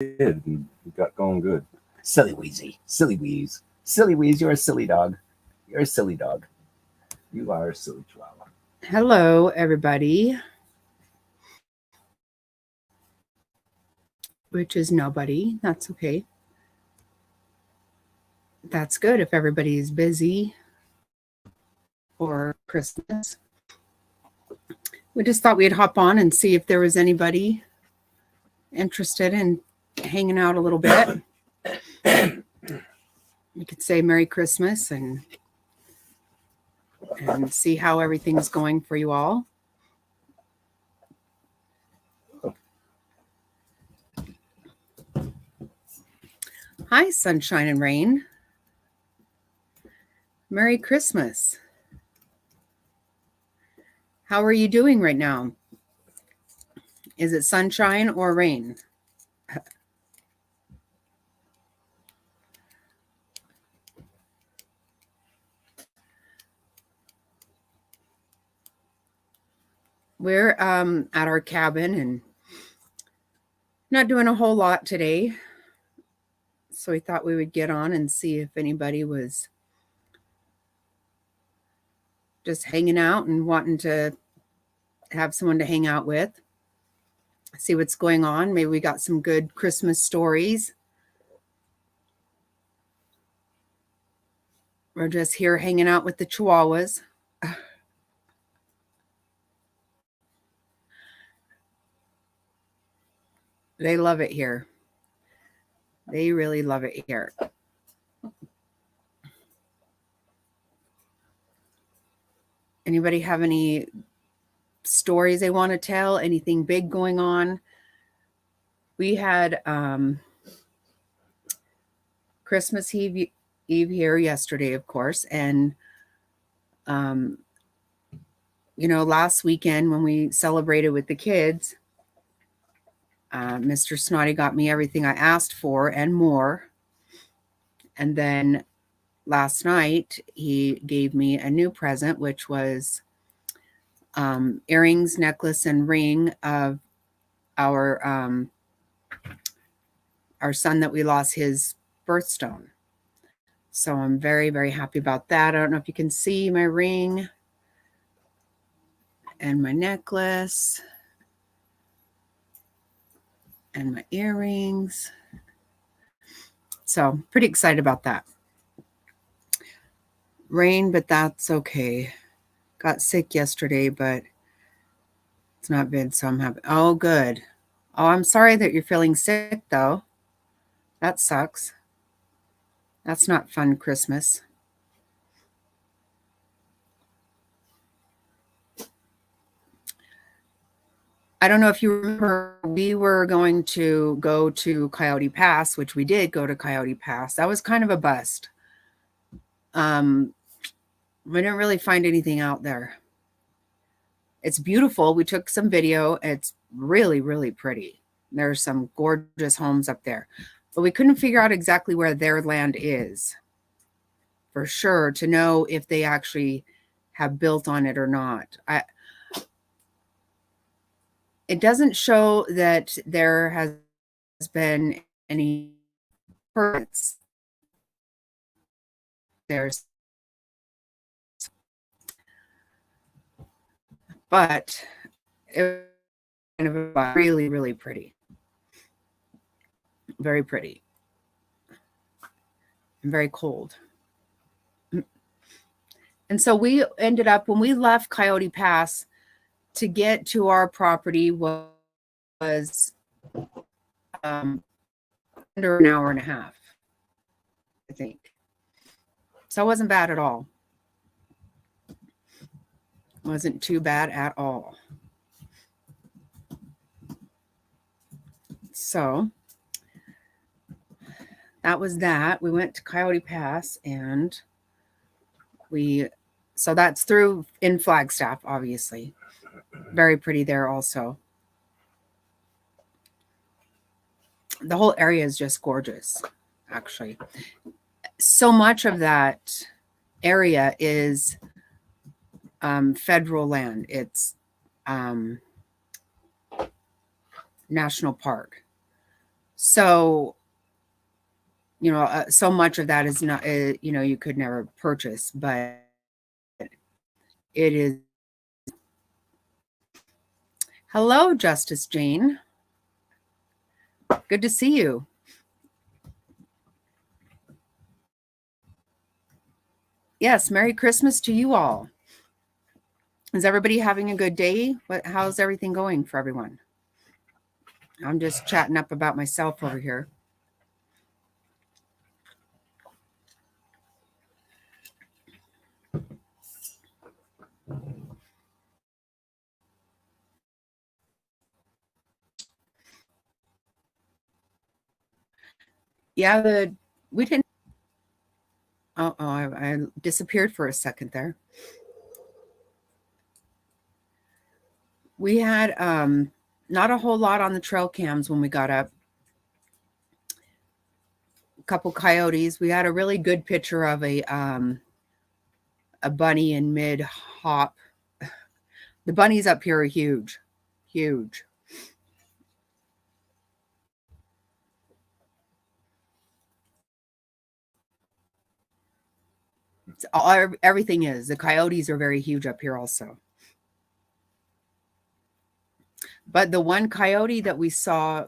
did. And we got going good. Silly Wheezy. Silly Wheeze. Silly Wheeze, you're a silly dog. You're a silly dog. You are a silly chihuahua. Hello, everybody, which is nobody. That's okay. That's good if everybody's busy for Christmas. We just thought we'd hop on and see if there was anybody interested in hanging out a little bit. We could say Merry Christmas and see how everything's going for you all. Hi, sunshine and rain. Merry Christmas. How are you doing right now? Is it sunshine or rain? We're at our cabin and not doing a whole lot today. So we thought we would get on and see if anybody was just hanging out and wanting to have someone to hang out with. See what's going on. Maybe we got some good Christmas stories. We're just here hanging out with the Chihuahuas. They love it here. They really love it here. Anybody have any stories they want to tell? Anything big going on? We had Christmas Eve here yesterday, of course. And, last weekend when we celebrated with the kids, Mr. Snotty got me everything I asked for and more. And then last night, he gave me a new present, which was earrings, necklace, and ring of our son that we lost his birthstone. So I'm very, very happy about that. I don't know if you can see my ring and my necklace and my earrings. So pretty excited about that. Rain, but that's okay. Got sick yesterday, but it's not been, so I'm happy. Oh, good. Oh, I'm sorry that you're feeling sick, though. That sucks. That's not fun, Christmas. I don't know if you remember, we were going to go to Coyote Pass, which we did go to Coyote Pass. That was kind of a bust. We didn't really find anything out there. It's beautiful. We took some video. It's really, really pretty. There's some gorgeous homes up there. But we couldn't figure out exactly where their land is for sure to know if they actually have built on it or not. It doesn't show that there has been any permits. But it was kind of really, really pretty. Very pretty. And very cold. And so we ended up, when we left Coyote Pass, to get to our property was under an hour and a half, I think. So it wasn't bad at all. It wasn't too bad at all. So that was that. We went to Coyote Pass and so that's through in Flagstaff, obviously. Very pretty there also. The whole area is just gorgeous, actually. So much of that area is federal land. It's national park. So, so much of that is not, you could never purchase, but it is. Hello, Justice Jane. Good to see you. Yes, Merry Christmas to you all. Is everybody having a good day? How's everything going for everyone? I'm just chatting up about myself over here. Yeah, we didn't. I disappeared for a second there. We had not a whole lot on the trail cams when we got up. A couple coyotes. We had a really good picture of a bunny in mid hop. The bunnies up here are huge, huge. Everything is. The coyotes are very huge up here also. But the one coyote that we saw,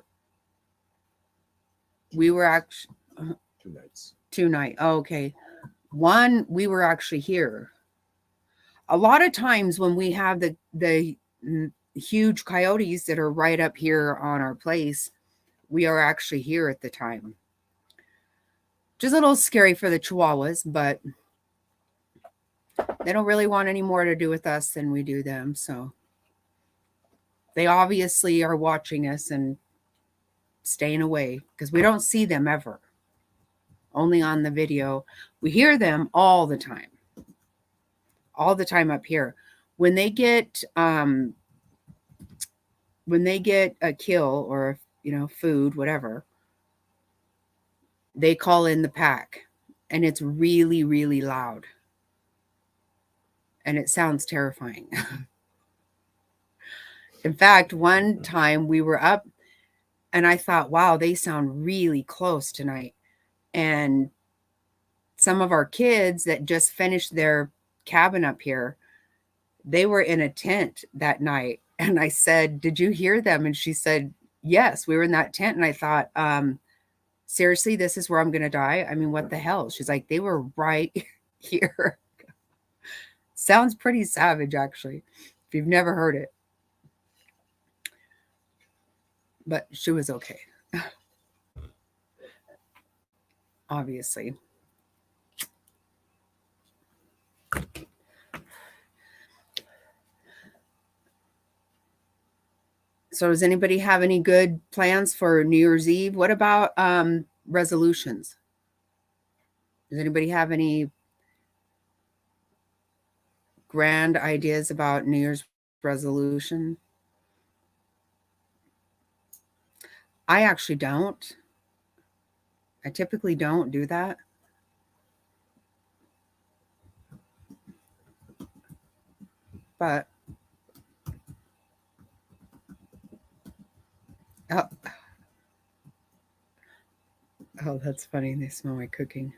we were actually 2 nights. 2 nights. Oh, okay. One, we were actually here. A lot of times when we have the huge coyotes that are right up here on our place, we are actually here at the time. Just a little scary for the Chihuahuas, but they don't really want any more to do with us than we do them. So they obviously are watching us and staying away because we don't see them ever. Only on the video. We hear them all the time up here. When they get a kill or food, whatever, they call in the pack, and it's really, really loud, and it sounds terrifying. In fact, one time we were up and I thought, wow, they sound really close tonight. And some of our kids that just finished their cabin up here, they were in a tent that night. And I said, did you hear them? And she said, yes, we were in that tent. And I thought, seriously, this is where I'm going to die? I mean, what the hell? She's like, they were right here. Sounds pretty savage, actually, if you've never heard it. But she was okay. Obviously. So does anybody have any good plans for New Year's Eve? What about resolutions? Does anybody have any grand ideas about New Year's resolution? I actually don't. I typically don't do that. But oh, that's funny. They smell my cooking.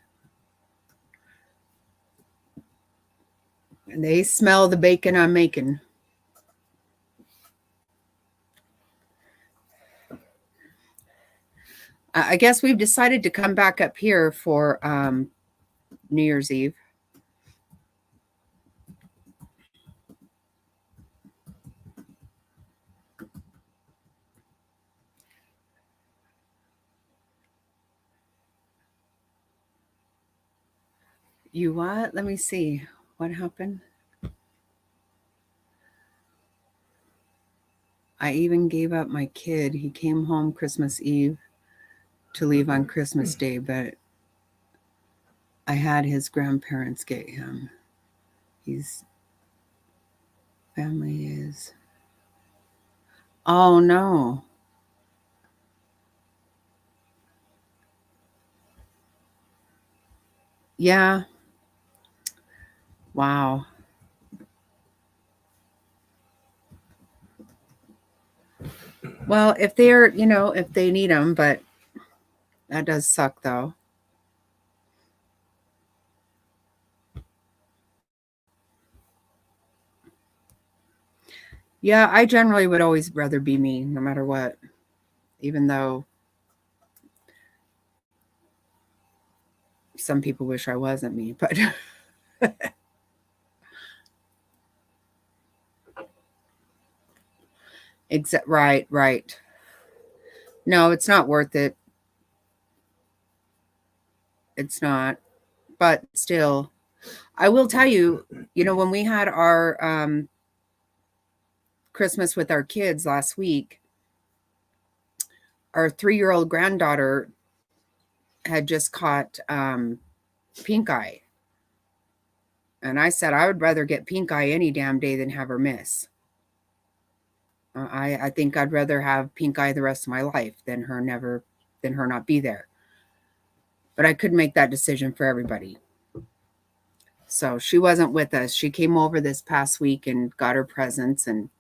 And they smell the bacon I'm making. I guess we've decided to come back up here for New Year's Eve. You what? Let me see. What happened? I even gave up my kid. He came home Christmas Eve to leave on Christmas Day, but I had his grandparents get him. His family is. Oh no. Yeah. Wow. Well, if they're, if they need them, but That does suck, though. Yeah, I generally would always rather be me, no matter what, even though some people wish I wasn't me, but right. No, it's not worth it. It's not. But still, I will tell you, when we had our Christmas with our kids last week, our 3-year-old granddaughter had just caught pink eye. And I said, I would rather get pink eye any damn day than have her miss. I think I'd rather have pink eye the rest of my life than her not be there. But I couldn't make that decision for everybody. So she wasn't with us. She came over this past week and got her presents and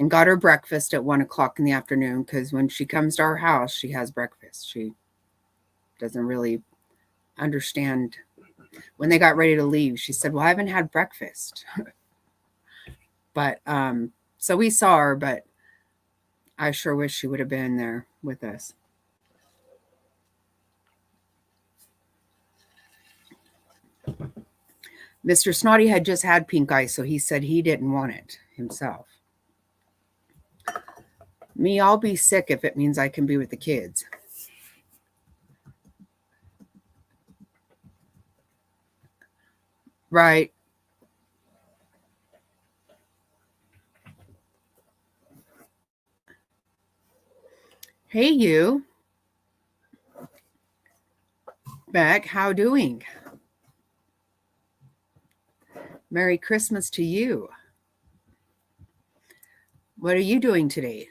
got her breakfast at 1:00 in the afternoon, because when she comes to our house, she has breakfast. She doesn't really understand. When they got ready to leave, she said, well, I haven't had breakfast. But so we saw her, but I sure wish she would have been there with us. Mr. Snotty had just had pink eye, so he said he didn't want it himself. Me, I'll be sick if it means I can be with the kids. Right. Hey, you. Beck, how doing? Merry Christmas to you. What are you doing today?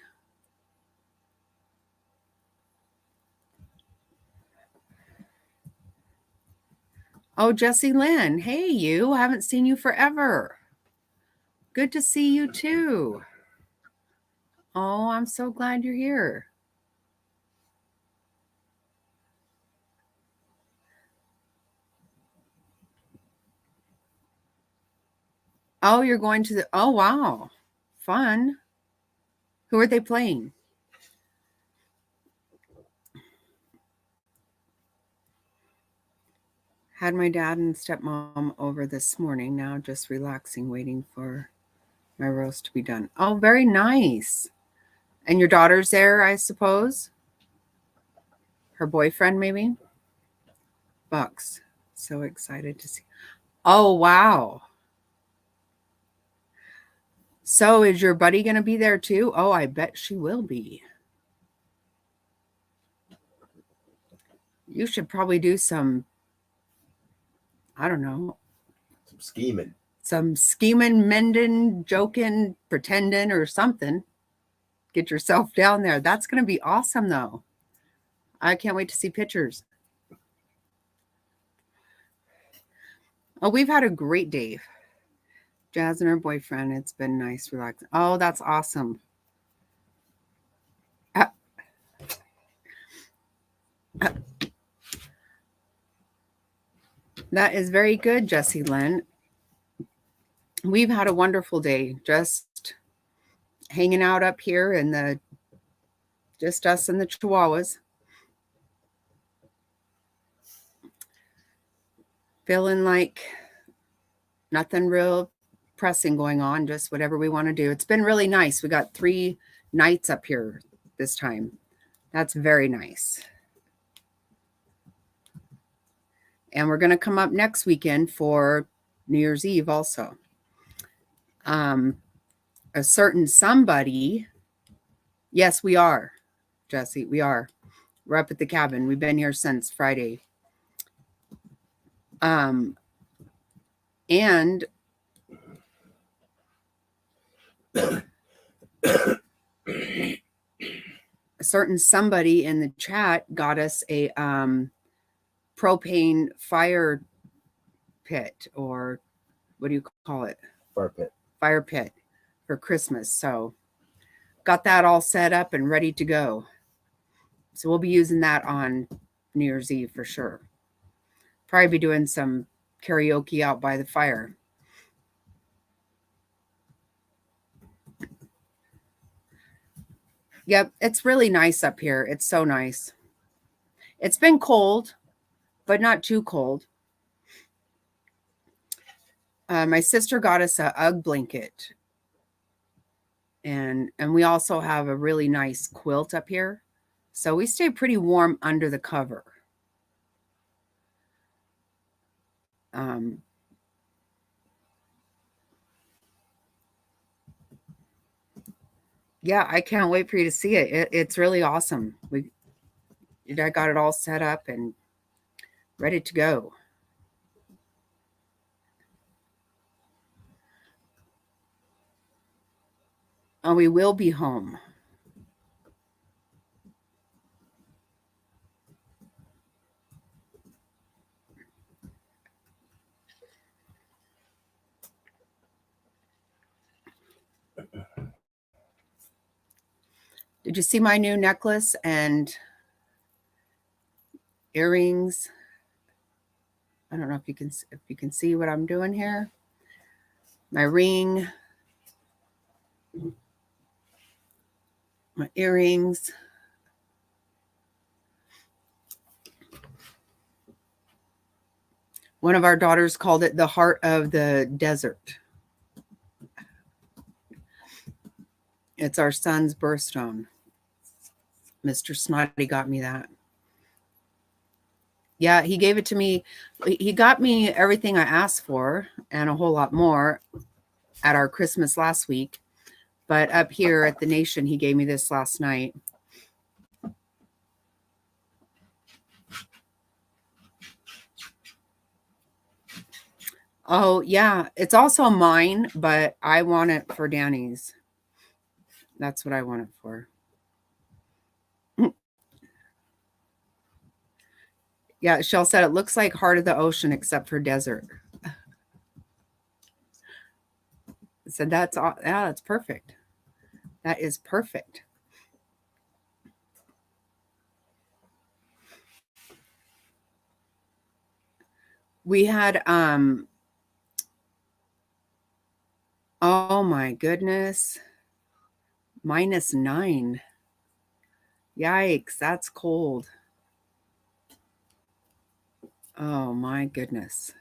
Oh, Jessie Lynn. Hey, you. I haven't seen you forever. Good to see you too. Oh, I'm so glad you're here. Oh, you're going to oh, wow. Fun. Who are they playing? Had my dad and stepmom over this morning. Now just relaxing, waiting for my roast to be done. Oh, very nice. And your daughter's there, I suppose? Her boyfriend, maybe? Bucks. So excited to see. Oh, wow. So is your buddy going to be there too? Oh, I bet she will be. You should probably do some, I don't know. Some scheming, mending, joking, pretending or something. Get yourself down there. That's going to be awesome, though. I can't wait to see pictures. Oh, we've had a great day. Jazz and her boyfriend. It's been nice, relaxing. Oh, that's awesome. That is very good, Jessie Lynn. We've had a wonderful day, just hanging out up here in just us and the Chihuahuas. Feeling like nothing real pressing going on, just whatever we want to do. It's been really nice. We got 3 nights up here this time. That's very nice. And we're going to come up next weekend for New Year's Eve also. A certain somebody, yes, we are, Jessie, we are. We're up at the cabin. We've been here since Friday. And a certain somebody in the chat got us a propane fire pit, or what do you call it? Fire pit for Christmas. So got that all set up and ready to go. So we'll be using that on New Year's Eve for sure. Probably be doing some karaoke out by the fire. Yep, it's really nice up here. It's so nice. It's been cold, but not too cold. My sister got us a UGG blanket, and we also have a really nice quilt up here, so we stay pretty warm under the cover. Um, yeah, I can't wait for you to see it. It's really awesome. I got it all set up and ready to go. And we will be home. Did you see my new necklace and earrings? I don't know if you can see what I'm doing here. My ring, my earrings. One of our daughters called it the heart of the desert. It's our son's birthstone. Mr. Snotty got me that. Yeah, he gave it to me. He got me everything I asked for and a whole lot more at our Christmas last week. But up here at the Nation, he gave me this last night. Oh, yeah. It's also mine, but I want it for Danny's. That's what I want it for. Yeah, Shell said it looks like heart of the ocean except for desert. I said that's all. Yeah, that's perfect. That is perfect. We had oh my goodness. -9. Yikes, that's cold. Oh my goodness.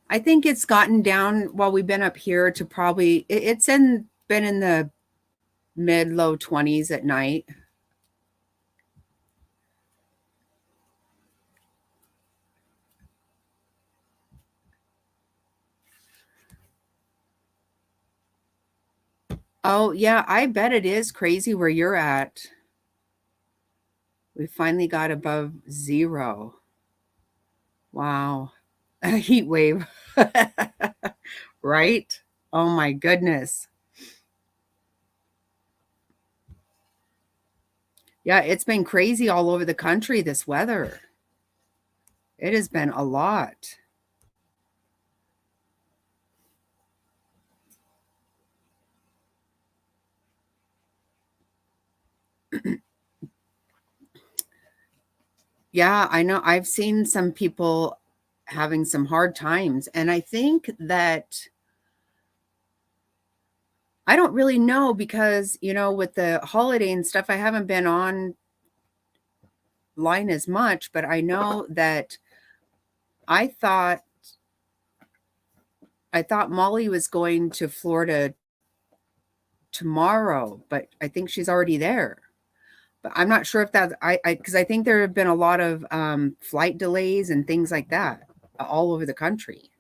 I think it's gotten down while we've been up here to probably been in the mid low 20s at night. Oh yeah, I bet it is crazy where you're at. We finally got above 0. Wow. A heat wave. Right? Oh my goodness. Yeah, it's been crazy all over the country, this weather. It has been a lot. Yeah, I know. I've seen some people having some hard times. And I think that I don't really know because, with the holiday and stuff, I haven't been online as much, but I know that I thought Molly was going to Florida tomorrow, but I think she's already there. But I'm not sure if that because I think there have been a lot of flight delays and things like that all over the country.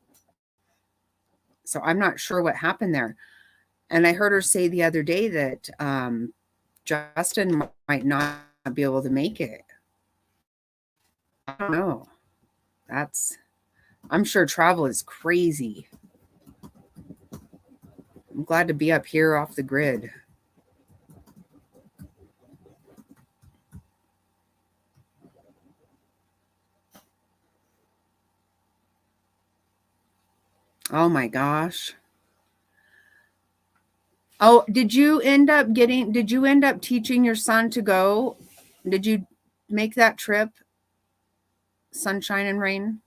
So I'm not sure what happened there. And I heard her say the other day that Justin might not be able to make it. I don't know. I'm sure travel is crazy. I'm glad to be up here off the grid. Oh my gosh. Oh, did you end up teaching your son to go? Did you make that trip? Sunshine and rain?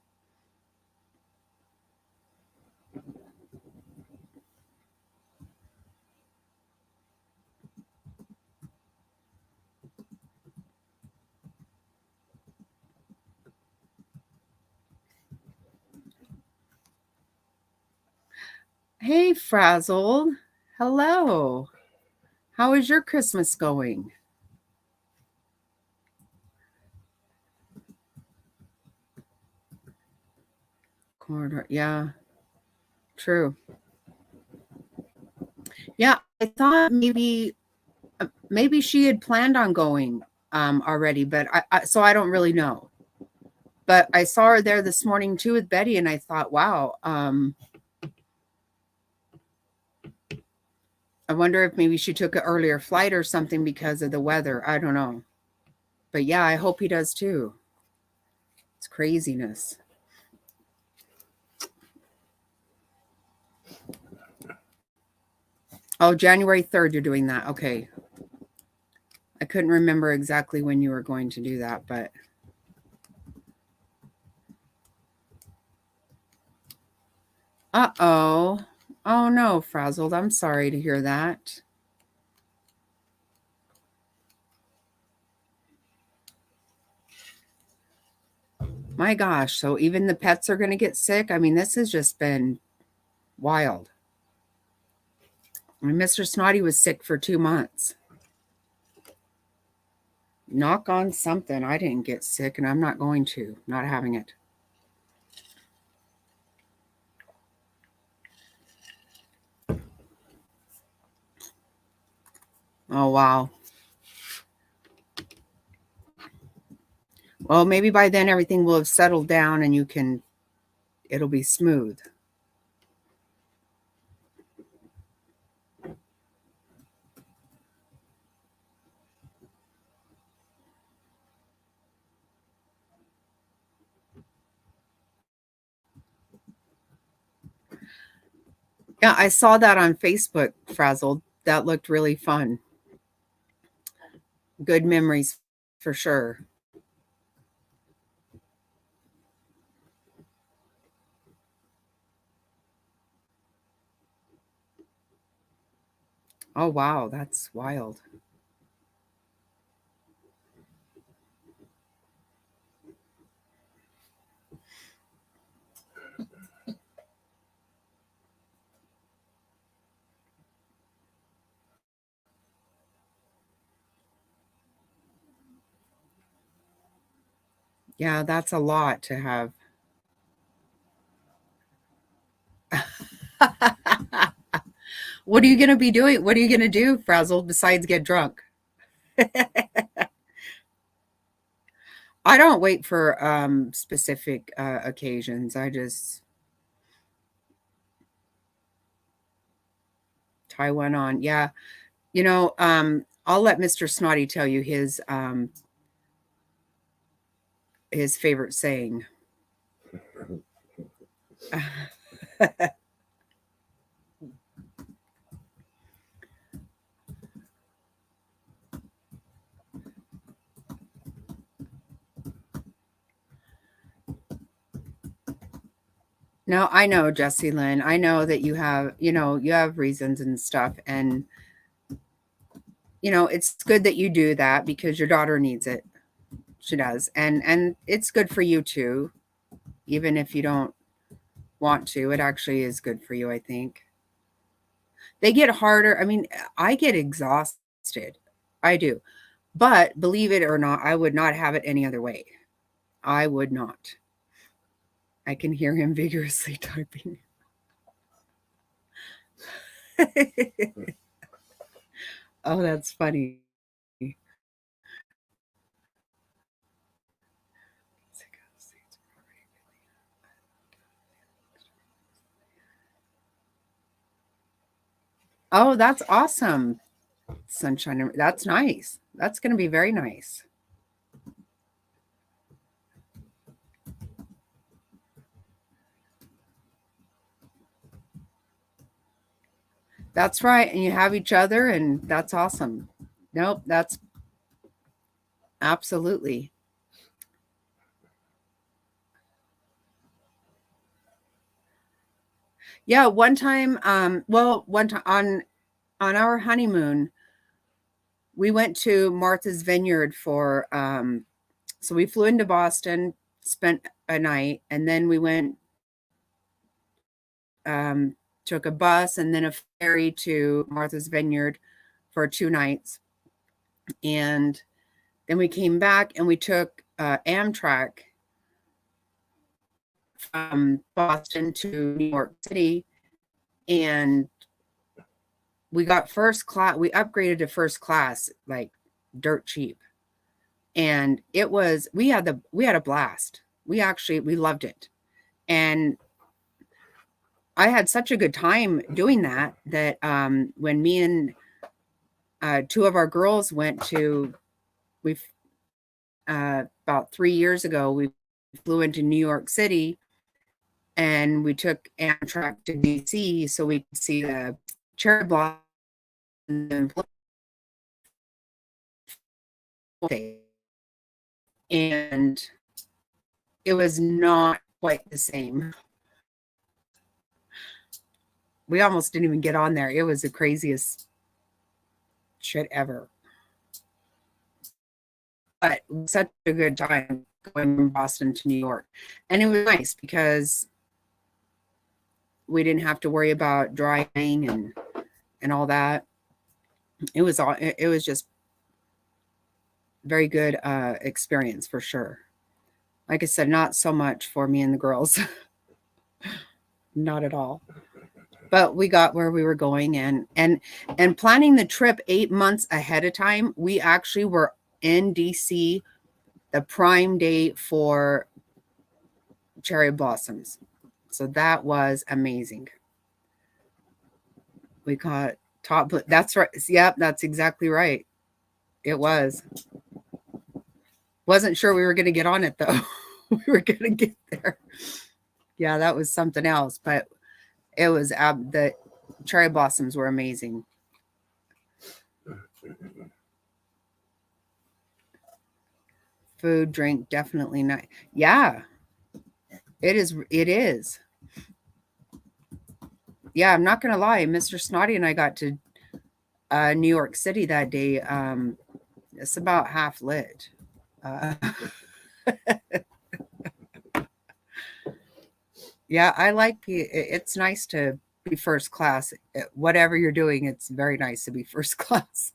Hey, Frazzled. Hello. How is your Christmas going? Corridor. Yeah, true. Yeah, I thought maybe she had planned on going already, but so I don't really know. But I saw her there this morning too with Betty, and I thought, wow, I wonder if maybe she took an earlier flight or something because of the weather. I don't know. But yeah, I hope he does too. It's craziness. Oh, January 3rd, you're doing that. Okay. I couldn't remember exactly when you were going to do that, but uh-oh. Oh no, Frazzled. I'm sorry to hear that. My gosh, so even the pets are going to get sick? I mean, this has just been wild. I mean, Mr. Snotty was sick for 2 months. Knock on something. I didn't get sick, and I'm not going to. Not having it. Oh, wow. Well, maybe by then everything will have settled down and it'll be smooth. Yeah, I saw that on Facebook, Frazzled. That looked really fun. Good memories for sure. Oh, wow. That's wild. Yeah, that's a lot to have. What are you going to be doing? What are you going to do, Frazzled, besides get drunk? I don't wait for specific occasions. I just tie one on. Yeah. I'll let Mr. Snotty tell you his favorite saying. No, I know, Jessie Lynn. I know that you have reasons and stuff. And, it's good that you do that because your daughter needs it. She does. And it's good for you too. Even if you don't want to, it actually is good for you, I think. They get harder. I mean, I get exhausted. I do. But believe it or not, I would not have it any other way. I would not. I can hear him vigorously typing. Oh, that's funny. Oh, that's awesome. Sunshine. That's nice. That's going to be very nice. That's right. And you have each other, and that's awesome. Nope, that's absolutely. Yeah, one time, one time on our honeymoon, we went to Martha's Vineyard for so we flew into Boston, spent a night, and then we went took a bus and then a ferry to Martha's Vineyard for 2 nights. And then we came back and we took Amtrak from Boston to New York City, and we got first class. We upgraded to first class, like dirt cheap, and we had a blast. We loved it, and I had such a good time doing that when me and two of our girls went to we about 3 years ago we flew into New York City, and we took Amtrak to DC so we could see the cherry blossom and it was not quite the same. We almost didn't even get on there. It was the craziest shit ever. But such a good time going from Boston to New York. And it was nice because we didn't have to worry about driving and all that. It was just very good experience for sure. Like I said, not so much for me and the girls. Not at all. But we got where we were going, and planning the trip 8 months ahead of time. We actually were in DC the prime day for cherry blossoms. So that was amazing. We caught top. That's right. Yep, that's exactly right. It was. Wasn't sure we were going to get on it though. We were going to get there. Yeah, that was something else. But it was the cherry blossoms were amazing. Food, drink, definitely not. Yeah, it is. It is. Yeah, I'm not gonna lie. Mr. Snotty and I got to New York City that day. It's about half lit. Yeah, I like it's nice to be first class. Whatever you're doing, it's very nice to be first class.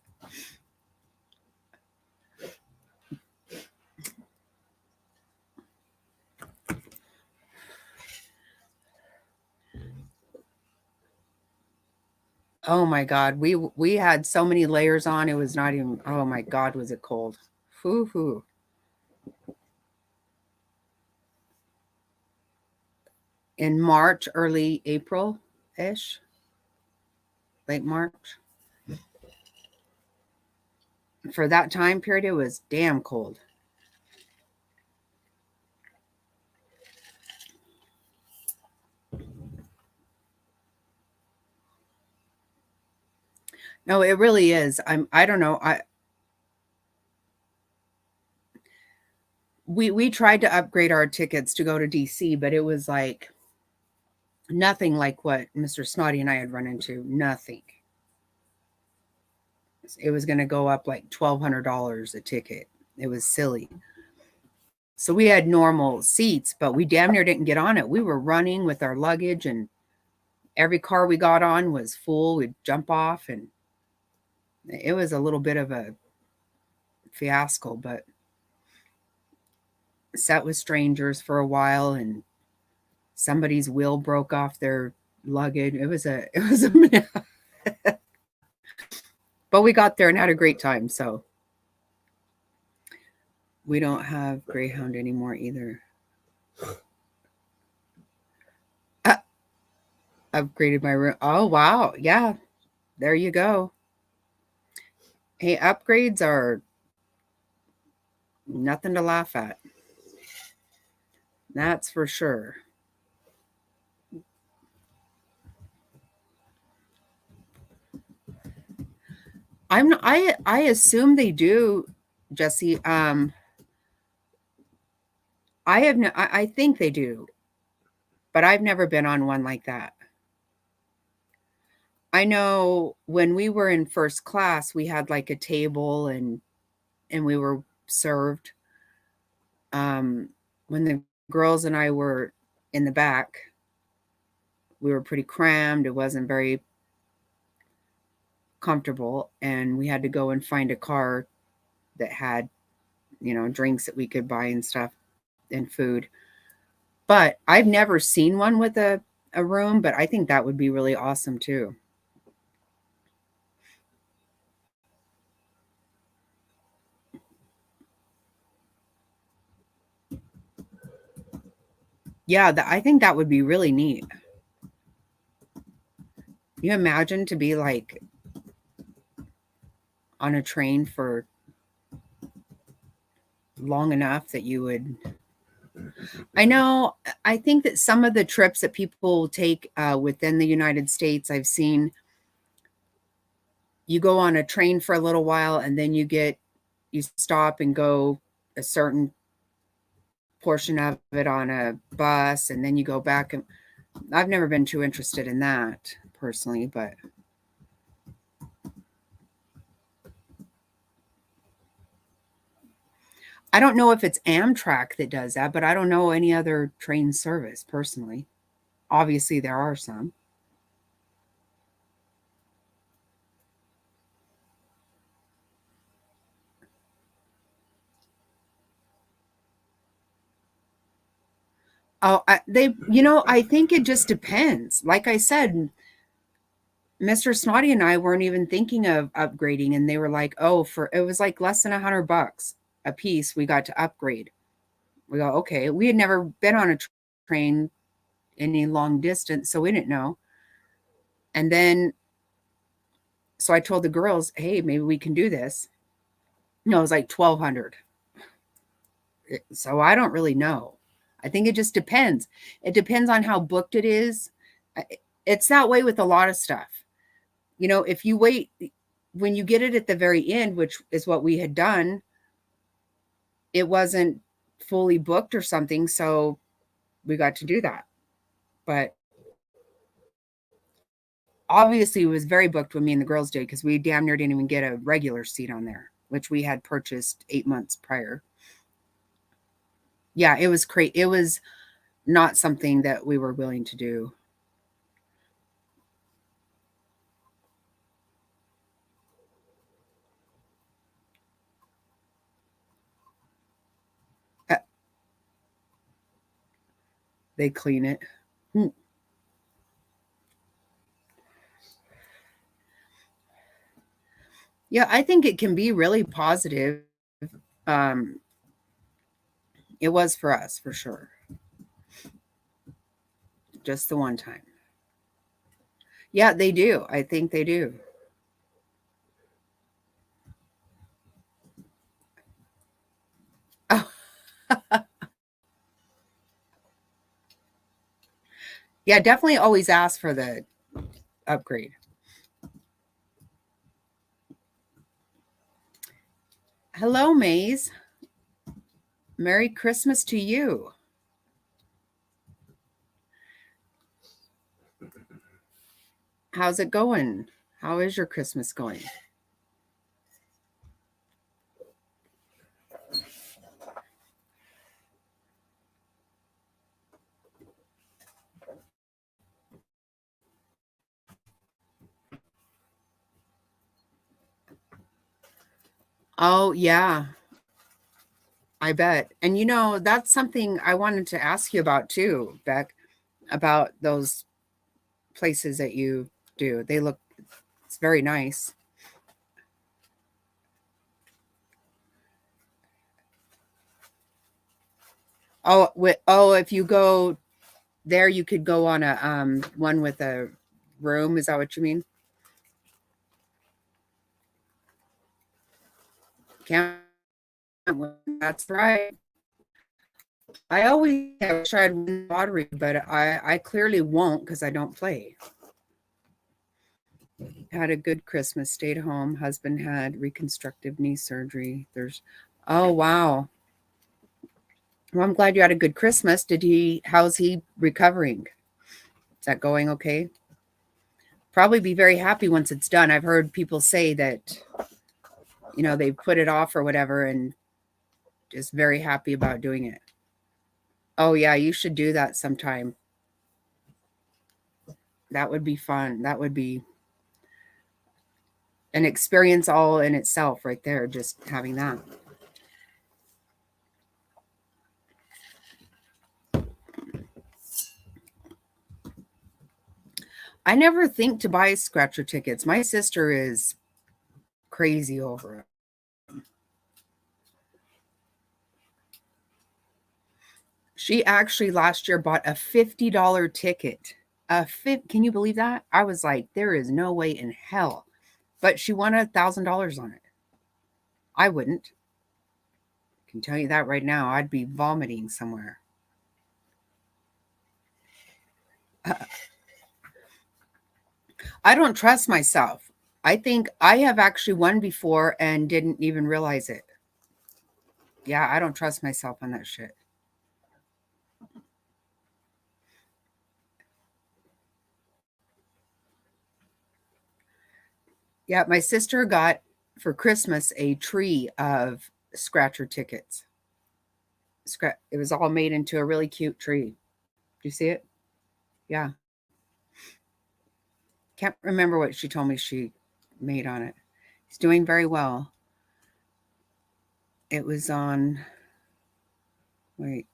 Oh my God, we had so many layers on. It was not even. Oh my God, was it cold? Hoo hoo. In March, early April ish, late March. For that time period, it was damn cold. No, it really is. I don't know. We tried to upgrade our tickets to go to DC, but it was like nothing like what Mr. Snotty and I had run into. Nothing. It was going to go up like $1,200 a ticket. It was silly. So we had normal seats, but we damn near didn't get on it. We were running with our luggage, and every car we got on was full. We'd jump off, and it was a little bit of a fiasco, but sat with strangers for a while, and somebody's wheel broke off their luggage. It was a but we got there and had a great time. So we don't have Greyhound anymore either. Upgraded my room. Oh wow, yeah, there you go. Hey, upgrades are nothing to laugh at. That's for sure. I assume they do, Jesse. I think they do, but I've never been on one like that. I know when we were in first class, we had like a table and we were served. When the girls and I were in the back, we were pretty crammed. It wasn't very comfortable, and we had to go and find a car that had, drinks that we could buy and stuff and food. But I've never seen one with a room, but I think that would be really awesome too. Yeah, I think that would be really neat. You imagine to be like on a train for long enough that you would. I know, I think that some of the trips that people take within the United States, I've seen you go on a train for a little while and then you stop and go a certain portion of it on a bus and then you go back. And I've never been too interested in that personally, but I don't know if it's Amtrak that does that, but I don't know any other train service personally. Obviously there are some. Oh, I think it just depends. Like I said, Mr. Snotty and I weren't even thinking of upgrading, and they were like, "Oh, it was like less than $100 a piece. We got to upgrade." We go, "Okay." We had never been on a train any long distance, so we didn't know. And then, so I told the girls, "Hey, maybe we can do this." No, it was like 1,200. So I don't really know. I think it just depends. It depends on how booked it is. It's that way with a lot of stuff. If you wait, when you get it at the very end, which is what we had done, it wasn't fully booked or something. So we got to do that. But obviously, it was very booked when me and the girls did because we damn near didn't even get a regular seat on there, which we had purchased 8 months prior. Yeah, it was great. It was not something that we were willing to do. Uh, they clean it. Hmm. Yeah, I think it can be really positive. Um, it was for us for sure. Just the one time. Yeah, they do. I think they do. Oh, yeah, definitely always ask for the upgrade. Hello, Maze. Merry Christmas to you. How's it going? How is your Christmas going? Oh, yeah, I bet. And that's something I wanted to ask you about too, Beck, about those places that you do. It's very nice. Oh, if you go there, you could go on a one with a room. Is that what you mean? Can't. That's right. I always have tried winning the lottery, but I clearly won't because I don't play. Had a good Christmas, stayed home. Husband had reconstructive knee surgery. Oh, wow. Well, I'm glad you had a good Christmas. How's he recovering? Is that going okay? Probably be very happy once it's done. I've heard people say that, they put it off or whatever and just very happy about doing it. Oh, yeah, you should do that sometime. That would be fun. That would be an experience all in itself right there, just having that. I never think to buy scratcher tickets. My sister is crazy over it. She actually last year bought a $50 ticket. Can you believe that? I was like, there is no way in hell. But she won $1,000 on it. I wouldn't. I can tell you that right now. I'd be vomiting somewhere. I don't trust myself. I think I have actually won before and didn't even realize it. Yeah, I don't trust myself on that shit. Yeah, my sister got for Christmas a tree of scratcher tickets. It was all made into a really cute tree. Do you see it? Yeah. Can't remember what she told me she made on it. He's doing very well. It was on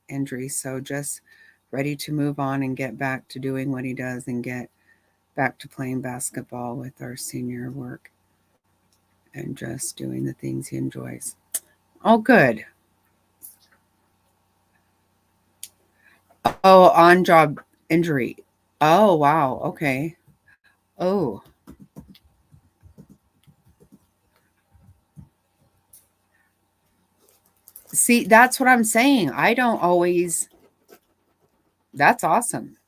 injury, so just ready to move on and get back to doing what he does and get back to playing basketball with our senior work and just doing the things he enjoys. Oh, good. Oh, on job injury. Oh, wow. Okay. Oh. See, that's what I'm saying. I don't always. That's awesome.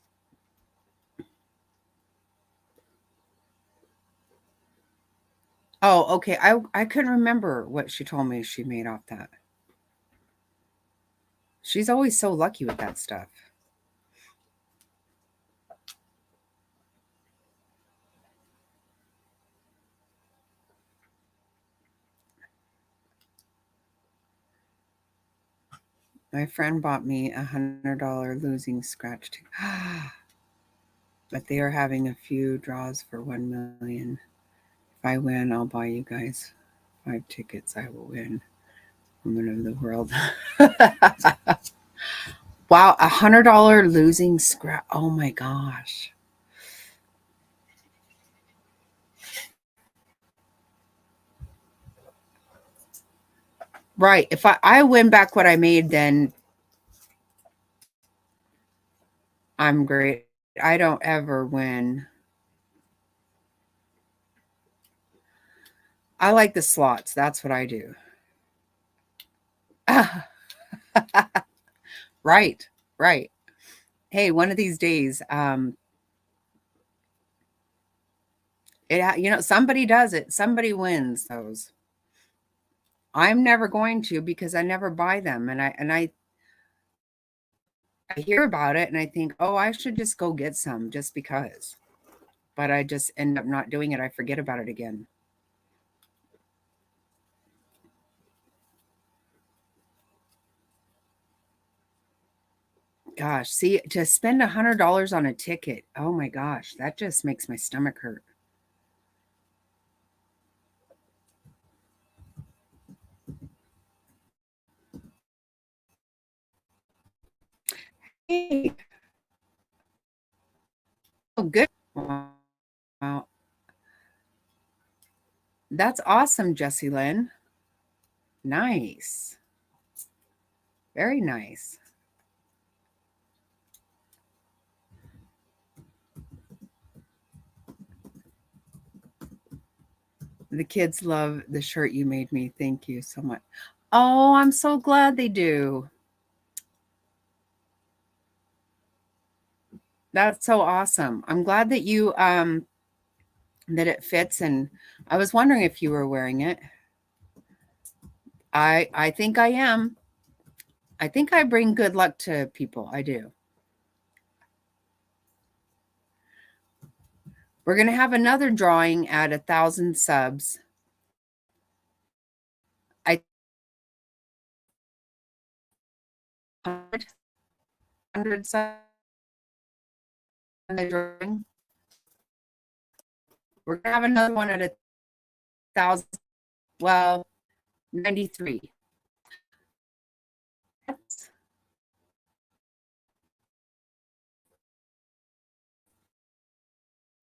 Oh, okay. I couldn't remember what she told me she made off that. She's always so lucky with that stuff. My friend bought me $100 losing scratch ticket. But they are having a few draws for 1 million. If I win, I'll buy you guys 5 tickets. I will win. Woman of the world. Wow, $100 losing scratch. Oh my gosh. Right. If I win back what I made, then I'm great. I don't ever win. I like the slots. That's what I do. Right. Right. Hey, one of these days, somebody does it. Somebody wins those. I'm never going to because I never buy them, and I hear about it and I think, oh, I should just go get some just because. But I just end up not doing it. I forget about it again. Gosh, see, to spend $100 on a ticket, oh my gosh, that just makes my stomach hurt. Hey, oh, good. Wow. That's awesome, Jessie Lynn. Nice. Very nice. The kids love the shirt you made me. Thank you so much. Oh, I'm so glad they do. That's so awesome. I'm glad that you that it fits, and I was wondering if you were wearing it. I think I am. I think I bring good luck to people. I do. We're going to have another drawing at 1,000 subs. I 100 subs in the drawing. We're going to have another one at 1,000. Well, 93.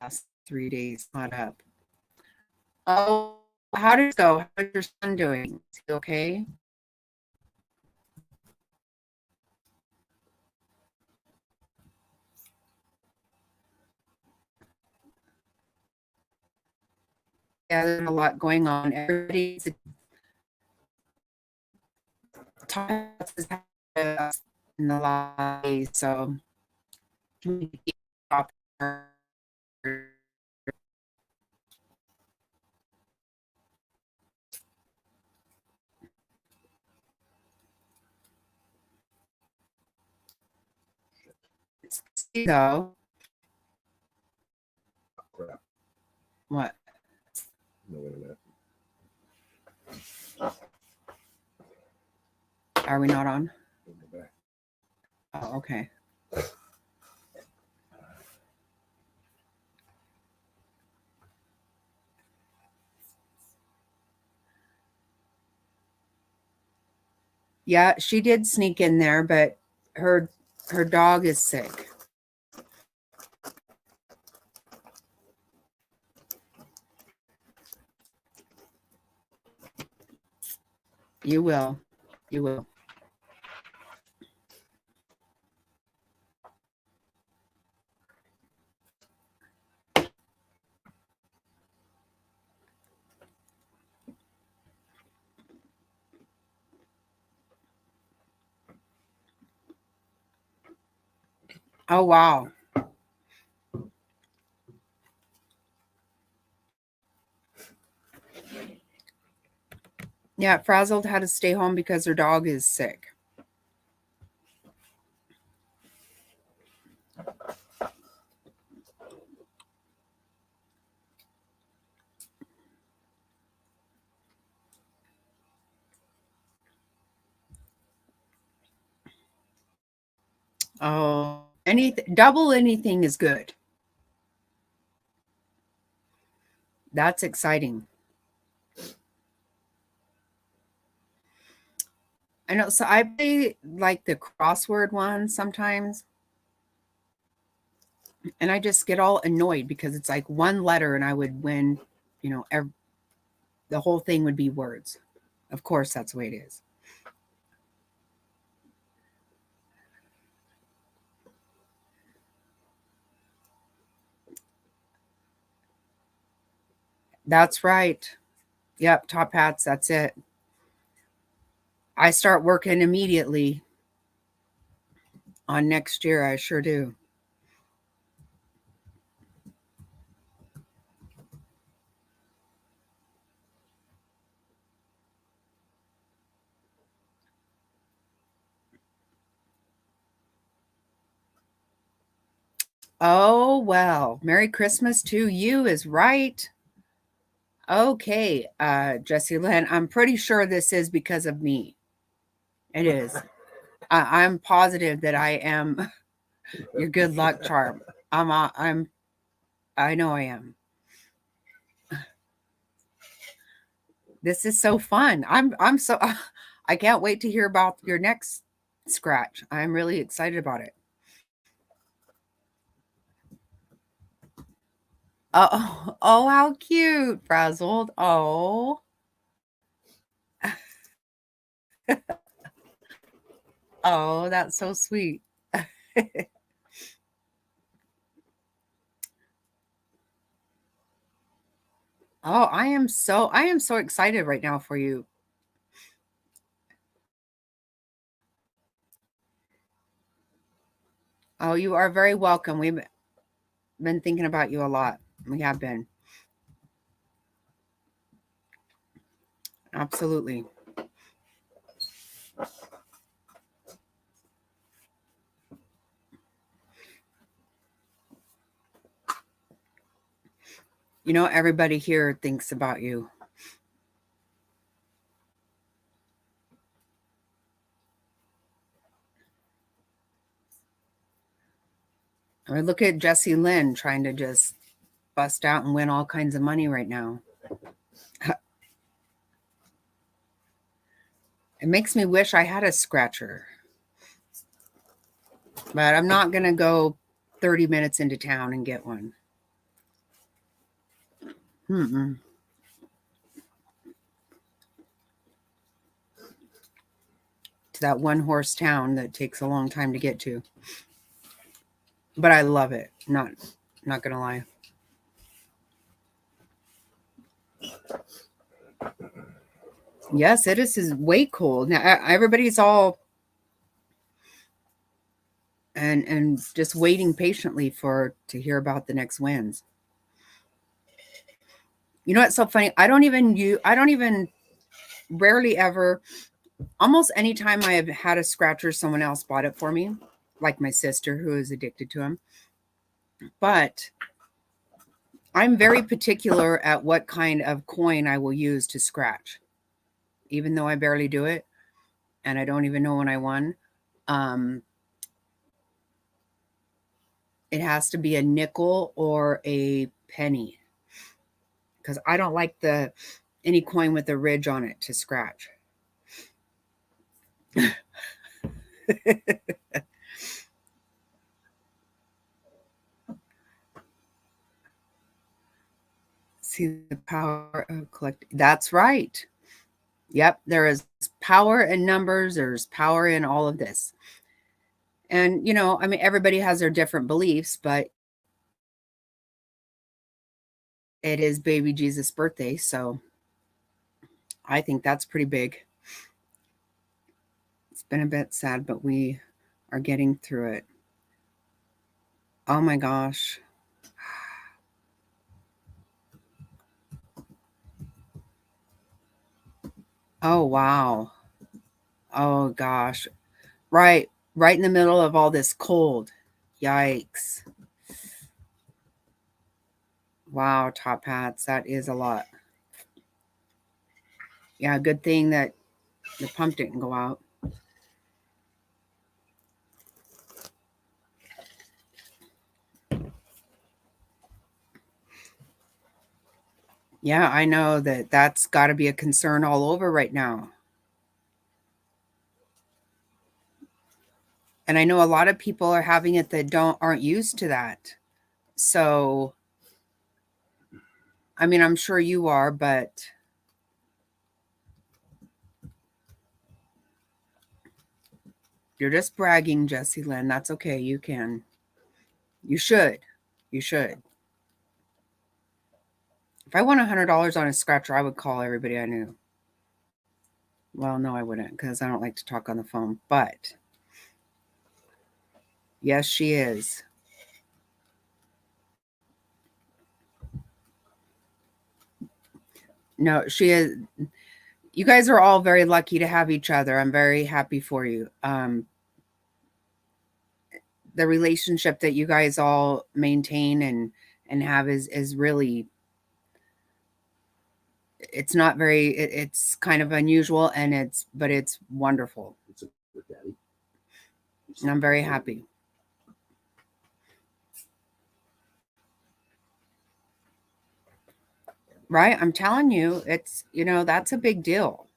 Last 3 days caught up. Oh, how did it go? How's your son doing? Is he okay? Yeah, there's a lot going on. Everybody's talking in the last days, so though. Crap. What? No, wait a minute. Are we not on? Go back. Oh, okay. Yeah, she did sneak in there, but her dog is sick. You will. You will. Oh, wow. Yeah, Frazzled had to stay home because her dog is sick. Oh, double anything is good. That's exciting. I know. So I play like the crossword one sometimes. And I just get all annoyed because it's like one letter and I would win, the whole thing would be words. Of course, that's the way it is. That's right. Yep, top hats. That's it. I start working immediately on next year. I sure do. Oh, well. Merry Christmas to you is right. Okay, Jessie Lynn, I'm pretty sure this is because of me. It is. I'm positive that I am your good luck charm. I know I am. This is so fun. I'm so I can't wait to hear about your next scratch. I'm really excited about it. Oh, oh, how cute, Frazzled. Oh. Oh, that's so sweet. Oh, I am so excited right now for you. Oh, you are very welcome. We've been thinking about you a lot. We have been. Absolutely. You know, everybody here thinks about you. I mean, look at Jessie Lynn trying to just bust out and win all kinds of money right now. It makes me wish I had a scratcher. But I'm not going to go 30 minutes into town and get one. Mm-mm. To that one horse town that takes a long time to get to. But I love it. Not going to lie. Yes, it is way cold. Now everybody's all and just waiting patiently to hear about the next winds. You know what's so funny? I don't even rarely ever, almost anytime I have had a scratcher, someone else bought it for me, like my sister who is addicted to them. But I'm very particular at what kind of coin I will use to scratch, even though I barely do it and I don't even know when I won. It has to be a nickel or a penny because I don't like any coin with a ridge on it to scratch. See the power of collecting. That's right. Yep, there is power in numbers. There's power in all of this. And, you know, I mean, everybody has their different beliefs, but it is baby Jesus' birthday. So I think that's pretty big. It's been a bit sad, but we are getting through it. Oh my gosh. Oh, wow. Oh gosh. Right in the middle of all this cold. Yikes. Wow, top hats. That is a lot. Yeah, good thing that the pump didn't go out. Yeah, I know that's got to be a concern all over right now. And I know a lot of people are having it that aren't used to that. So, I mean, I'm sure you are, but you're just bragging, Jessie Lynn. That's okay. You can. You should. You should. If I won $100 on a scratcher, I would call everybody I knew. Well, no, I wouldn't because I don't like to talk on the phone. But yes, she is. No, she is. You guys are all very lucky to have each other. I'm very happy for you. The relationship that you guys all maintain and have is really, it's not very, it's kind of unusual but it's wonderful. And I'm very happy. Right? I'm telling you, it's, you know, that's a big deal.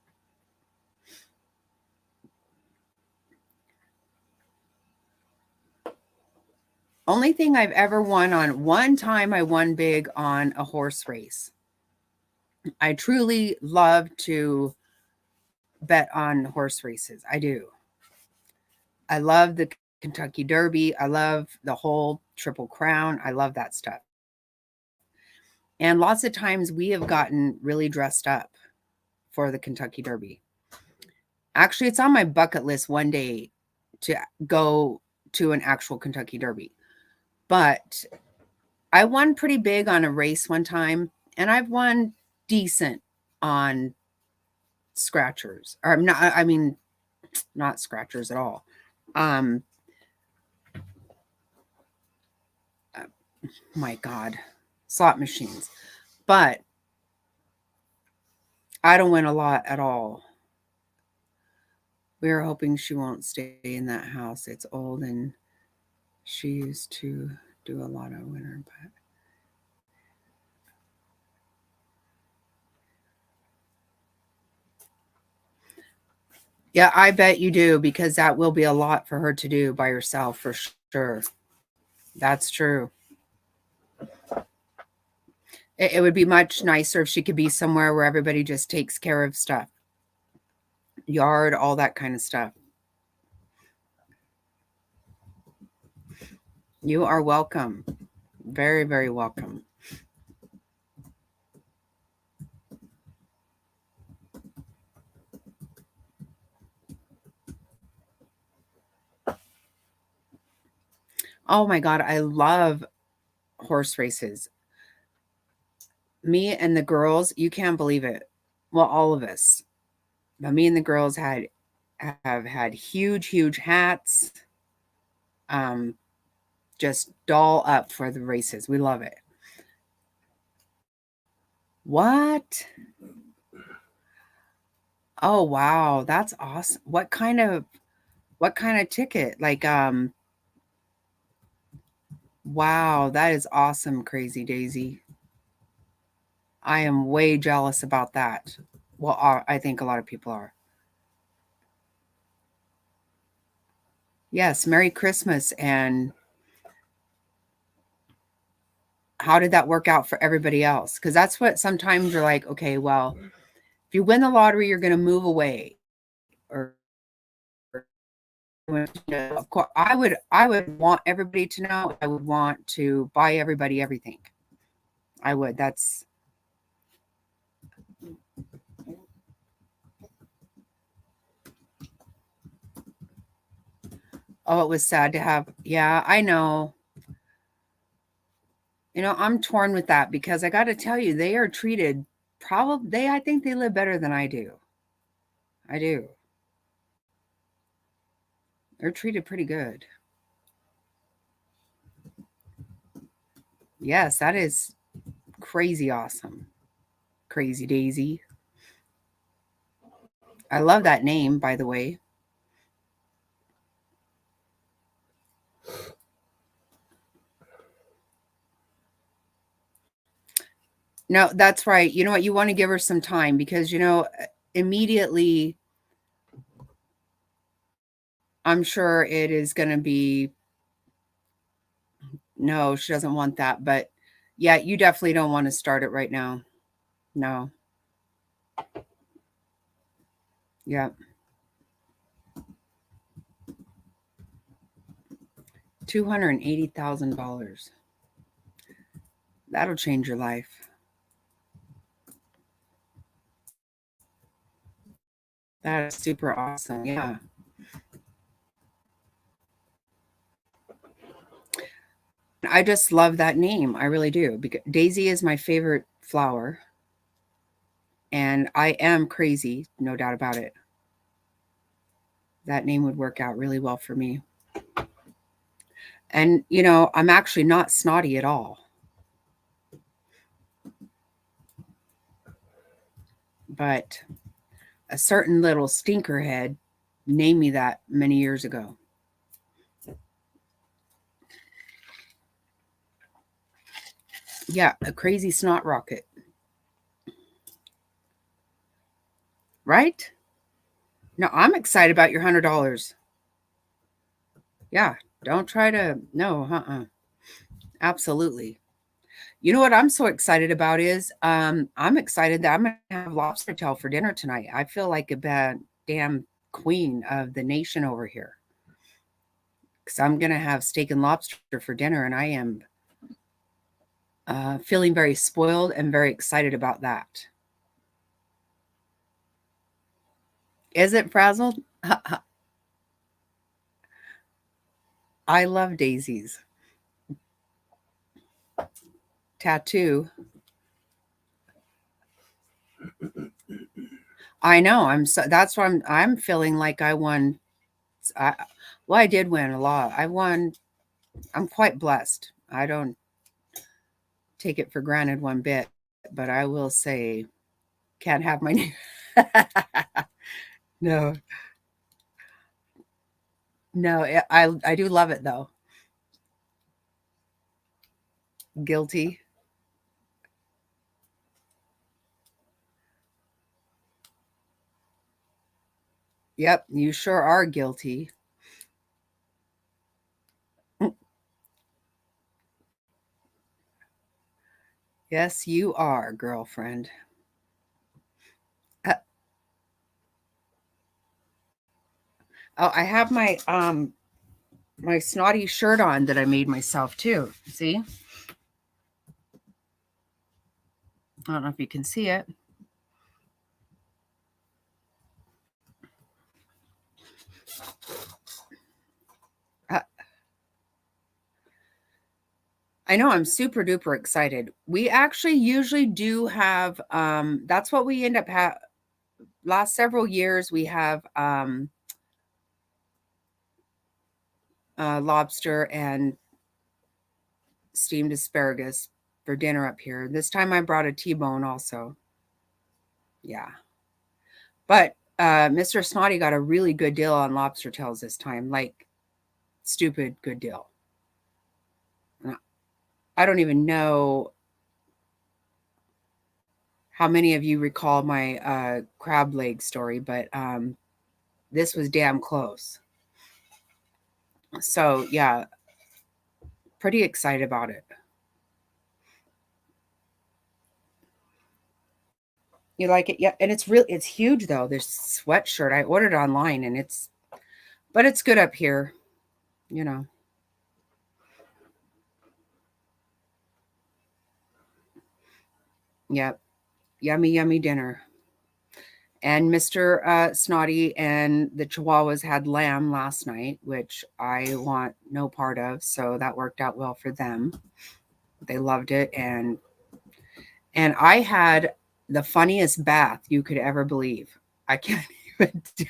Only thing I've ever won on one time, I won big on a horse race. I truly love to bet on horse races. I do. I love the Kentucky Derby. I love the whole Triple Crown. I love that stuff. And lots of times we have gotten really dressed up for the Kentucky Derby. Actually, it's on my bucket list one day to go to an actual Kentucky Derby. But I won pretty big on a race one time, and I've won decent on scratchers. Or not, I mean, not scratchers at all. Um, my God, slot machines. But I don't win a lot at all. We are hoping she won't stay in that house. It's old and she used to do a lot of winter, but yeah, I bet you do, because that will be a lot for her to do by herself for sure. That's true. It would be much nicer if she could be somewhere where everybody just takes care of stuff, yard, all that kind of stuff. You are welcome. Very, very welcome. Oh my God, I love horse races. Me and the girls, you can't believe it. Well, all of us. But me and the girls have had huge hats. Um, just doll up for the races. We love it. What? Oh wow, that's awesome. What kind of ticket? Like wow, that is awesome, Crazy Daisy. I am way jealous about that. Well, I think a lot of people are. Yes, Merry Christmas. And how did that work out for everybody else? Because that's what sometimes you're like, okay, well, if you win the lottery, you're going to move away. Or, of course, I would want everybody to know. I would want to buy everybody everything. I would. That's oh, it was sad to have. Yeah, I know. I'm torn with that because I got to tell you, they are treated probably. I think they live better than I do. I do. They're treated pretty good. Yes, that is crazy awesome. Crazy Daisy. I love that name, by the way. No, that's right. You know what? You want to give her some time because, immediately, I'm sure it is going to be no, she doesn't want that. But yeah, you definitely don't want to start it right now. No. Yeah. $280,000. That'll change your life. That is super awesome. Yeah. I just love that name. I really do. Because Daisy is my favorite flower. And I am crazy, no doubt about it. That name would work out really well for me. And, I'm actually not snotty at all. But a certain little stinkerhead named me that many years ago. Yeah, a crazy snot rocket. Right? No, I'm excited about your $100. Yeah, don't try to, no, absolutely. You know what I'm so excited about is I'm excited that I'm going to have lobster tail for dinner tonight. I feel like a bad damn queen of the nation over here. Because I'm going to have steak and lobster for dinner, and I am feeling very spoiled and very excited about that. Is it frazzled? I love daisies. Tattoo. I know. That's why I'm feeling like I won. I, well, I did win a lot. I won. I'm quite blessed. I don't take it for granted one bit, but I will say, can't have my name. No, no, I do love it though. Guilty. Yep, you sure are guilty. Yes, you are, girlfriend. Uh, oh, I have my snotty shirt on that I made myself too. See? I don't know if you can see it. Uh, I know I'm super duper excited. We actually usually do have that's what we end up last several years we have lobster and steamed asparagus for dinner up here. This time I brought a T-bone also. Yeah. But Mr. Snotty got a really good deal on lobster tails this time. Like stupid good deal. I don't even know how many of you recall my crab leg story, but this was damn close. So yeah, pretty excited about it. You like it? Yeah, and it's huge though. This sweatshirt I ordered online, and but it's good up here, you know. Yep, yummy, yummy dinner. And Mr. Snotty and the Chihuahuas had lamb last night, which I want no part of. So that worked out well for them. They loved it, and I had the funniest bath you could ever believe. I can't even do.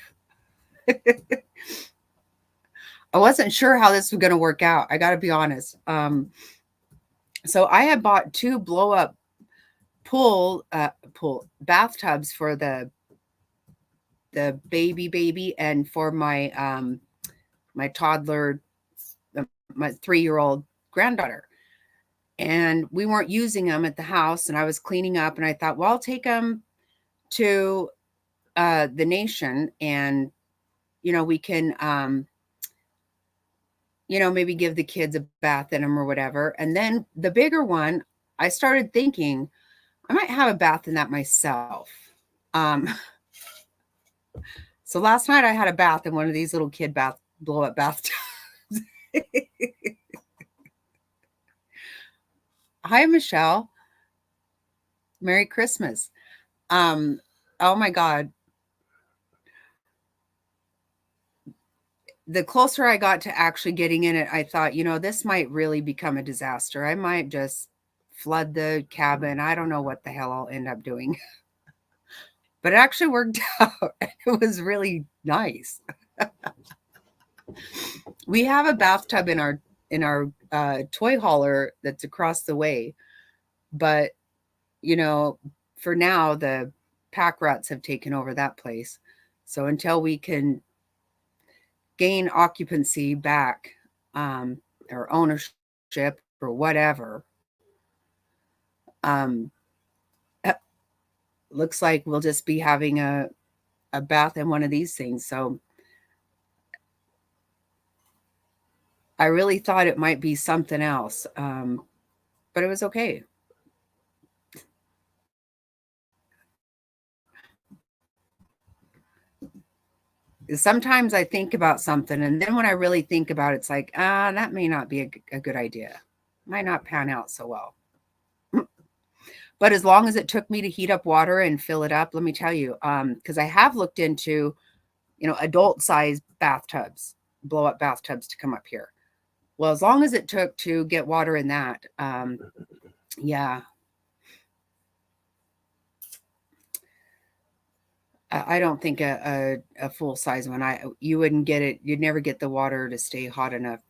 I wasn't sure how this was going to work out. I got to be honest. So I had bought 2 blow up pool bathtubs for the baby and for my toddler, my 3-year-old granddaughter. And we weren't using them at the house, and I was cleaning up, and I thought, well, I'll take them to the nation, and we can maybe give the kids a bath in them or whatever. And then the bigger one, I started thinking I might have a bath in that myself. Um, so last night I had a bath in one of these little kid blow up bathtubs. Hi, Michelle. Merry Christmas. Oh my God. The closer I got to actually getting in it, I thought, this might really become a disaster. I might just flood the cabin. I don't know what the hell I'll end up doing. But it actually worked out. It was really nice. We have a bathtub in our toy hauler that's across the way, but for now the pack rats have taken over that place. So until we can gain occupancy back, or ownership or whatever, looks like we'll just be having a bath in one of these things. So I really thought it might be something else, but it was okay. Sometimes I think about something, and then when I really think about it, it's like, that may not be a good idea. Might not pan out so well. But as long as it took me to heat up water and fill it up, let me tell you, because I have looked into, adult size bathtubs, blow up bathtubs to come up here. Well, as long as it took to get water in that, yeah. I don't think a full size one. You wouldn't get it. You'd never get the water to stay hot enough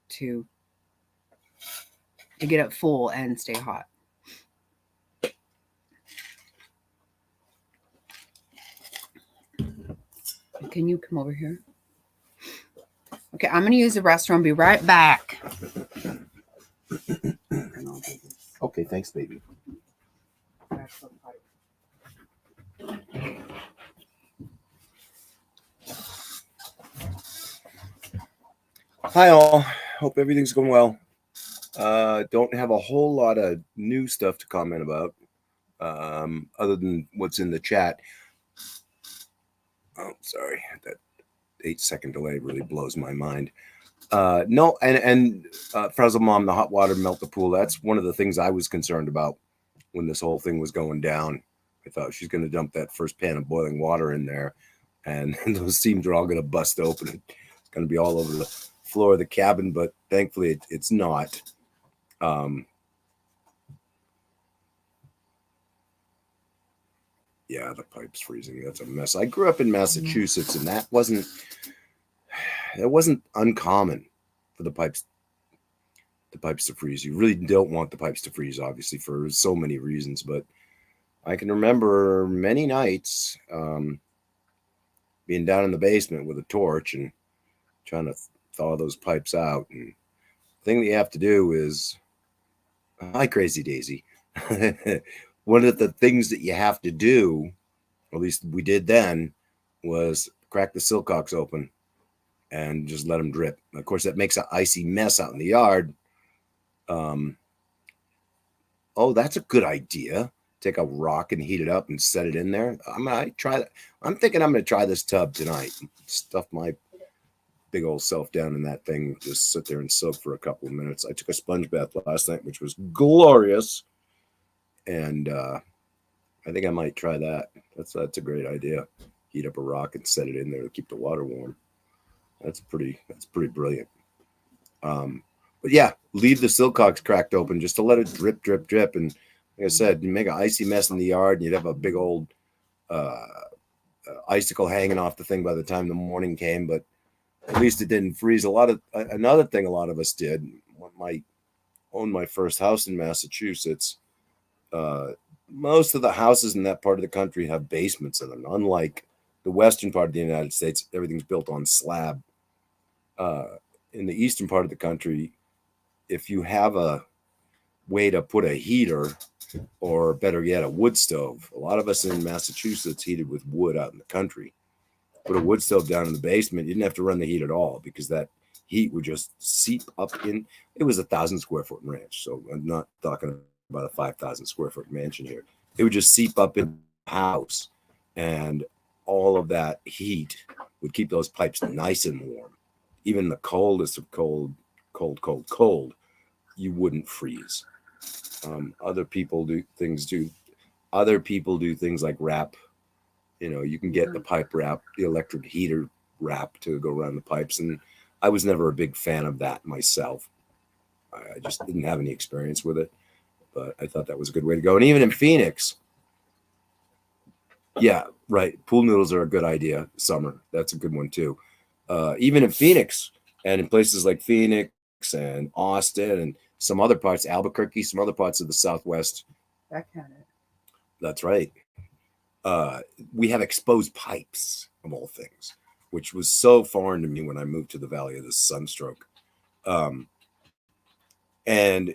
to get it full and stay hot. Can you come over here? Okay, I'm going to use the restroom. Be right back. Okay, thanks, baby. Hi, all. Hope everything's going well. Don't have a whole lot of new stuff to comment about, other than what's in the chat. Oh, sorry. That 8-second delay really blows my mind. No, and Frazzle Mom, the hot water melt the pool. That's one of the things I was concerned about when this whole thing was going down. I thought she's going to dump that first pan of boiling water in there, and those seams are all going to bust open. It's going to be all over the floor of the cabin, but thankfully it's not. Yeah, the pipe's freezing. That's a mess. I grew up in Massachusetts, and that wasn't uncommon for the pipes to freeze. You really don't want the pipes to freeze, obviously, for so many reasons. But I can remember many nights being down in the basement with a torch and trying to thaw those pipes out. And the thing that you have to do is, hi, Crazy Daisy. One of the things that you have to do, or at least we did then, was crack the silcocks open and just let them drip. Of course, that makes an icy mess out in the yard. Oh, that's a good idea. Take a rock and heat it up and set it in there. I try that. I'm thinking I'm going to try this tub tonight. Stuff my big old self down in that thing. Just sit there and soak for a couple of minutes. I took a sponge bath last night, which was glorious. And I think I might try that. That's a great idea. Heat up a rock and set it in there to keep the water warm. That's pretty brilliant. But yeah, leave the silcocks cracked open just to let it drip, drip, drip. And like I said, you make an icy mess in the yard, and you'd have a big old icicle hanging off the thing by the time the morning came. But at least it didn't freeze. Another thing a lot of us did when I owned my first house in Massachusetts. Most of the houses in that part of the country have basements in them. Unlike the western part of the United States, everything's built on slab. In the eastern part of the country, if you have a way to put a heater, or better yet, a wood stove, a lot of us in Massachusetts heated with wood out in the country. Put a wood stove down in the basement, you didn't have to run the heat at all because that heat would just seep up in. It was 1,000 square foot ranch, so I'm not talking about a 5,000 square foot mansion here. It would just seep up in the house, and all of that heat would keep those pipes nice and warm. Even the coldest of cold, you wouldn't freeze. Other people do things like wrap. You can get the pipe wrap, the electric heater wrap to go around the pipes. And I was never a big fan of that myself. I just didn't have any experience with it, but I thought that was a good way to go. And even in Phoenix, yeah, right. Pool noodles are a good idea. Summer, that's a good one too. Even in Phoenix and in places like Phoenix and Austin and some other parts, Albuquerque, some other parts of the Southwest. That kind of. That's right. We have exposed pipes, of all things, which was so foreign to me when I moved to the Valley of the Sunstroke. And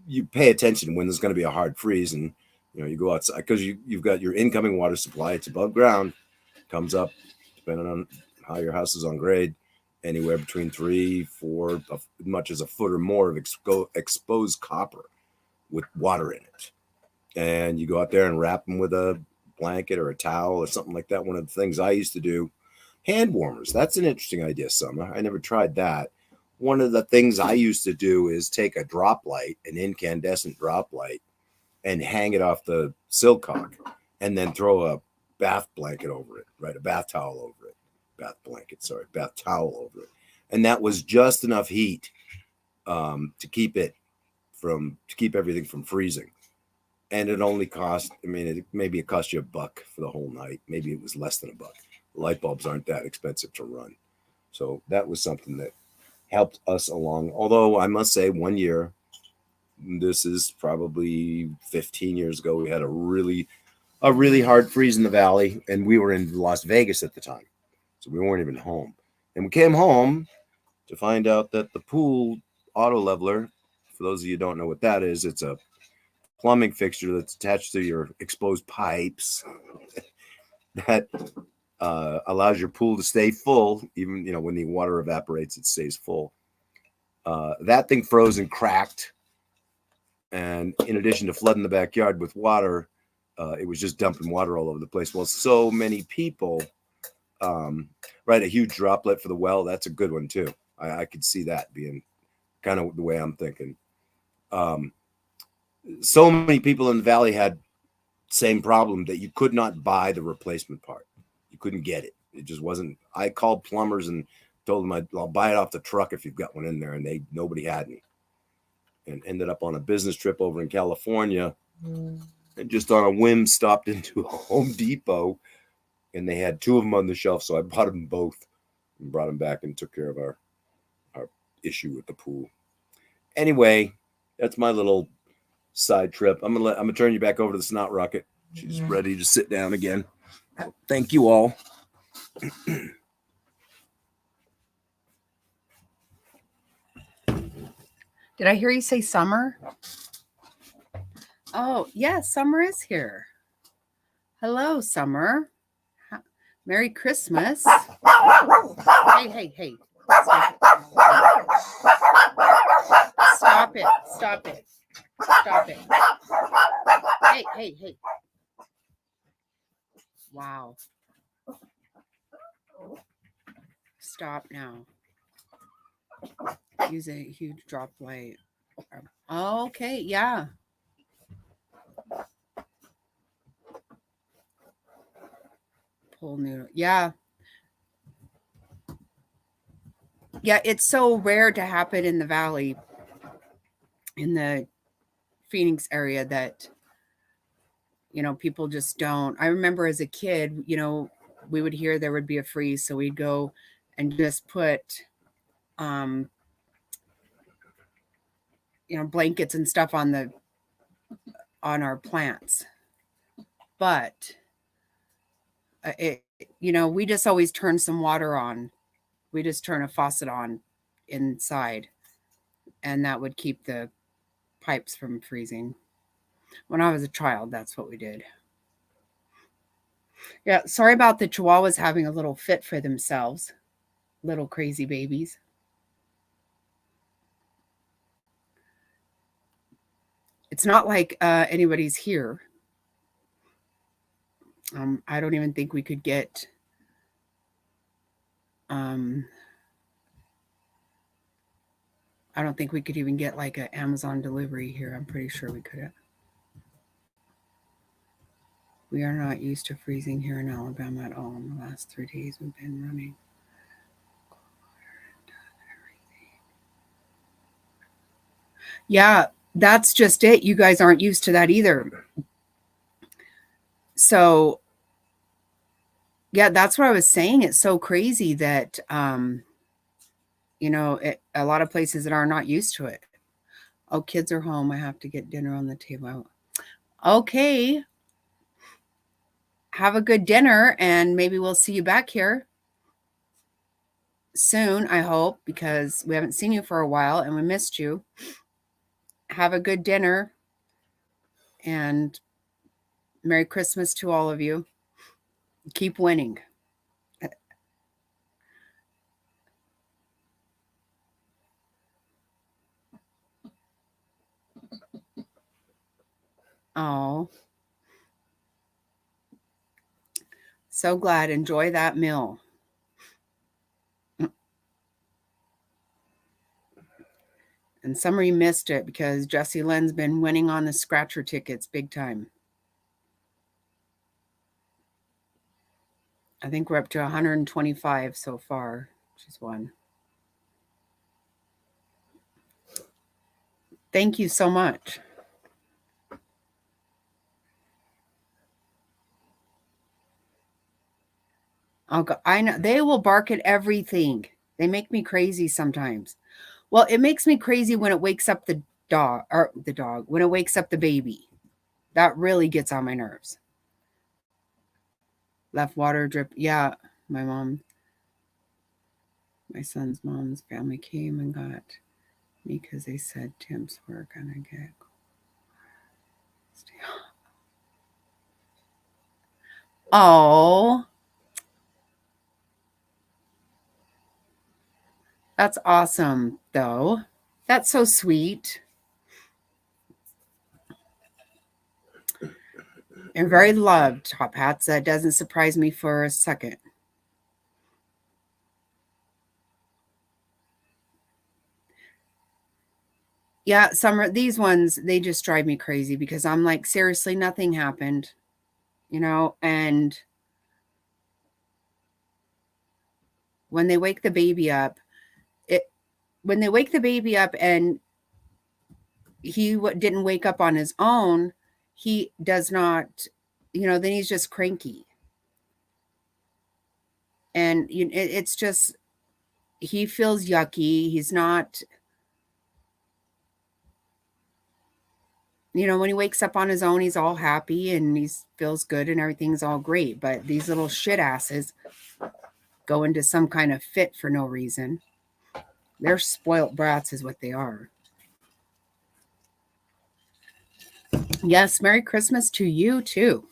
you pay attention when there's going to be a hard freeze, and you go outside because you've got your incoming water supply. It's above ground, comes up, depending on how your house is on grade, anywhere between 3, 4, as much as a foot or more of exposed copper with water in it. And you go out there and wrap them with a blanket or a towel or something like that. One of the things I used to do, hand warmers. That's an interesting idea, Summer. I never tried that. One of the things I used to do is take a drop light, an incandescent drop light, and hang it off the silcock, and then throw a bath blanket over it, right? A bath towel over it. Bath towel over it. And that was just enough heat to keep everything from freezing. and it only cost, I mean, maybe it cost you $1 for the whole night. Maybe it was less than $1. Light bulbs aren't that expensive to run. So that was something that helped us along. Although I must say, one year, this is probably 15 years ago, we had a really hard freeze in the valley, and we were in Las Vegas at the time. So we weren't even home. And we came home to find out that the pool auto leveler, for those of you who don't know what that is, it's a plumbing fixture that's attached to your exposed pipes that allows your pool to stay full. Even, you know, when the water evaporates, it stays full. That thing froze and cracked. And in addition to flooding the backyard with water, it was just dumping water all over the place. Well, so many people, right, a huge droplet for the well. That's a good one too. I could see that being kind of the way I'm thinking. So many people in the valley had same problem that you could not buy the replacement part. You couldn't get it. It just wasn't. I called plumbers and told them I'll buy it off the truck if you've got one in there, and nobody had any. And ended up on a business trip over in California, and just on a whim stopped into a Home Depot, and they had 2 of them on the shelf, so I bought them both and brought them back and took care of our issue with the pool. Anyway, that's my little side trip. I'm gonna turn you back over to the Snot Rocket. She's ready to sit down again. Thank you all. Did I hear you say summer? Oh, yes, summer is here. Hello, summer. Merry Christmas. Hey. Stop it. Stop it. Hey. Wow. Stop now. Use a huge drop light. Okay, yeah. Pull noodle. Yeah. Yeah, it's so rare to happen in the valley, in the Phoenix area, that, you know, people just don't. I remember as a kid, you know, we would hear there would be a freeze, so we'd go and just put you know, blankets and stuff on our plants. But you know, we just always turn some water on. We just turn a faucet on inside, and that would keep the pipes from freezing. When I was a child, that's what we did. Yeah, sorry about the chihuahuas having a little fit for themselves. Little crazy babies. It's not like anybody's here. I don't even think we could get I don't think we could even get like an Amazon delivery here. I'm pretty sure we couldn't. We are not used to freezing here in Alabama at all. In the last 3 days, we've been running. Yeah, that's just it. You guys aren't used to that either. So, yeah, that's what I was saying. It's so crazy that, you know, a lot of places that are not used to it. Oh, kids are home. I have to get dinner on the table. Okay. Have a good dinner, and maybe we'll see you back here soon, I hope, because we haven't seen you for a while and we missed you. Have a good dinner, and Merry Christmas to all of you. Keep winning. Oh, so glad. Enjoy that meal. And Summer, you missed it because Jesse Lynn's been winning on the scratcher tickets big time. I think we're up to 125 so far. She's won. Thank you so much. I'll go. I know they will bark at everything. They make me crazy sometimes. Well, it makes me crazy when it wakes up the dog, when it wakes up the baby. That really gets on my nerves. Left water drip. Yeah, my mom, my son's mom's family came and got me because they said temps were gonna get. Oh, that's awesome, though. That's so sweet and very loved, Top Hats. That doesn't surprise me for a second. Yeah, Summer, these ones, they just drive me crazy because I'm like, seriously, nothing happened, and when they wake the baby up, it when they wake the baby up and he didn't wake up on his own, he does not, then he's just cranky. And it's just, he feels yucky. He's not, when he wakes up on his own, he's all happy and he feels good and everything's all great. But these little shit asses go into some kind of fit for no reason. They're spoilt brats, is what they are. Yes, Merry Christmas to you too.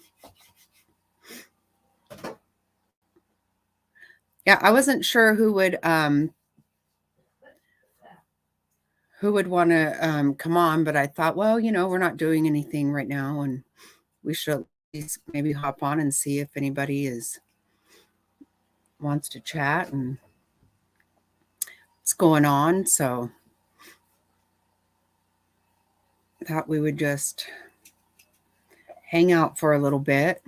Yeah, I wasn't sure who would want to come on, but I thought, well, we're not doing anything right now, and we should at least maybe hop on and see if anybody wants to chat and what's going on. So thought we would just hang out for a little bit.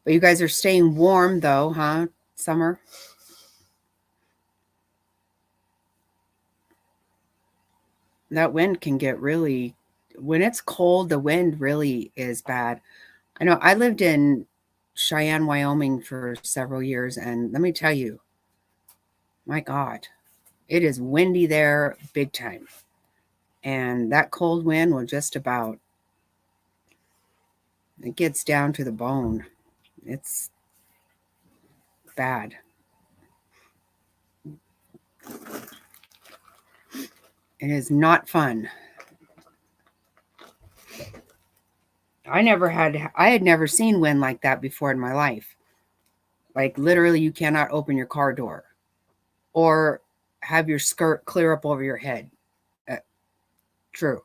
But you guys are staying warm though, huh? Summer? That wind can get really, when it's cold, the wind really is bad. I know I lived in Cheyenne, Wyoming for several years, and let me tell you, my God, it is windy there big time. And that cold wind will just about, it gets down to the bone. It's bad. It is not fun. I had never seen wind like that before in my life. Like literally you cannot open your car door or have your skirt clear up over your head. True.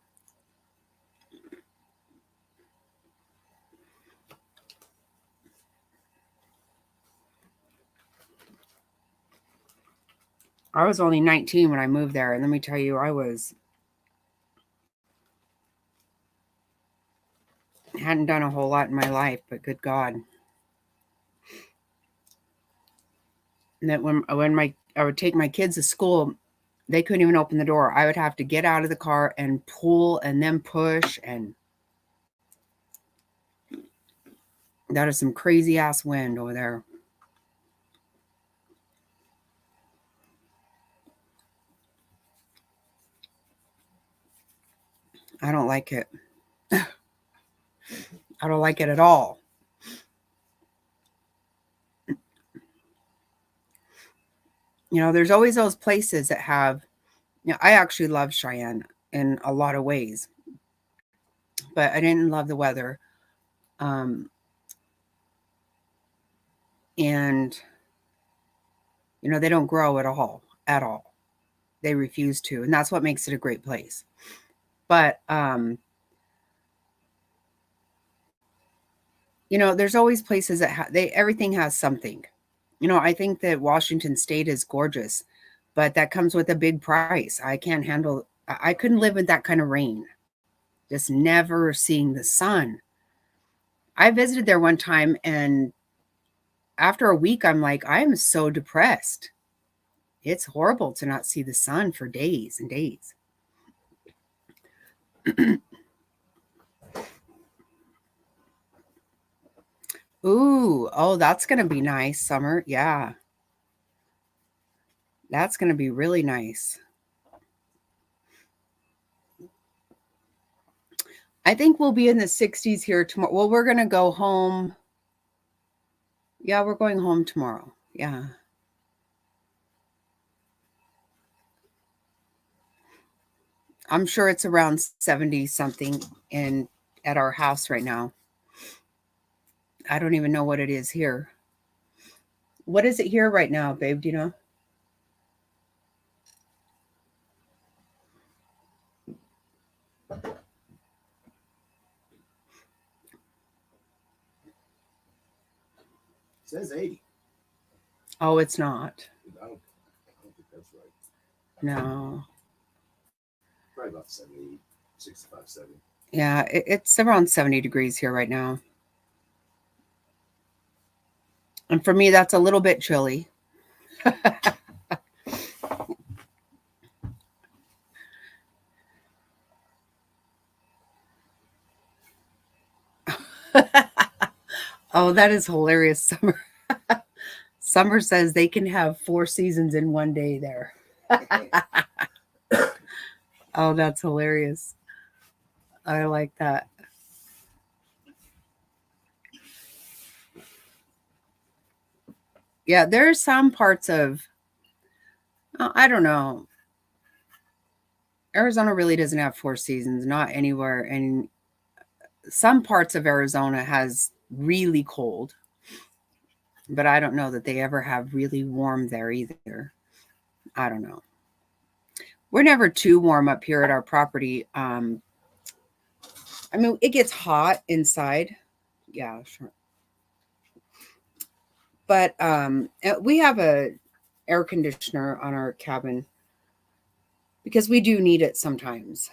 I was only 19 when I moved there, and let me tell you, I hadn't done a whole lot in my life, but good God. And that when I would take my kids to school, they couldn't even open the door. I would have to get out of the car and pull and then push, and that is some crazy ass wind over there. I don't like it. I don't like it at all. There's always those places that have, I actually love Cheyenne in a lot of ways, but I didn't love the weather. And, they don't grow at all. They refuse to. And that's what makes it a great place. But, there's always places that everything has something. I think that Washington State is gorgeous, but that comes with a big price. I couldn't live with that kind of rain, just never seeing the sun. I visited there one time, and after a week, I'm like, I'm so depressed. It's horrible to not see the sun for days and days. Ooh, oh, that's going to be nice, summer. Yeah, that's going to be really nice. I think we'll be in the 60s here tomorrow. Well, we're going to go home. Yeah, we're going home tomorrow. Yeah. I'm sure it's around 70 something in at our house right now. I don't even know what it is here. What is it here right now, babe? Do you know? It says 80. Oh, it's not. I don't think that's right. No. Probably about 70, 65, 70. Yeah, it's around 70 degrees here right now. And for me, that's a little bit chilly. Oh, that is hilarious, Summer. Summer says they can have 4 seasons in one day there. Oh, that's hilarious. I like that. Yeah, there are some parts of, I don't know. Arizona really doesn't have 4 seasons, not anywhere. And some parts of Arizona has really cold, but I don't know that they ever have really warm there either. I don't know. We're never too warm up here at our property. I mean, it gets hot inside. Yeah, sure. But we have a air conditioner on our cabin because we do need it sometimes.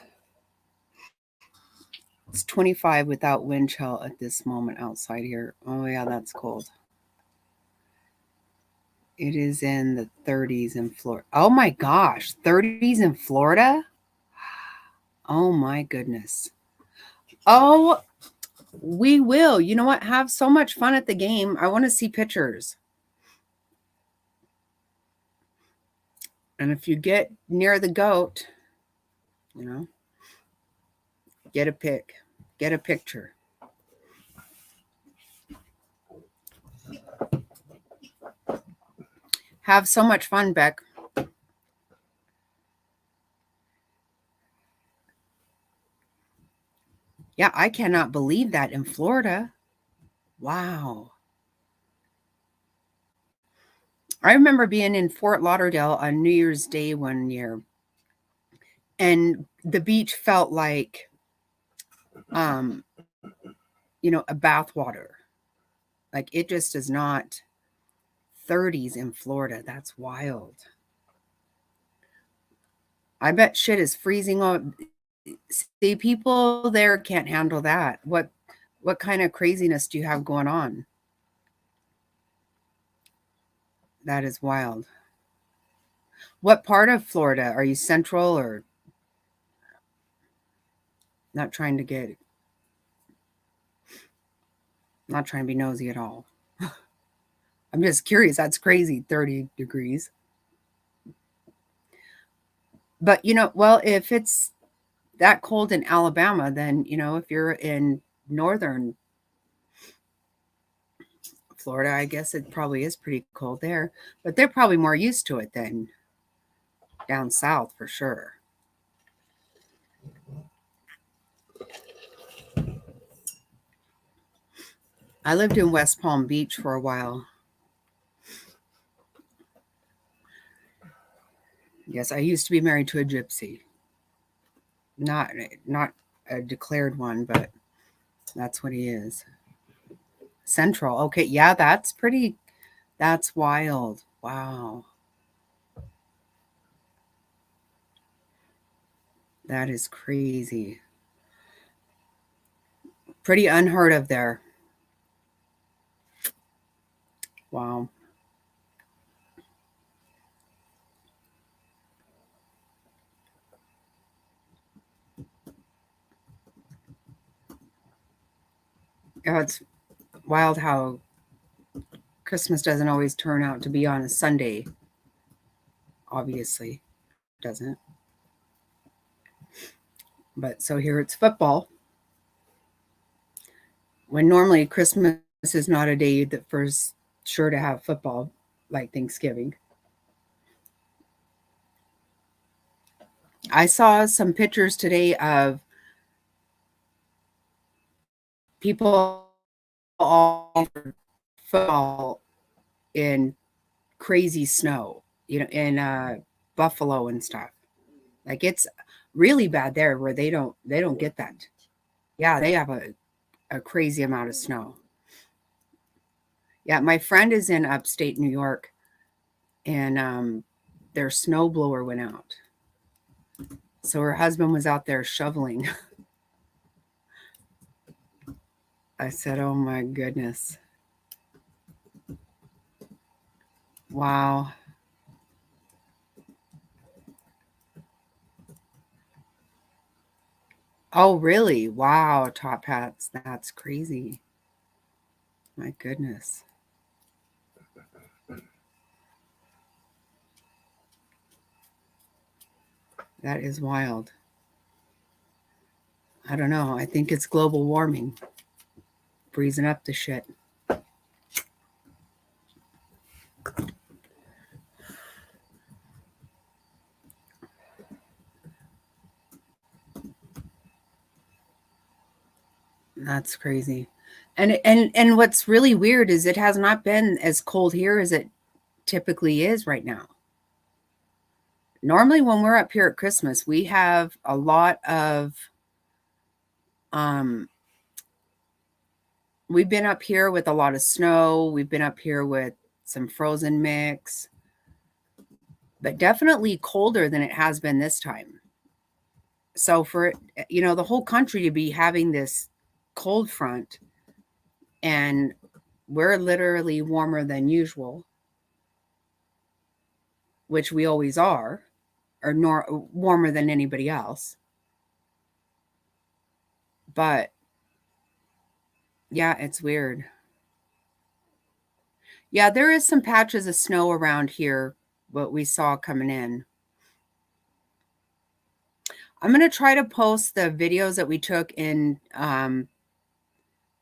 It's 25 without wind chill at this moment outside here. Oh yeah, that's cold. It is in the 30s in Florida. Oh my gosh, 30s in Florida? Oh my goodness. Oh, we will. You know what? Have so much fun at the game. I want to see pictures. And if you get near the goat, you know, get a picture. Have so much fun, Beck. Yeah, I cannot believe that in Florida. Wow. I remember being in Fort Lauderdale on New Year's Day one year, and the beach felt like, um, a bathwater. Like it just is not 30s in Florida. That's wild. I bet shit is freezing on. See, people there can't handle that. What kind of craziness do you have going on? That is wild. What part of Florida? Are you central or not trying to get not trying to be nosy at all? I'm just curious. That's crazy, 30 degrees. But well, if it's that cold in Alabama, then if you're in northern Florida, I guess it probably is pretty cold there. But they're probably more used to it than down south for sure. I lived in West Palm Beach for a while. Yes, I used to be married to a gypsy. Not a declared one, but that's what he is. Central. Okay, yeah, that's wild. Wow. That is crazy. Pretty unheard of there. Wow. Yeah, it's wild how Christmas doesn't always turn out to be on a Sunday. Obviously, doesn't. But so here it's football. When normally Christmas is not a day that first sure to have football like Thanksgiving. I saw some pictures today of people all over football in crazy snow, in Buffalo and stuff. Like it's really bad there where they don't get that. Yeah, they have a crazy amount of snow. Yeah, my friend is in upstate New York, and their snow blower went out. So her husband was out there shoveling. I said, "Oh my goodness. Wow." Oh, really? Wow, top hats. That's crazy. My goodness. That is wild. I don't know. I think it's global warming, freezing up the shit. That's crazy. And what's really weird is it has not been as cold here as it typically is right now. Normally when we're up here at Christmas, we have a lot of um we've been up here with a lot of snow, we've been up here with some frozen mix, but definitely colder than it has been this time. So for the whole country to be having this cold front, and we're literally warmer than usual, which we always are, or warmer than anybody else. But yeah, it's weird. Yeah, there is some patches of snow around here, what we saw coming in. I'm going to try to post the videos that we took in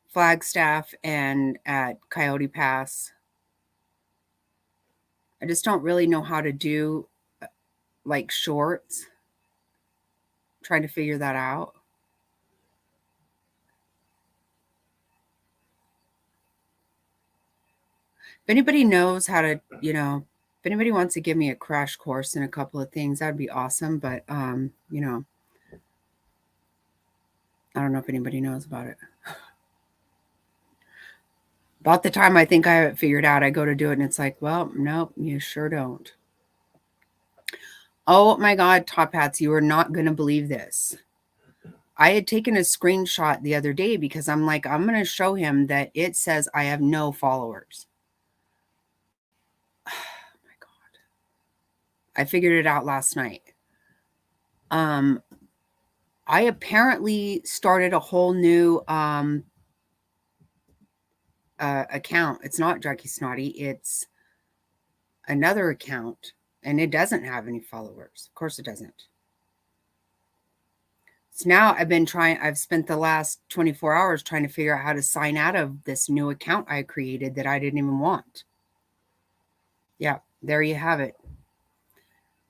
Flagstaff and at Coyote Pass. I just don't really know how to do like shorts. Trying to figure that out. If anybody knows how to, if anybody wants to give me a crash course in a couple of things, that'd be awesome. But, I don't know if anybody knows about it. About the time I think I have it figured out, I go to do it and it's like, well, nope, you sure don't. Oh my God, Top Hats, you are not going to believe this. I had taken a screenshot the other day because I'm like, I'm going to show him that it says I have no followers. Oh my God. I figured it out last night. I apparently started a whole new account. It's not Jackie Snotty. It's another account, and it doesn't have any followers. Of course it doesn't. So now I've spent the last 24 hours trying to figure out how to sign out of this new account I created that I didn't even want. Yeah, there you have it.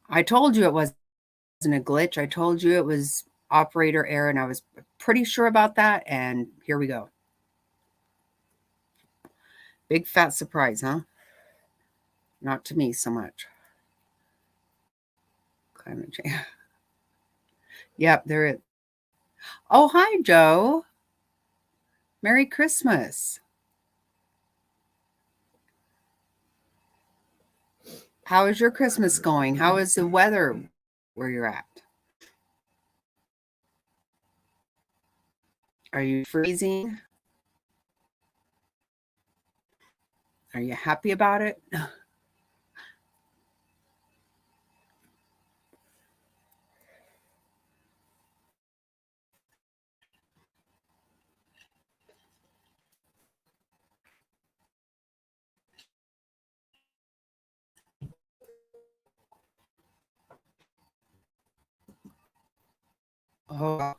I told you it wasn't a glitch. I told you it was operator error, and I was pretty sure about that. And here we go. Big fat surprise, huh? Not to me so much. Climate change. Yep, there is. Oh, hi, Joe. Merry Christmas. How is your Christmas going? How is the weather where you're at? Are you freezing? Are you happy about it? Oh,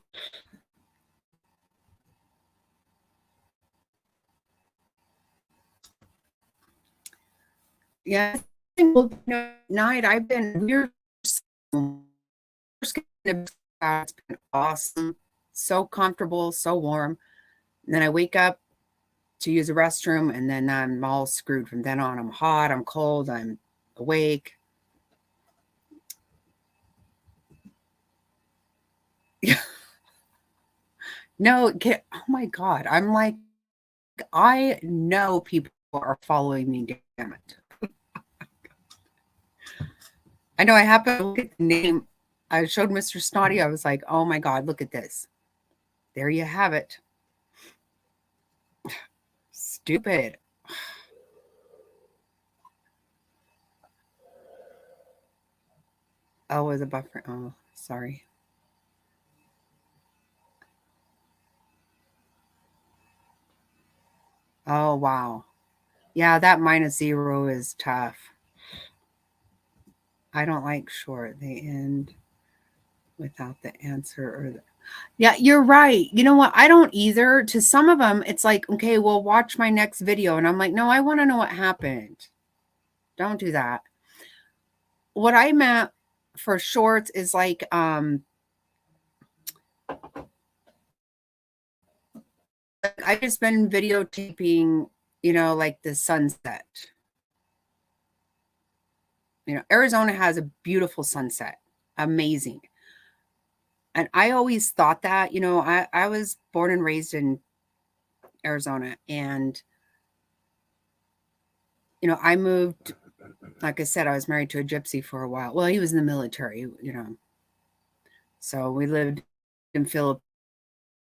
yeah. Night I've been weird. It's been awesome. So comfortable, so warm. And then I wake up to use the restroom, and then I'm all screwed from then on. I'm hot, I'm cold, I'm awake. No, oh my God. I'm like, I know people are following me, damn it. I know I happened to look at the name. I showed Mr. Snotty. I was like, oh my God, look at this. There you have it. Stupid. Oh, was a buffer. Oh, sorry. Oh, wow. Yeah, that -0 is tough. I don't like short. They end without the answer or the. Yeah, you're right. You know what? I don't either. To some of them, it's like, okay, well, watch my next video. And I'm like, no, I want to know what happened. Don't do that. What I meant for shorts is like, I just been videotaping, like the sunset. Arizona has a beautiful sunset. Amazing. And I always thought that, I was born and raised in Arizona, and I moved, like I said, I was married to a gypsy for a while. Well, he was in the military, so we lived in Philippines,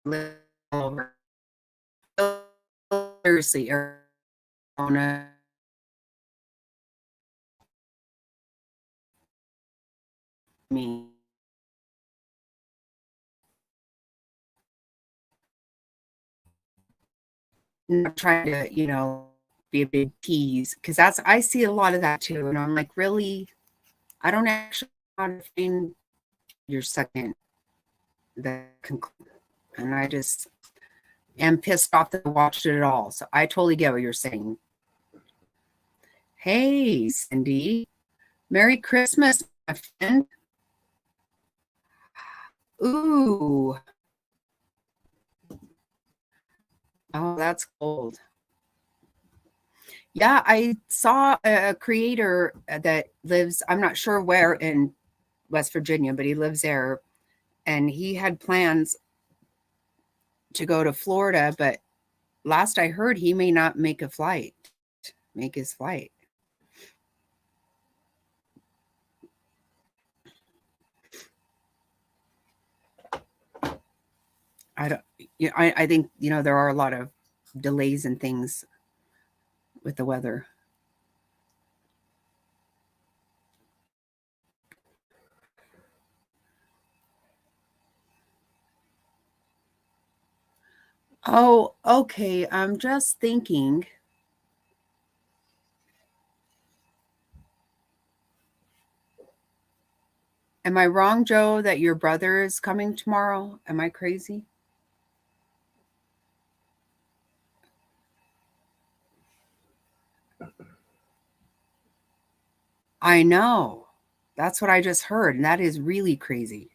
lived all over, seriously, Arizona. Me, not trying to, be a big tease, because I see a lot of that too, and I'm like, really, I don't actually want to find your second the conclusion, and I just am pissed off that I watched it at all. So I totally get what you're saying. Hey, Cindy, Merry Christmas, my friend. Ooh, oh, that's cold. Yeah, I saw a creator that lives, I'm not sure where in West Virginia, but he lives there. And he had plans to go to Florida, but last I heard, he may not make his flight. I don't, I think, there are a lot of delays and things with the weather. Oh, okay. I'm just thinking. Am I wrong, Joe, that your brother is coming tomorrow? Am I crazy? I know. That's what I just heard. And that is really crazy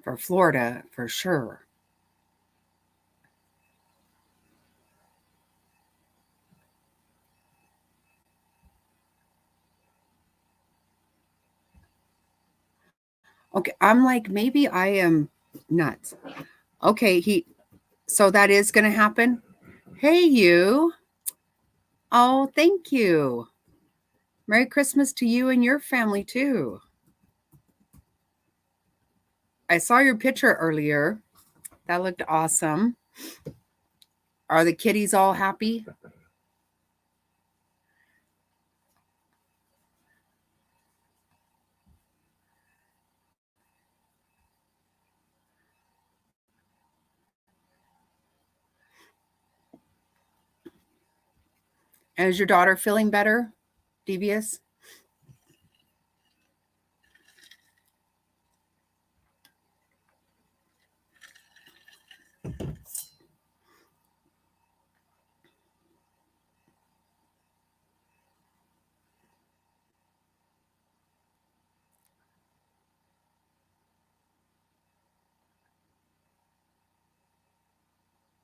for Florida, for sure. Okay. I'm like, maybe I am nuts. Okay. So that is going to happen. Hey, you. Oh, thank you. Merry Christmas to you and your family, too. I saw your picture earlier. That looked awesome. Are the kitties all happy? And is your daughter feeling better, Devious?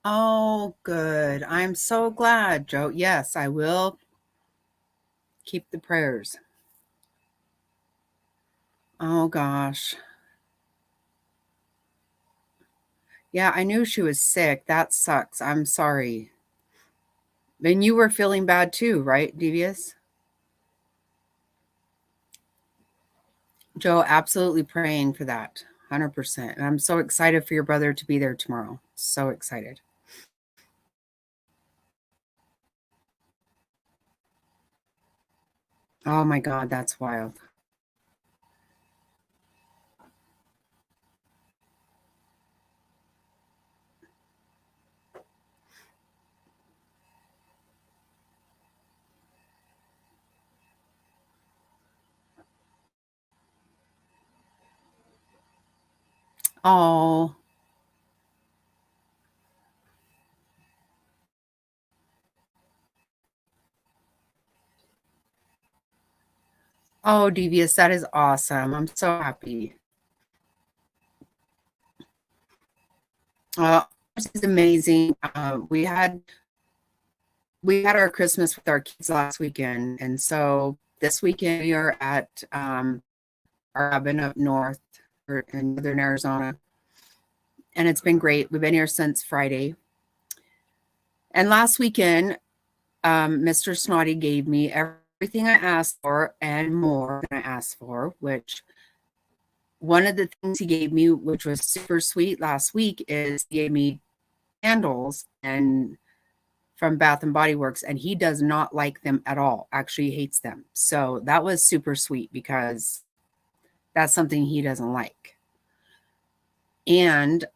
Oh, good. I'm so glad, Joe. Yes, I will keep the prayers. Oh, gosh. Yeah, I knew she was sick. That sucks. I'm sorry. Then you were feeling bad too, right, Devious? Joe, absolutely praying for that. 100%. And I'm so excited for your brother to be there tomorrow. So excited. Oh my God, that's wild. Oh, oh, Devious, that is awesome. I'm so happy. This is amazing. We had our Christmas with our kids last weekend, and so this weekend we are at our cabin up north or in northern Arizona, and it's been great. We've been here since Friday, and last weekend, Mr. Snotty gave me everything I asked for and more than I asked for. Which one of the things he gave me, which was super sweet last week, is he gave me candles and from Bath and Body Works, and he does not like them at all. Actually, he hates them. So that was super sweet because that's something he doesn't like. And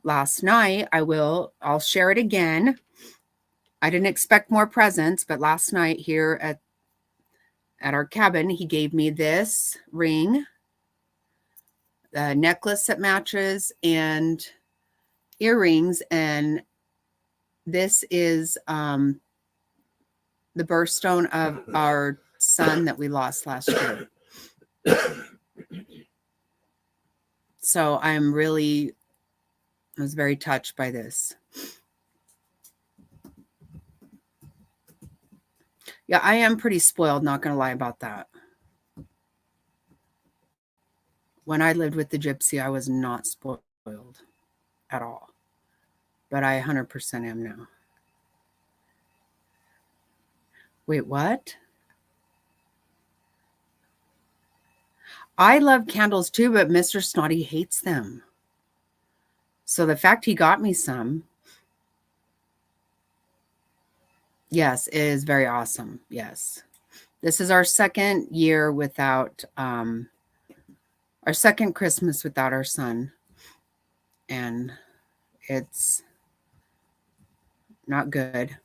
last night, I'll share it again. I didn't expect more presents, but last night here at our cabin, he gave me this ring, a necklace that matches, and earrings. And this is the birthstone of our son that we lost last year. So I was very touched by this. Yeah, I am pretty spoiled, not going to lie about that. When I lived with the gypsy, I was not spoiled at all. But I 100% am now. Wait, what? I love candles too, but Mr. Snotty hates them. So the fact he got me some, yes, is very awesome. Yes. This is our second year without, our second Christmas without our son. And it's not good.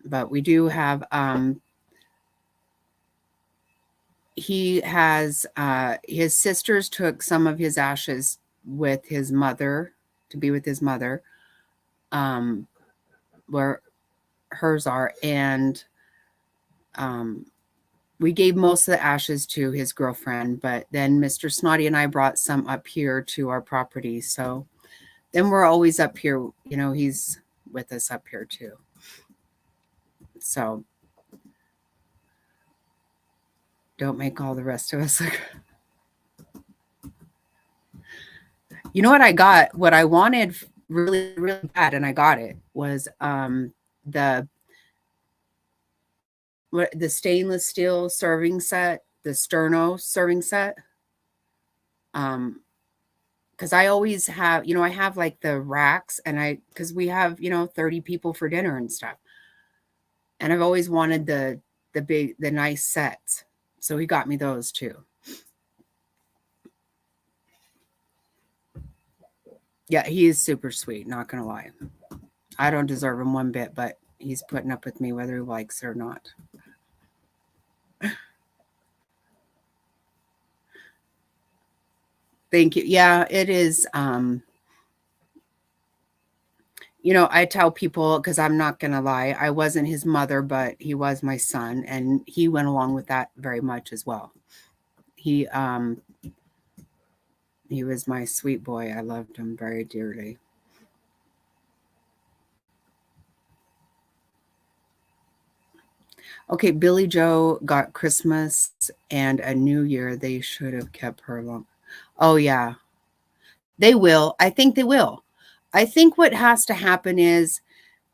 But we do have, he has, his sisters took some of his ashes with his mother to be with his mother, where hers are. And we gave most of the ashes to his girlfriend, but then Mr. Snotty and I brought some up here to our property. So then we're always up here. You know, he's with us up here too. So don't make all the rest of us look. You know what I got? What I wanted really, really bad, and I got it, was the stainless steel serving set, the Sterno serving set. Because I always have, I have like the racks, and because we have, 30 people for dinner and stuff. And I've always wanted the nice sets. So he got me those too. Yeah, he is super sweet, not gonna lie. I don't deserve him one bit, but he's putting up with me whether he likes it or not. Thank you. Yeah, it is. I tell people, because I'm not gonna lie, I wasn't his mother, but he was my son, and he went along with that very much as well. He was my sweet boy. I loved him very dearly. Okay, Billy Joe got Christmas and a New Year. They should have kept her long. Oh yeah, they will. I think they will. I think what has to happen is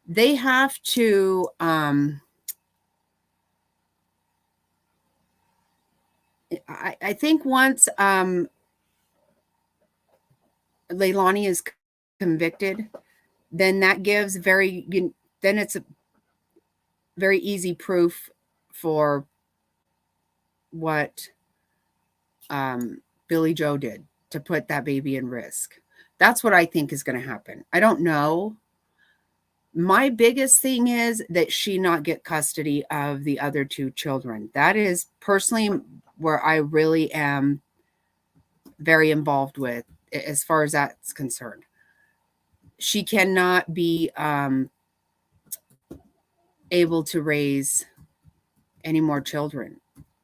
they have to I think once Leilani is convicted, then that gives then it's a very easy proof for what Billy Joe did to put that baby in risk. That's what I think is going to happen. I don't know. My biggest thing is that she not get custody of the other two children. That is personally where I really am very involved with as far as that's concerned. She cannot be able to raise any more children.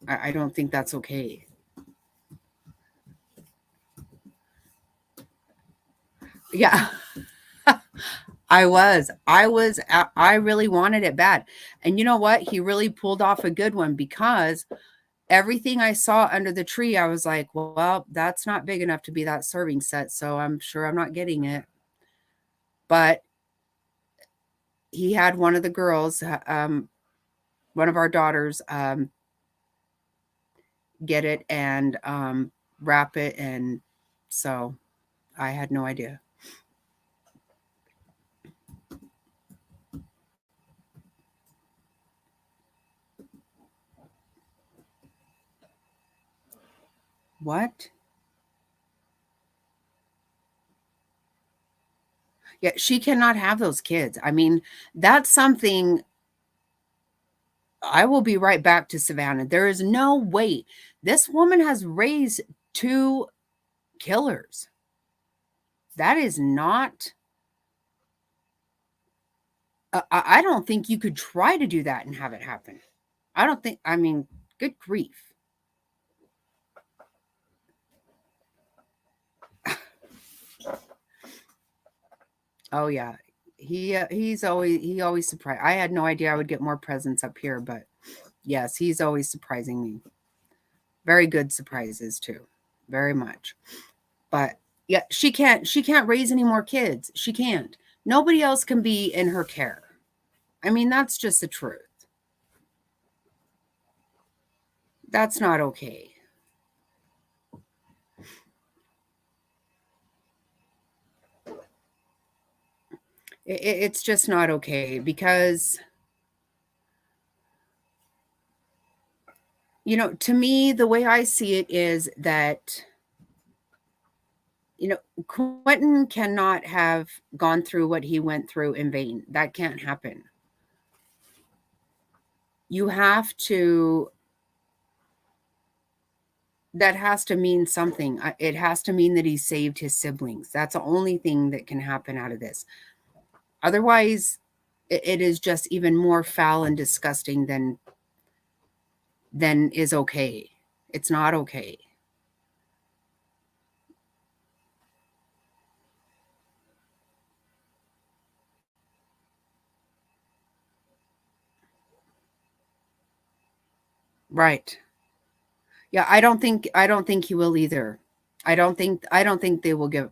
I don't think that's okay. Yeah. I really wanted it bad. And you know what? He really pulled off a good one because everything I saw under the tree, I was like, well, that's not big enough to be that serving set. So I'm sure I'm not getting it. But he had one of the girls, one of our daughters, get it and wrap it. And so I had no idea. What? Yeah, she cannot have those kids. I mean, that's something I will be right back to Savannah. There is no way. This woman has raised two killers. That is not, I don't think you could try to do that and have it happen. I don't think, I mean, good grief. Oh, yeah. He always surprised. I had no idea I would get more presents up here, but yes, he's always surprising me. Very good surprises too. Very much. But yeah, she can't raise any more kids. She can't. Nobody else can be in her care. I mean, that's just the truth. That's not okay. It's just not okay because, to me, the way I see it is that, Quentin cannot have gone through what he went through in vain. That can't happen. You have to, that has to mean something. It has to mean that he saved his siblings. That's the only thing that can happen out of this. Otherwise, it is just even more foul and disgusting than is okay. It's not okay. Right. Yeah, I don't think he will either. I don't think they will give.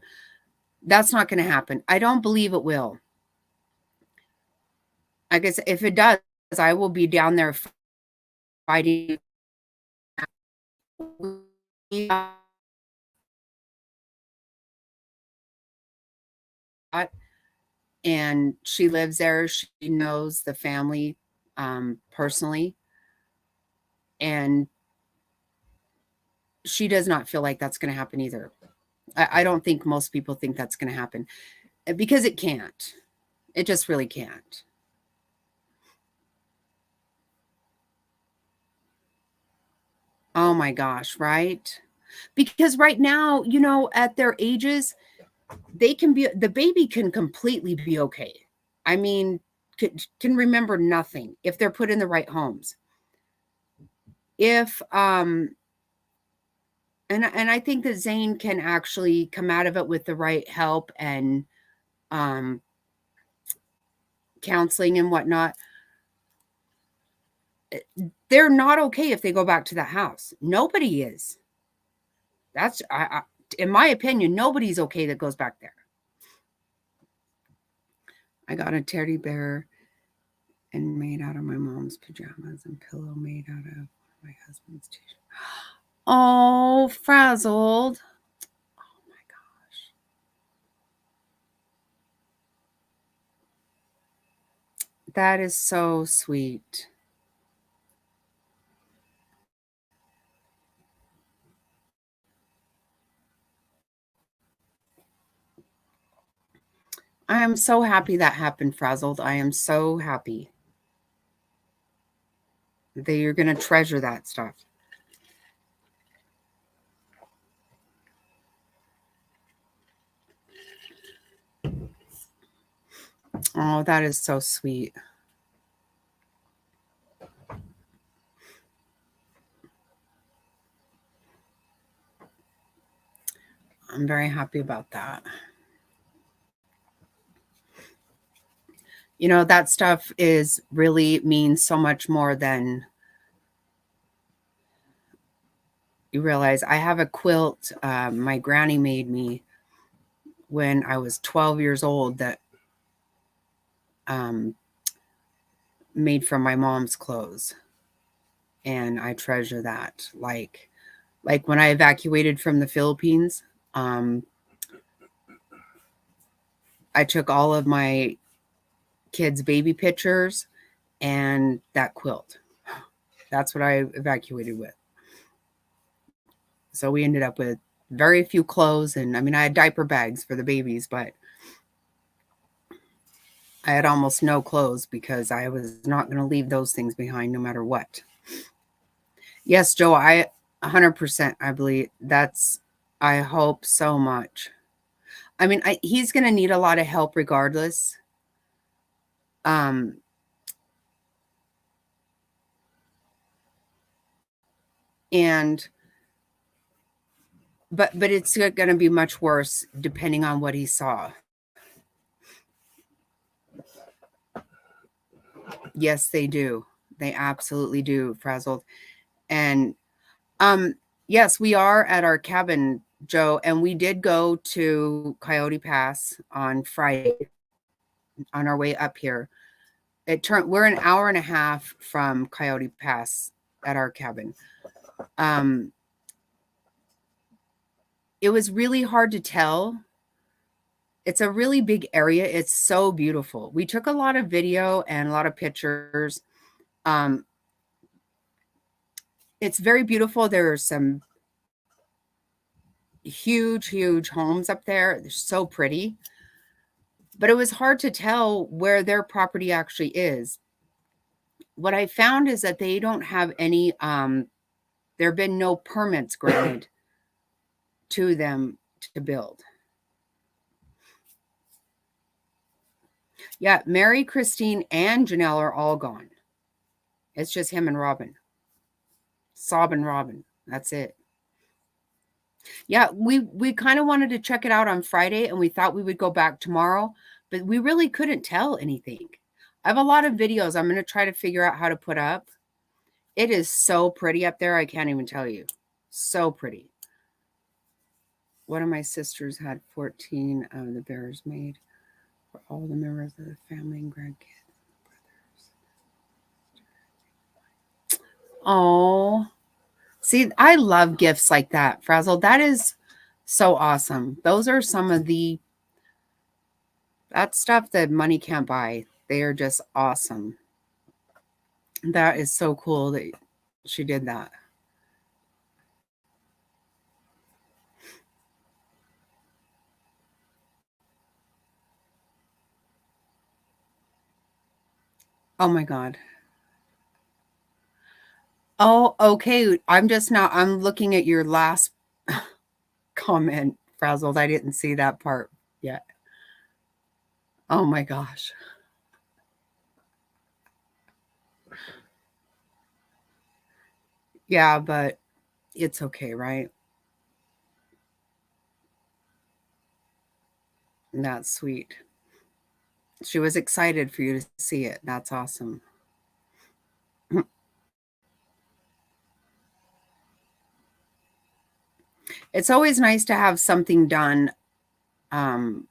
That's not going to happen. I don't believe it will. I guess if it does, I will be down there fighting. And she lives there. She knows the family personally, and she does not feel like that's going to happen either. I don't think most people think that's going to happen because it can't. It just really can't. Oh my gosh, right? Because right now, at their ages, the baby can completely be okay. I mean, can remember nothing if they're put in the right homes. If and I think that Zane can actually come out of it with the right help and um counseling and whatnot. they're not okay if they go back to that house. Nobody is. That's in my opinion, nobody's okay that goes back there. I got a teddy bear and made out of my mom's pajamas and pillow made out of my husband's t-shirt. Oh, frazzled. Oh my gosh. That is so sweet. I am so happy that happened, frazzled. I am so happy that you're going to treasure that stuff. Oh, that is so sweet. I'm very happy about that. You know, that stuff is really means so much more than you realize. I have a quilt my granny made me when I was 12 years old that made from my mom's clothes. And I treasure that. Like when I evacuated from the Philippines, I took all of my kids' baby pictures and that quilt. That's what I evacuated with. So we ended up with very few clothes. And I mean, I had diaper bags for the babies, but I had almost no clothes because I was not going to leave those things behind no matter what. Yes, Joe, I 100%, I believe I hope so much. I mean, he's going to need a lot of help regardless. But it's going to be much worse depending on what he saw. Yes, they do. They absolutely do, frazzled. And yes, we are at our cabin, Joe, and we did go to Coyote Pass on Friday on our way up here. We're an hour and a half from Coyote Pass at our cabin. It was really hard to tell. It's a really big area. It's so beautiful. We took a lot of video and a lot of pictures. It's very beautiful. There are some huge, huge homes up there. They're so pretty. But it was hard to tell where their property actually is. What I found is that they don't have any, there have been no permits granted to them to build. Yeah, Mary, Christine, and Janelle are all gone. It's just him and Robin. Sob and Robin. That's it. Yeah, we kind of wanted to check it out on Friday, and we thought we would go back tomorrow, but we really couldn't tell anything. I have a lot of videos I'm going to try to figure out how to put up. It is so pretty up there. I can't even tell you. So pretty. One of my sisters had 14 of the bears made for all the members of the family and grandkids. Oh, see, I love gifts like that, Frazzle. That is so awesome. Those are some of that stuff that money can't buy. They are just awesome. That is so cool that she did that. Oh my God. Oh, okay. I'm looking at your last comment, Frazzled. I didn't see that part yet. Oh my gosh. Yeah, but it's okay, right? That's sweet. She was excited for you to see it. That's awesome. it's always nice to have something done. You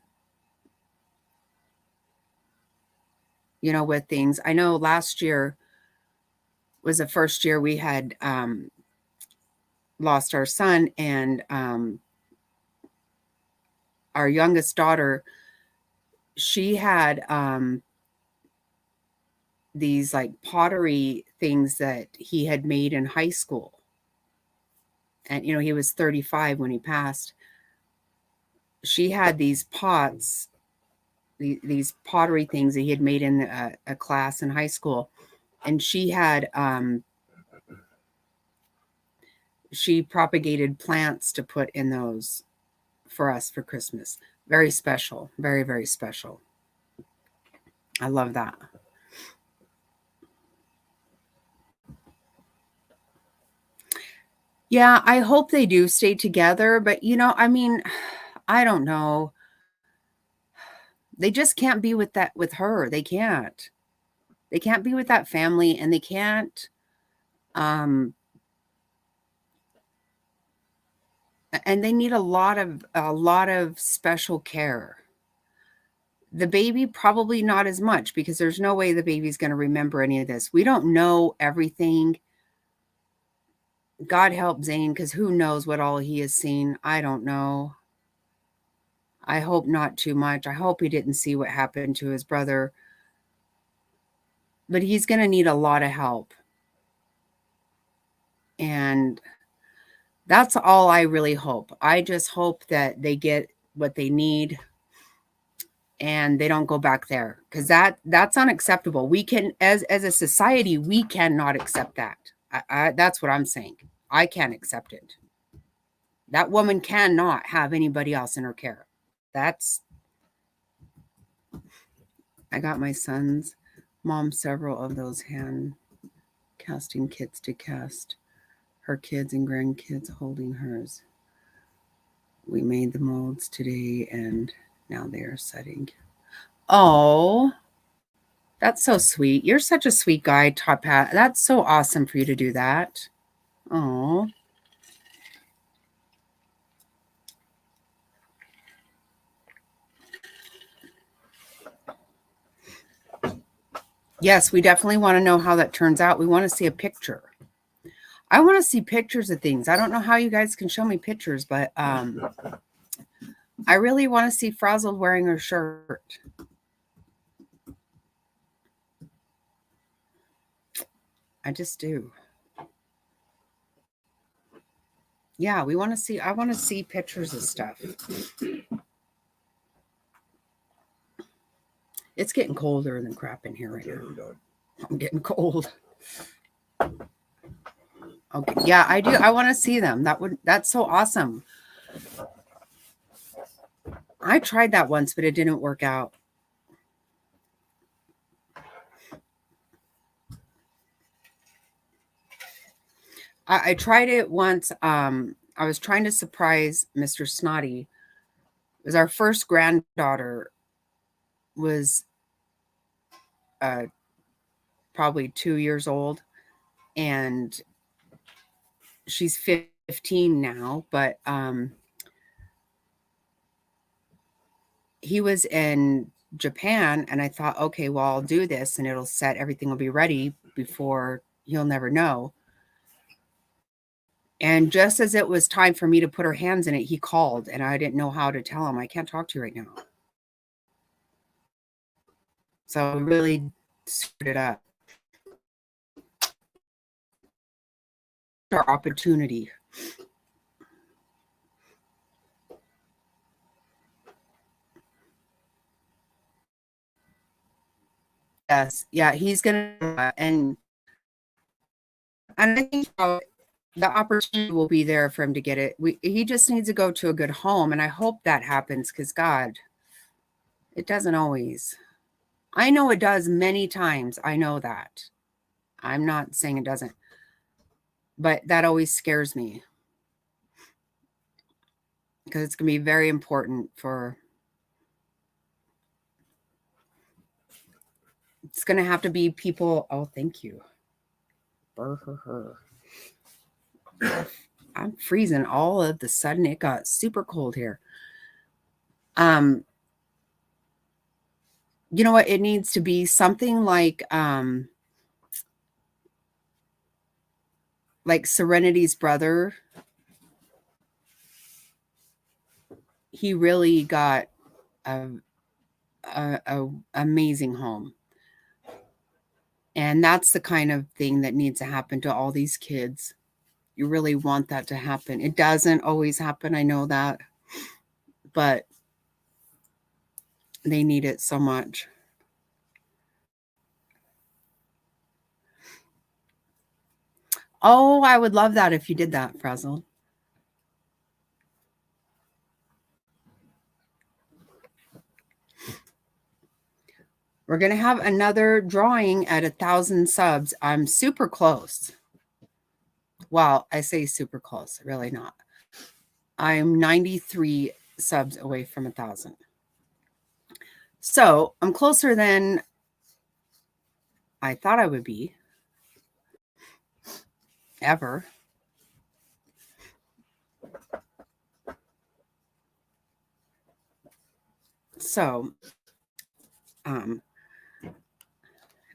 know, with things. I know last year was the first year we had lost our son, and our youngest daughter, she had these like pottery things that he had made in high school. And, you know, he was 35 when he passed. She had these pots, these pottery things that he had made in a class in high school. And she had, she propagated plants to put in those for us for Christmas. Very special. Very, very special. I love that. Yeah, I hope they do stay together, but you know, I mean, I don't know. They just can't be with her. They can't. They can't be with that family, and they can't and they need a lot of special care. The baby probably not as much, because there's no way the baby's going to remember any of this. We don't know everything. God help Zane, because who knows what all he has seen. I don't know. I hope not too much. I hope he didn't see what happened to his brother. But he's going to need a lot of help. And that's all I really hope. I just hope that they get what they need and they don't go back there, because that's unacceptable. We can, as a society, we cannot accept that. That's what I'm saying. I can't accept it. That woman cannot have anybody else in her care. I got my son's mom several of those hand casting kits to cast her kids and grandkids holding hers. We made the molds today and now they are setting. Oh, that's so sweet. You're such a sweet guy, Top Hat. That's so awesome for you to do that. Oh. Yes, we definitely want to know how that turns out. We want to see a picture. I want to see pictures of things. I don't know how you guys can show me pictures, but I really want to see Frazzled wearing her shirt. I just do. Yeah, I want to see pictures of stuff. It's getting colder than crap in here right now. I'm getting cold. Okay. Yeah, I do. I want to see them. That's so awesome. I tried that once, but it didn't work out. I tried it once. I was trying to surprise Mr. Snotty. It was our first granddaughter, was probably 2 years old, and she's 15 now, but he was in Japan, and I thought, okay, well, I'll do this and everything will be ready before he'll never know. And just as it was time for me to put her hands in it, he called, and I didn't know how to tell him, I can't talk to you right now. So we really screwed it up. Our opportunity. Yes. Yeah, he's going to, and I think the opportunity will be there for him to get it. He just needs to go to a good home, and I hope that happens, because God, it doesn't always. I know it does many times. I know that. I'm not saying it doesn't, but that always scares me, because it's going to be very important for. It's going to have to be people. Oh, thank you. I'm freezing. All of the sudden it got super cold here. You know what? It needs to be something like Serenity's brother. He really got a amazing home. And that's the kind of thing that needs to happen to all these kids. You really want that to happen. It doesn't always happen, I know that, but they need it so much. Oh, I would love that if you did that, Frazzle. We're going to have another drawing at 1,000 subs. I'm super close. Well, I say super close, really not. I'm 93 subs away from 1,000. So I'm closer than I thought I would be ever. So, if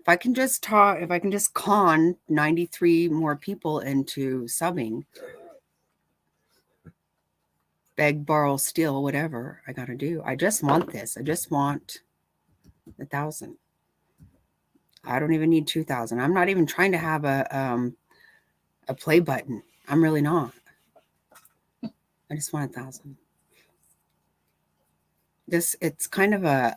I can just con 93 more people into subbing, beg, borrow, steal, whatever I got to do. I just want this. I just want 1,000. I don't even need 2,000. I'm not even trying to have a play button. I'm really not. I just want 1,000. It's kind of a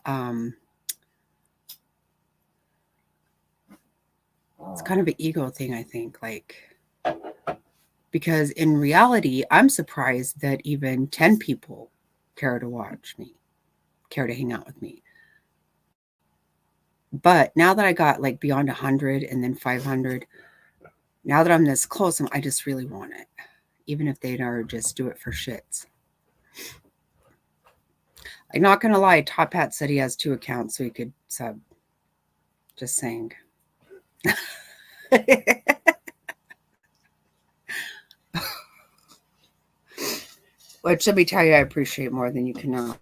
it's kind of an ego thing, I think, like, because in reality, I'm surprised that even 10 people care to watch me, care to hang out with me. But now that I got like beyond 100 and then 500, now that I'm this close, I just really want it, even if they are just do it for shits. I'm not going to lie. Top Hat said he has 2 accounts so he could sub. Just saying. Which, let me tell you, I appreciate more than you can know.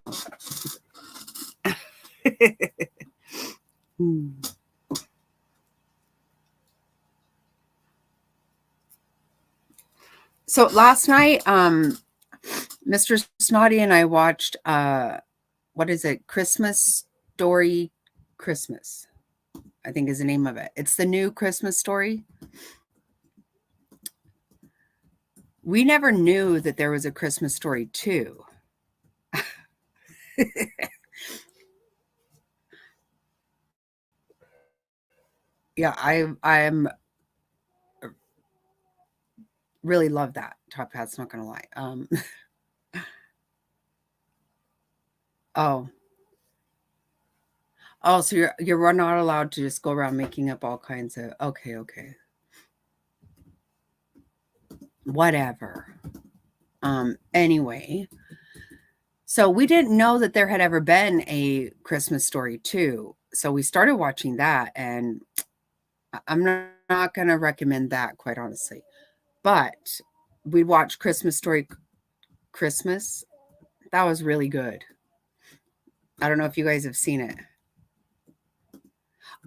So last night, Mr. Snotty and I watched, what is it? Christmas Story Christmas, I think is the name of it. It's the new Christmas story. We never knew that there was a Christmas Story 2. Yeah, I'm really love that. Top Hat's not gonna lie. Oh, so you're not allowed to just go around making up all kinds of okay. Whatever. Anyway, so we didn't know that there had ever been a Christmas Story 2. So we started watching that, and I'm not going to recommend that, quite honestly. But we watched Christmas Story Christmas. That was really good. I don't know if you guys have seen it.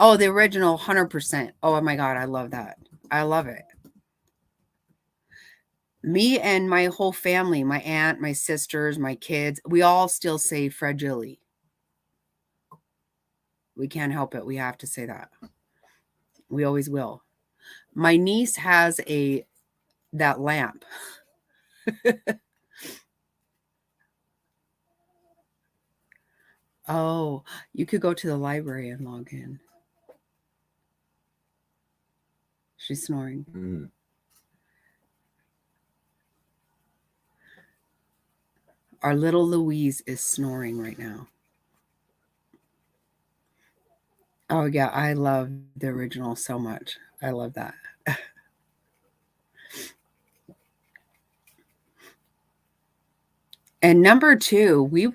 Oh, the original 100%. Oh my God, I love that. I love it. Me and my whole family, my aunt, my sisters, my kids, we all still say fragile. We can't help it. We have to say that. We always will. My niece has that lamp. Oh, you could go to the library and log in. She's snoring. Mm. Our little Louise is snoring right now. Oh, yeah. I love the original so much. I love that. And number 2, we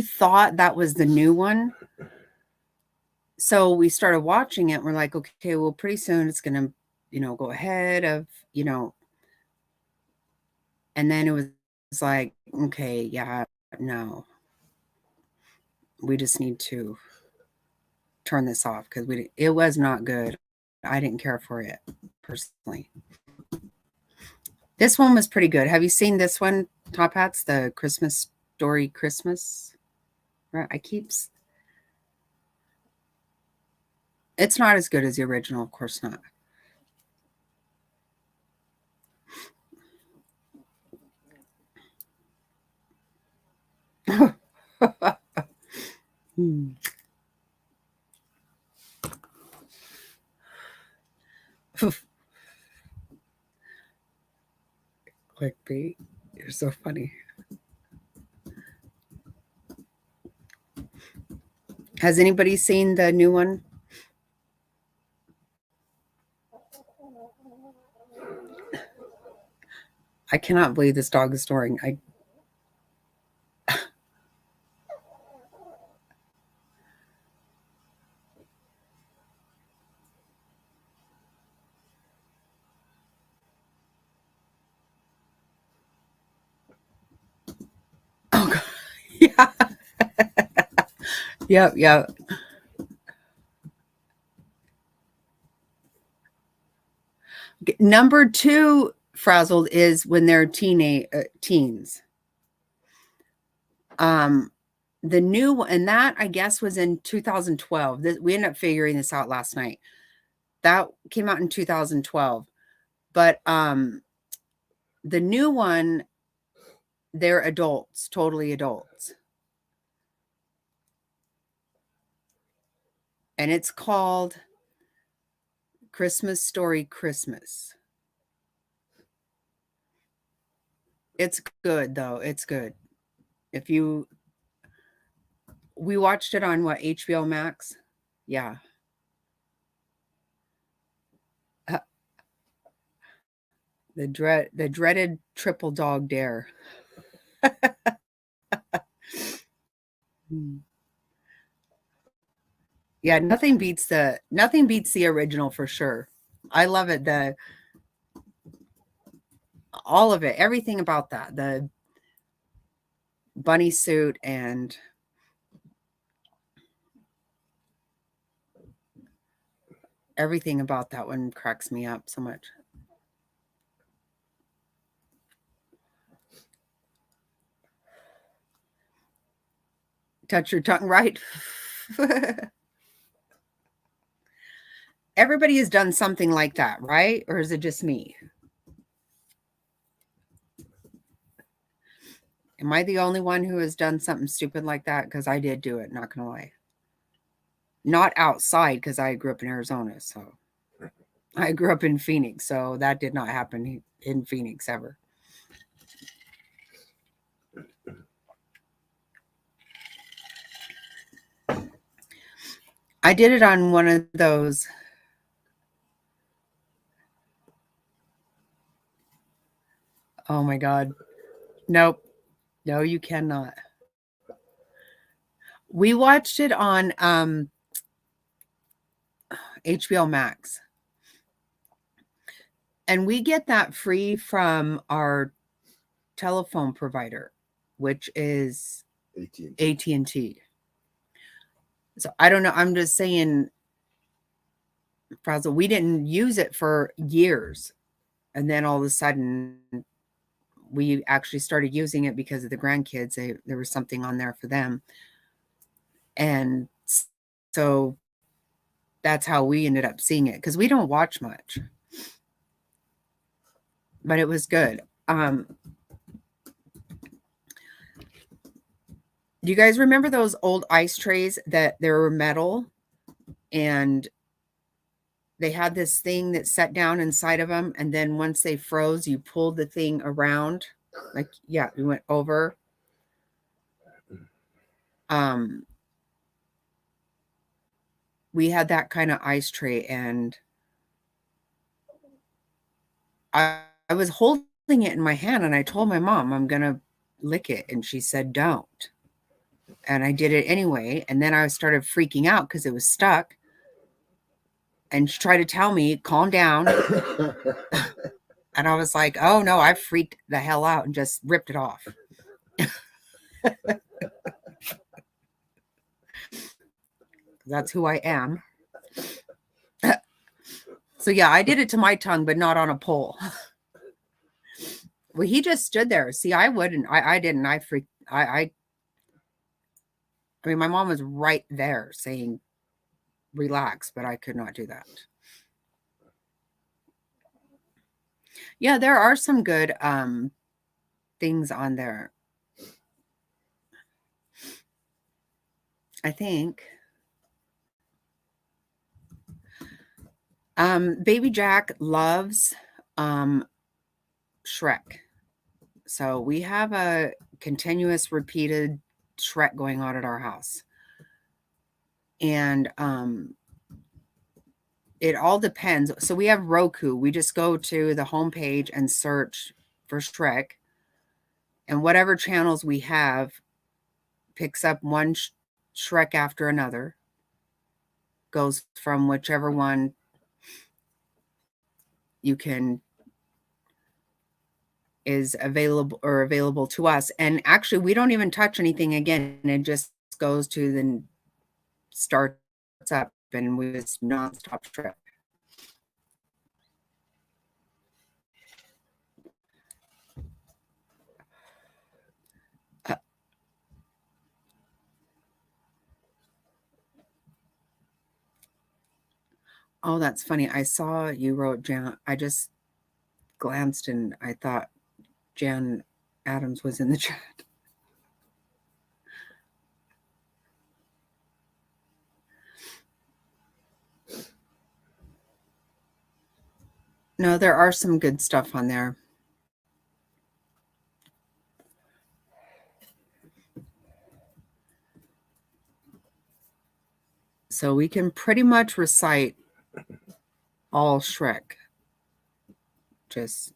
thought that was the new one. So we started watching it. We're like, okay, well, pretty soon it's going to, go ahead of, And then it was like, okay, yeah, no. We just need to turn this off because it was not good. I didn't care for it personally. This one was pretty good. Have you seen this one, Top Hats? The Christmas Story Christmas? Right? It's not as good as the original, of course not. Clickbait. You're so funny. Has anybody seen the new one? I cannot believe this dog is snoring. Oh God. Yeah. Yep. Number 2 frazzled is when they're teens. The new one, and that I guess was in 2012. We ended up figuring this out last night. That came out in 2012. But the new one, they're adults, totally adults. And it's called Christmas Story Christmas. It's good though. It's good. We watched it on what, HBO Max? Yeah. The dreaded triple dog dare. Yeah, nothing beats the original for sure. I love it. All of it, everything about that. The bunny suit and everything about that one cracks me up so much. Touch your tongue, right? Everybody has done something like that, right? Or is it just me? Am I the only one who has done something stupid like that? Because I did do it, not gonna lie. Not outside, because I grew up in Arizona, so I grew up in Phoenix, so that did not happen in Phoenix ever. I did it on one of those. Oh my God. Nope. No, you cannot. We watched it on HBO Max. And we get that free from our telephone provider, which is AT&T. So I don't know. I'm just saying, Frazzle, we didn't use it for years. And then all of a sudden, we actually started using it because of the grandkids. There was something on there for them. And so that's how we ended up seeing it, because we don't watch much. But it was good. Do you guys remember those old ice trays that they were metal and they had this thing that set down inside of them, and then once they froze, you pulled the thing around, like, yeah, we went over. We had that kind of ice tray, and I was holding it in my hand, and I told my mom I'm gonna lick it, and she said don't. And I did it anyway, and then I started freaking out because it was stuck. And she tried to tell me, calm down. And I was like, oh no, I freaked the hell out and just ripped it off. That's who I am. So yeah, I did it to my tongue, but not on a pole. Well, he just stood there. See, I wouldn't. I didn't. I freaked. I mean, my mom was right there saying, relax, but I could not do that. Yeah, there are some good things on there. I think. Baby Jack loves Shrek. So we have a continuous repeated Shrek going on at our house. And it all depends. So we have Roku. We just go to the homepage and search for Shrek. And whatever channels we have picks up one Shrek after another. Goes from whichever one you can is available to us. And actually, we don't even touch anything again. It just goes to the starts up and we just nonstop Shrek. Oh, that's funny. I saw you wrote Jan. I just glanced and I thought Jan Adams was in the chat. No, there are some good stuff on there. So we can pretty much recite all Shrek, just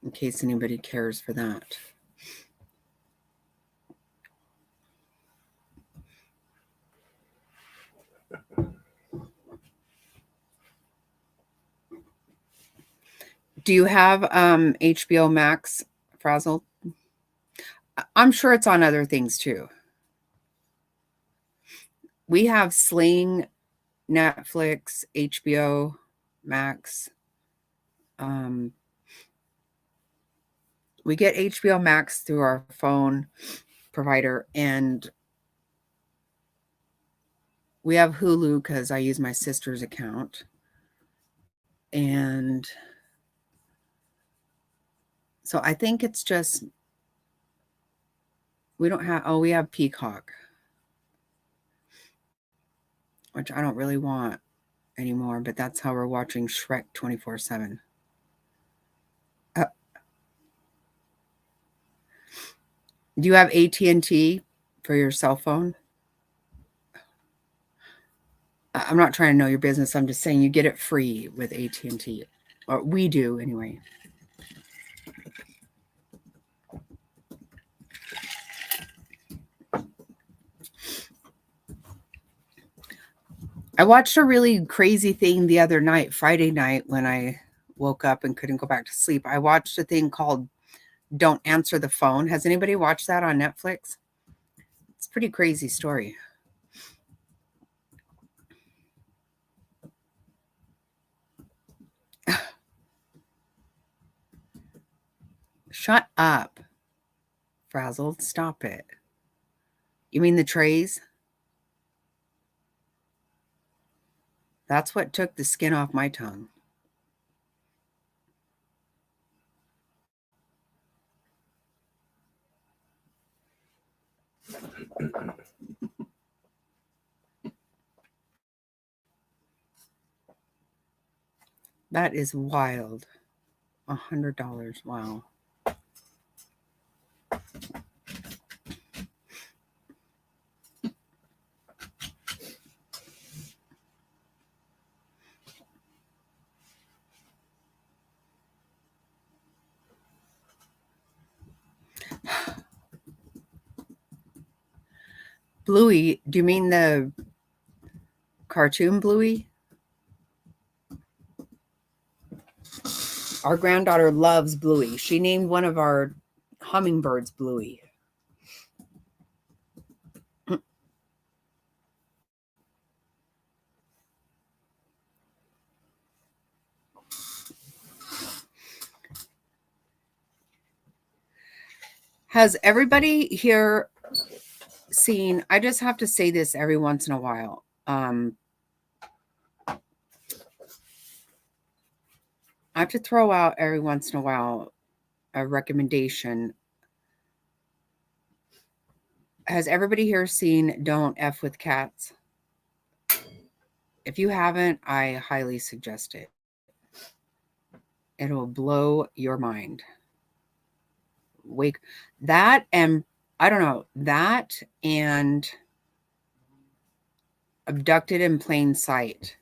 in case anybody cares for that. Do you have HBO Max, Frazzle? I'm sure it's on other things too. We have Sling, Netflix, HBO Max. We get HBO Max through our phone provider, and we have Hulu because I use my sister's account. And so I think it's just, we don't have, we have Peacock, which I don't really want anymore, but that's how we're watching Shrek 24/7. Do you have AT&T for your cell phone? I'm not trying to know your business. I'm just saying you get it free with AT&T, or we do anyway. I watched a really crazy thing the other night, Friday night, when I woke up and couldn't go back to sleep. I watched a thing called Don't Answer the Phone. Has anybody watched that on Netflix? It's a pretty crazy story. Shut up, Frazzled. Stop it. You mean the trays? That's what took the skin off my tongue. That is wild. $100. Wow. Bluey, do you mean the cartoon Bluey? Our granddaughter loves Bluey. She named one of our hummingbirds Bluey. Has everybody here seen, I just have to say this every once in a while. I have to throw out every once in a while a recommendation. Has everybody here seen Don't F with Cats? If you haven't, I highly suggest it. It'll blow your mind. Wake that, and I don't know, that and Abducted in Plain Sight.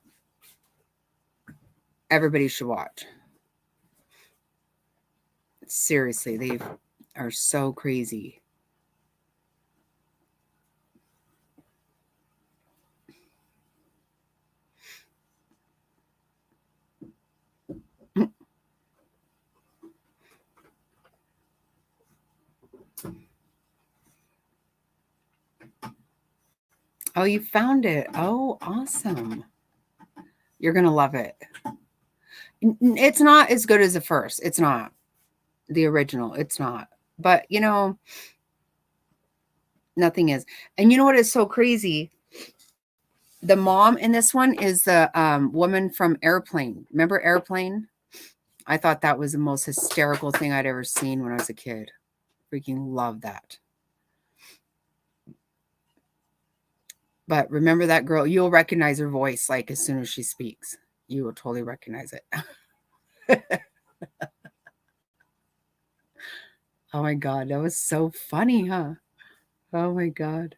Everybody should watch. Seriously, they are so crazy. Oh, you found it. Oh, awesome. You're going to love it. It's not as good as the first. It's not. The original. It's not. But, you know, nothing is. And you know what is so crazy? The mom in this one is the woman from Airplane. Remember Airplane? I thought that was the most hysterical thing I'd ever seen when I was a kid. Freaking love that. But remember that girl, you'll recognize her voice like as soon as she speaks. You will totally recognize it. Oh my God, that was so funny, huh? Oh my God.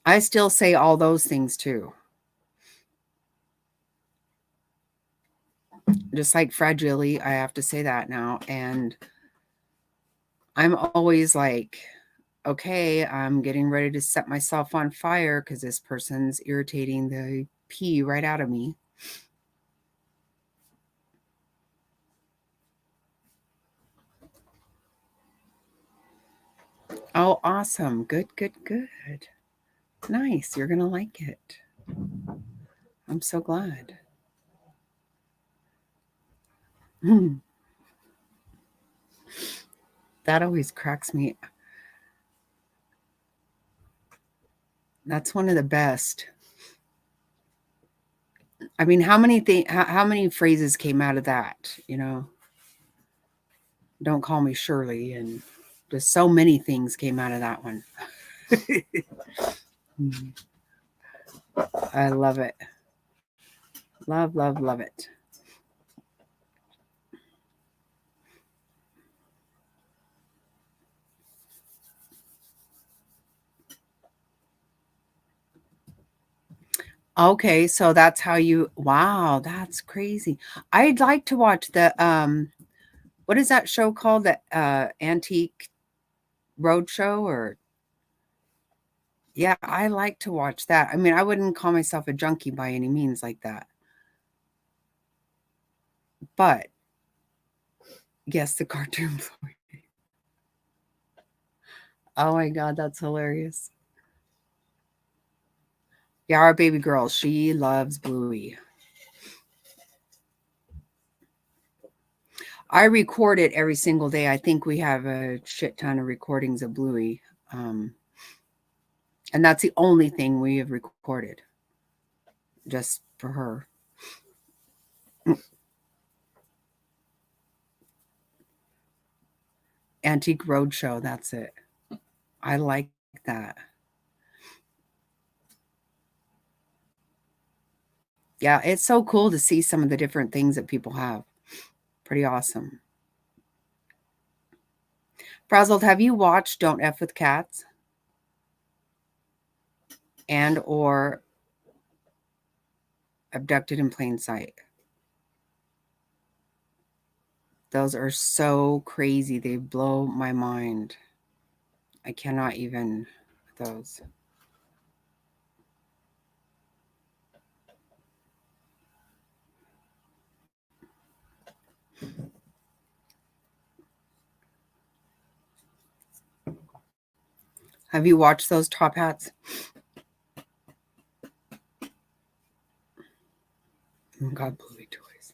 I still say all those things too. Just like fragilely, I have to say that now. And I'm always like, okay, I'm getting ready to set myself on fire because this person's irritating the pee right out of me. Oh, awesome. Good, good, good. Nice. You're going to like it. I'm so glad. That always cracks me. That's one of the best. I mean, how many phrases came out of that, you know? Don't call me Shirley, and just so many things came out of that one. I love it. Love, love, love it. Okay, so that's how you, wow, that's crazy. I'd like to watch the what is that show called? The Antique Roadshow, or yeah, I like to watch that. I mean, I wouldn't call myself a junkie by any means like that. But yes, the cartoon. Oh my God, that's hilarious. Yeah, our baby girl, she loves Bluey. I record it every single day. I think we have a shit ton of recordings of Bluey. And that's the only thing we have recorded just for her. Antique Roadshow, that's it. I like that. Yeah, it's so cool to see some of the different things that people have. Pretty awesome. Frazzled, have you watched Don't F with Cats? And or Abducted in Plain Sight? Those are so crazy. They blow my mind. I cannot even those. Have you watched those top hats? Oh God, Bluey toys.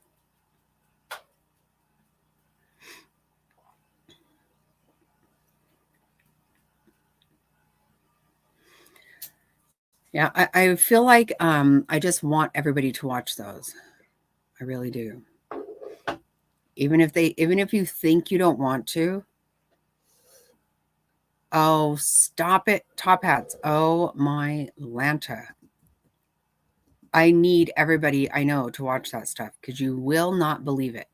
Yeah, I feel like I just want everybody to watch those. I really do. Even if you think you don't want to. Oh, stop it. Top hats. Oh my Lanta. I need everybody I know to watch that stuff because you will not believe it.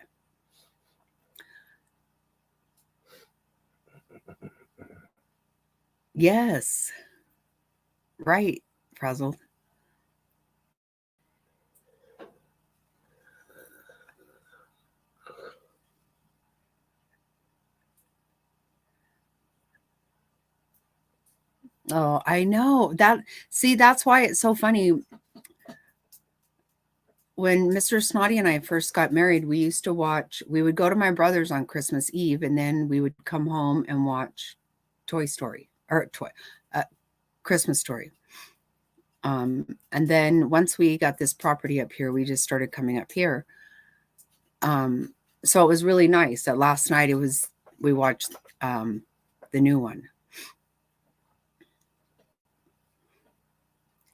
Yes. Right, Frazzled. Oh, I know. See, that's why it's so funny. When Mr. Snotty and I first got married, we would go to my brother's on Christmas Eve, and then we would come home and watch Toy Story or Christmas Story. And then once we got this property up here, we just started coming up here. So it was really nice that last night we watched the new one.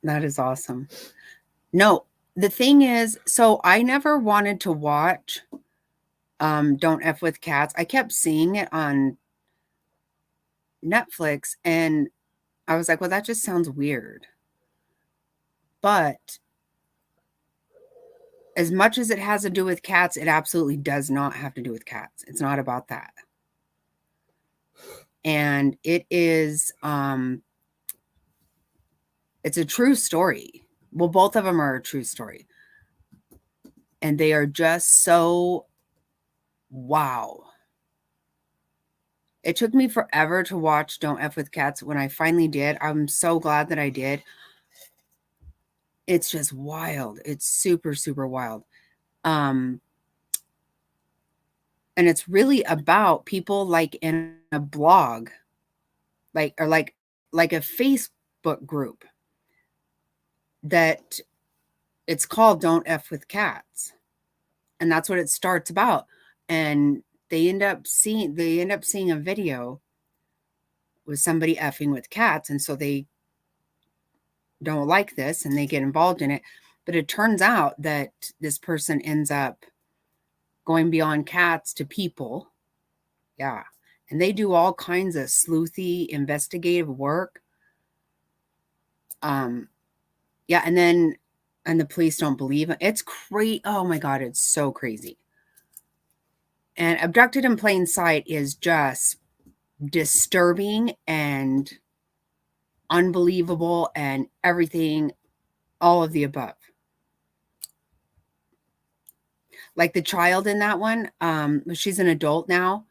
That is awesome. No, the thing is, so I never wanted to watch Don't F with Cats. I kept seeing it on Netflix and I was like, well, that just sounds weird. But as much as it has to do with cats, it absolutely does not have to do with cats. It's not about that. And it is it's a true story. Well, both of them are a true story. And they are just so wow. It took me forever to watch Don't F with Cats. When I finally did, I'm so glad that I did. It's just wild. It's super, super wild. And it's really about people like in a blog, like a Facebook group that it's called Don't F with Cats. And that's what it starts about. And they end up seeing a video with somebody effing with cats. And so they don't like this and they get involved in it. But it turns out that this person ends up going beyond cats to people. Yeah. And they do all kinds of sleuthy investigative work. Yeah, and the police don't believe it. It's crazy. Oh my God, it's so crazy. And Abducted in Plain Sight is just disturbing and unbelievable and everything, all of the above. Like the child in that one, she's an adult now.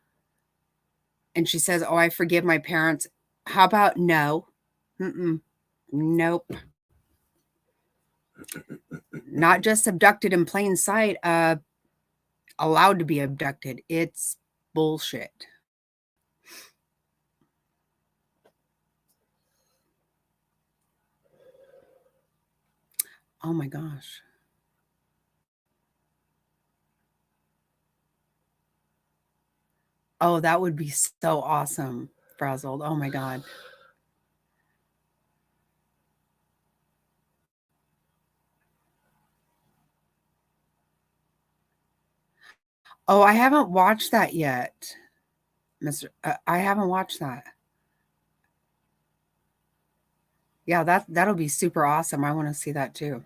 And she says, oh, I forgive my parents. How about no? Nope. Not just abducted in plain sight, allowed to be abducted. It's bullshit. Oh my gosh. Oh, that would be so awesome, Frazzled. Oh my God. Oh, I haven't watched that yet, Mr. I haven't watched that. Yeah, that'll be super awesome. I want to see that too.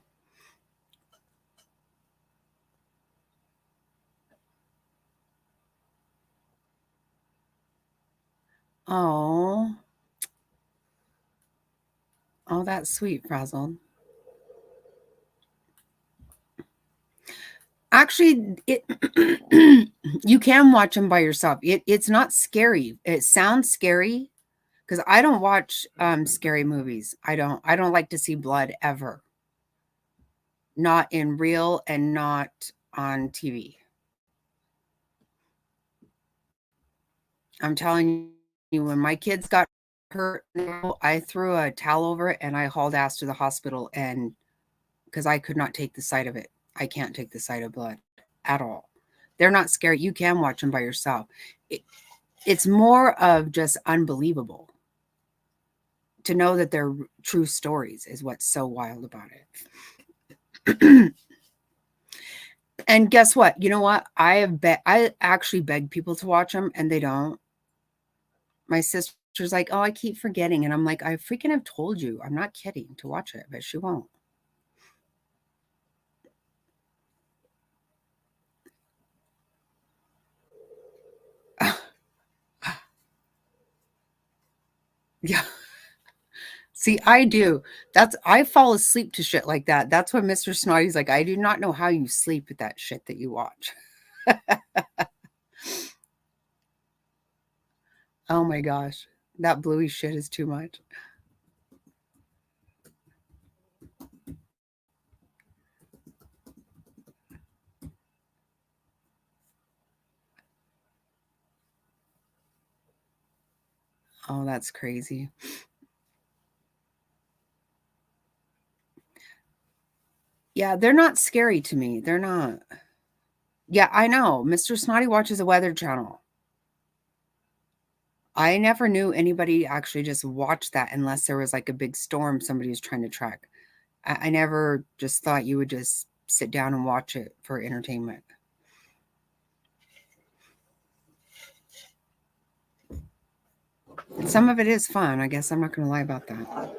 Oh. Oh, that's sweet, Frazzled. Actually, you can watch them by yourself. It's not scary. It sounds scary because I don't watch scary movies. I don't like to see blood ever. Not in real and not on TV. I'm telling you, when my kids got her, I threw a towel over it and I hauled ass to the hospital, and because I could not take the sight of it. I can't take the sight of blood at all. They're not scary. You can watch them by yourself. It's more of just unbelievable to know that they're true stories is what's so wild about it. And guess what? You know what? I actually beg people to watch them, and they don't. My sister's like, "Oh, I keep forgetting," and I'm like, "I freaking have told you. I'm not kidding to watch it, but she won't." Yeah. See, I do. I fall asleep to shit like that. That's what Mr. Snotty's like, I do not know how you sleep with that shit that you watch. Oh my gosh. That bluey shit is too much. Oh, that's crazy. Yeah, they're not scary to me. They're not. Yeah, I know. Mr. Snotty watches a Weather Channel. I never knew anybody actually just watched that unless there was like a big storm somebody was trying to track. I never just thought you would just sit down and watch it for entertainment. Some of it is fun. I guess I'm not going to lie about that.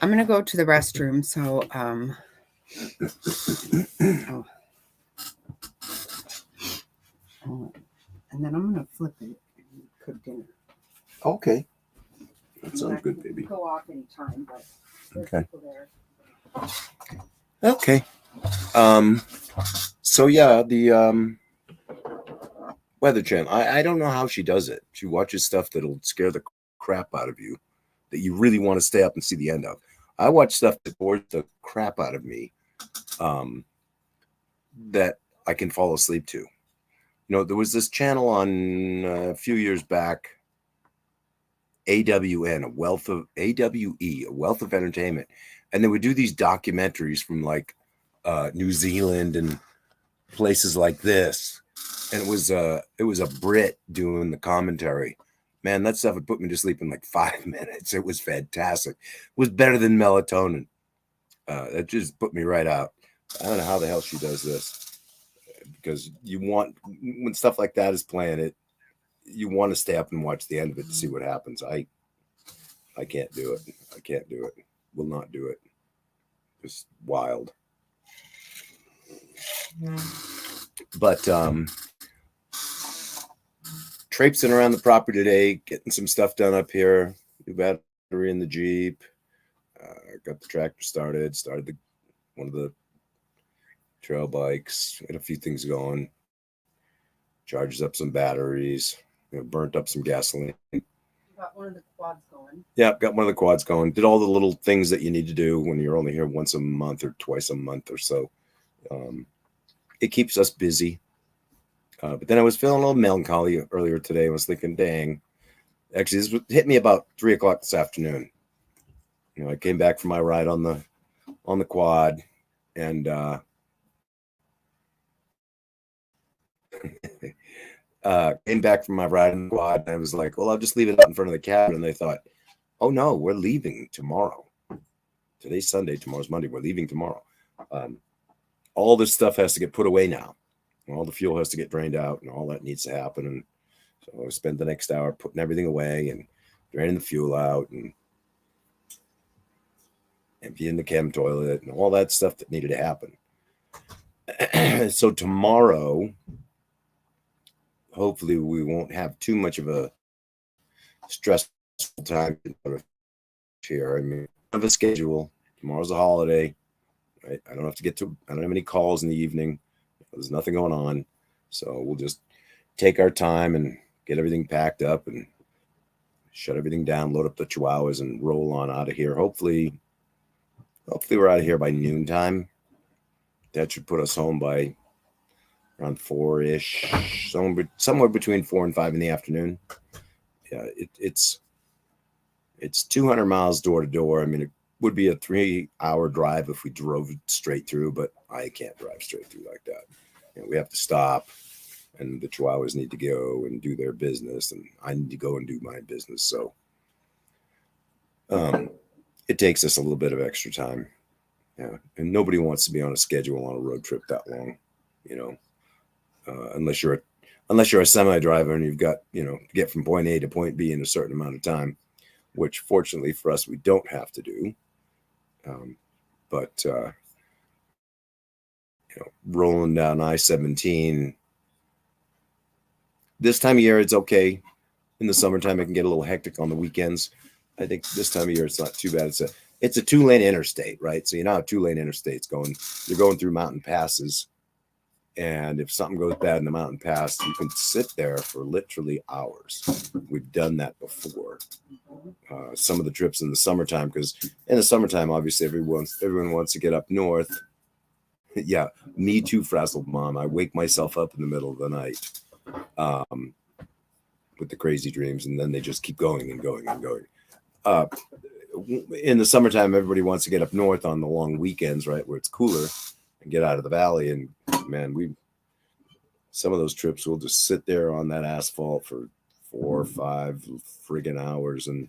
I'm going to go to the restroom. So, and then I'm going to flip it and cook dinner. Okay. That sounds good, baby. Go off anytime, but there's okay. People there. Okay. So yeah, the Weather Channel. I don't know how she does it. She watches stuff that'll scare the crap out of you, that you really want to stay up and see the end of. I watch stuff that bores the crap out of me, that I can fall asleep to. You know, there was this channel on a few years back, AWN, a wealth of entertainment, and they would do these documentaries from like New Zealand and places like this, and it was a Brit doing the commentary. Man, that stuff would put me to sleep in like 5 minutes. It was fantastic. It was better than melatonin. It just put me right out. I don't know how the hell she does this, because you want, when stuff like that is playing, you want to stay up and watch the end of it to see what happens. I can't do it. I can't do it. Will not do it. It's wild. But traipsing around the property today, getting some stuff done up here. New battery in the Jeep. Got the tractor started one of the trail bikes, had a few things going. Charges up some batteries, burnt up some gasoline. You got one of the quads going. Yeah, got one of the quads going. Did all the little things that you need to do when you're only here once a month or twice a month or so. It keeps us busy. But then I was feeling a little melancholy earlier today. I was thinking, dang, actually, this hit me about 3:00 this afternoon. I came back from my ride on the quad, and came back from my ride on the quad, and I was like, well, I'll just leave it out in front of the cabin. And they thought, oh no, we're leaving tomorrow. Today's Sunday, tomorrow's Monday. We're leaving tomorrow. All this stuff has to get put away now. All the fuel has to get drained out, and all that needs to happen. And so I spent the next hour putting everything away and draining the fuel out and emptying the chem toilet and all that stuff that needed to happen. So tomorrow, hopefully we won't have too much of a stressful time here. I mean, I have a schedule. Tomorrow's a holiday. Right? I don't have any calls in the evening. There's nothing going on. So we'll just take our time and get everything packed up and shut everything down, load up the chihuahuas, and roll on out of here. Hopefully we're out of here by noontime. That should put us home by around 4-ish, somewhere between 4 and 5 in the afternoon. Yeah, it's 200 miles door to door. I mean, it would be a 3-hour drive if we drove straight through, but I can't drive straight through like that. We have to stop, and the Chihuahuas need to go and do their business, and I need to go and do my business. So it takes us a little bit of extra time. Yeah, and nobody wants to be on a schedule on a road trip that long, unless you're a semi driver and you've got to get from point A to point B in a certain amount of time, which fortunately for us we don't have to do. But rolling down I-17 this time of year, it's okay. In the summertime, it can get a little hectic on the weekends. I think this time of year, it's not too bad. It's a 2-lane interstate, right? So you know how 2-lane interstates going. You're going through mountain passes, and if something goes bad in the mountain pass, you can sit there for literally hours. We've done that before. Some of the trips in the summertime, because in the summertime, obviously everyone wants to get up north. Yeah, me too, frazzled mom. I wake myself up in the middle of the night with the crazy dreams, and then they just keep going and going and going. In the summertime, everybody wants to get up north on the long weekends, right, where it's cooler, and get out of the valley. And man, some of those trips we'll just sit there on that asphalt for 4 or 5 friggin' hours. And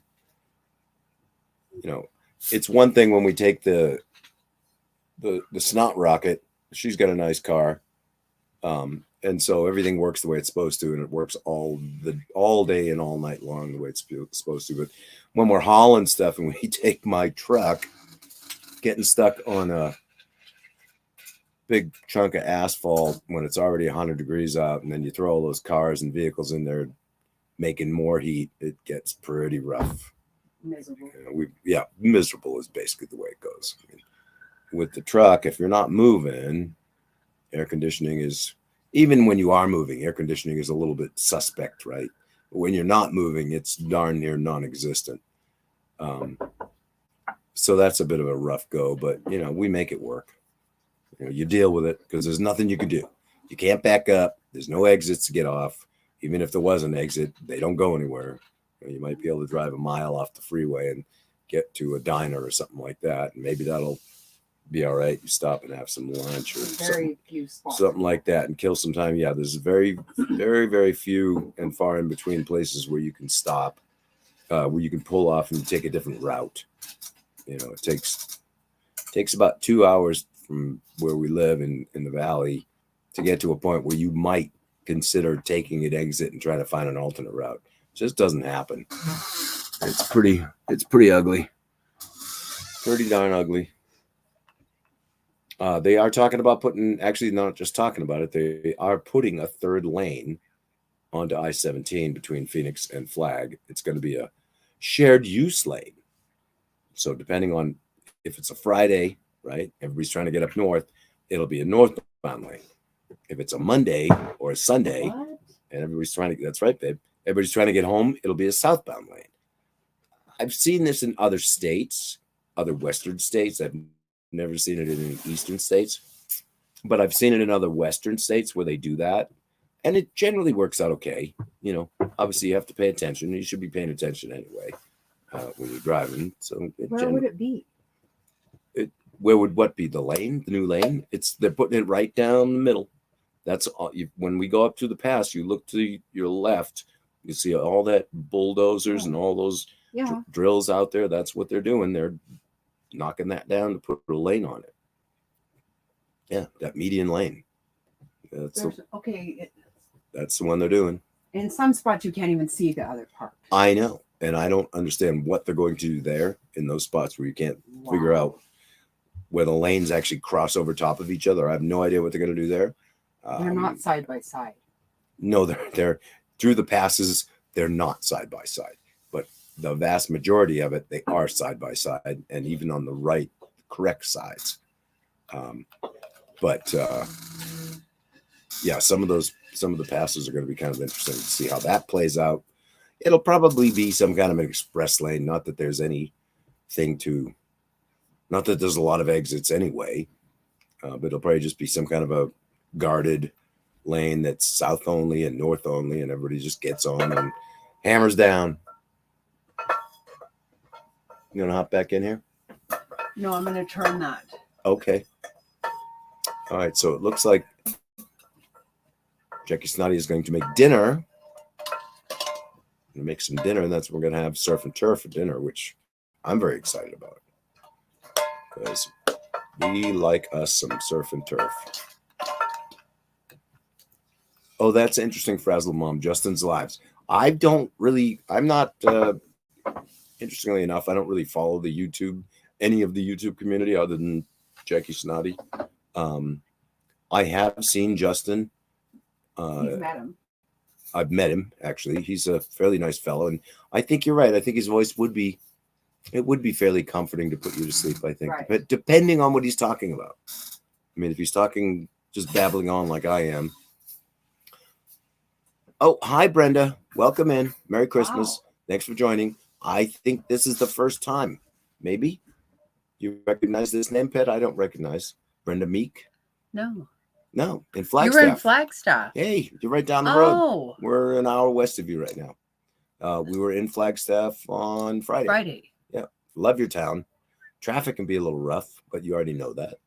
it's one thing when we take the Snot rocket. She's got a nice car, and so everything works the way it's supposed to, and it works all day and all night long the way it's supposed to. But when we're hauling stuff and we take my truck, getting stuck on a big chunk of asphalt when it's already 100 degrees out, and then you throw all those cars and vehicles in there making more heat, it gets pretty rough. Miserable. Miserable is basically the way it goes. I mean, with the truck, if you're not moving, air conditioning is, even when you are moving, air conditioning is a little bit suspect, right? But when you're not moving, it's darn near non-existent. So that's a bit of a rough go, but we make it work. You deal with it because there's nothing you can do. You can't back up. There's no exits to get off. Even if there was an exit, they don't go anywhere. You might be able to drive a mile off the freeway and get to a diner or something like that, and maybe that'll be all right. You stop and have some lunch or something like that and kill some time. Yeah, there's very, very, very few and far in between places where you can stop, where you can pull off and take a different route. It takes about 2 hours from where we live in the valley to get to a point where you might consider taking an exit and try to find an alternate route. It just doesn't happen. It's pretty ugly. Pretty darn ugly. They are talking about actually not just talking about it, they are putting a 3rd lane onto I-17 between Phoenix and Flag. It's going to be a shared use lane. So depending on if it's a Friday, right, everybody's trying to get up north, it'll be a northbound lane. If it's a Monday or a Sunday, and everybody's that's right, babe, everybody's trying to get home, it'll be a southbound lane. I've seen this in other states, other Western states. I've never seen it in any Eastern states, but I've seen it in other Western states where they do that, and it generally works out okay. Obviously you have to pay attention. You should be paying attention anyway when you're driving. So where would it be? Where would what be? The lane, the new lane? They're putting it right down the middle. That's all. When we go up to the pass, you look to your left, you see all that bulldozers and all those drills out there. That's what they're doing. They're knocking that down to put a lane on it. Yeah, that median lane. That's the one they're doing. In some spots, you can't even see the other part. I know, and I don't understand what they're going to do there in those spots where you can't figure out where the lanes actually cross over top of each other. I have no idea what they're going to do there. They're not side by side. No, they're through the passes. They're not side by side, but the vast majority of it, they are side by side, and even on the correct sides. But some of the passes are going to be kind of interesting to see how that plays out. It'll probably be some kind of an express lane. Not that there's a lot of exits anyway. but it'll probably just be some kind of a guarded lane that's south only and north only, and everybody just gets on and hammers down. You want to hop back in here? No, I'm going to turn that. Okay. All right, so it looks like Jackie Snotty is going to make dinner. Make some dinner, and that's what we're going to have surf and turf for dinner, which I'm very excited about because we like us some surf and turf. Oh, that's interesting, Frazzle Mom. Justin's lives. I'm not, interestingly enough, I don't really follow any of the YouTube community other than Jackie Snotty. I have seen Justin. You've met him. I've met him, actually. He's a fairly nice fellow, and I think you're right. I think his voice would be fairly comforting to put you to sleep, I think. Right. But depending on what he's talking about. I mean, if he's talking, just babbling on like I am. Oh, hi, Brenda. Welcome in. Merry Christmas. Wow. Thanks for joining. I think this is the first time. Maybe? You recognize this name, Pet? I don't recognize. Brenda Meek? No. No, in Flagstaff. You were in Flagstaff. Hey, you're right down the road. We're an hour west of you right now. We were in Flagstaff on Friday. Yeah. Love your town. Traffic can be a little rough, but you already know that.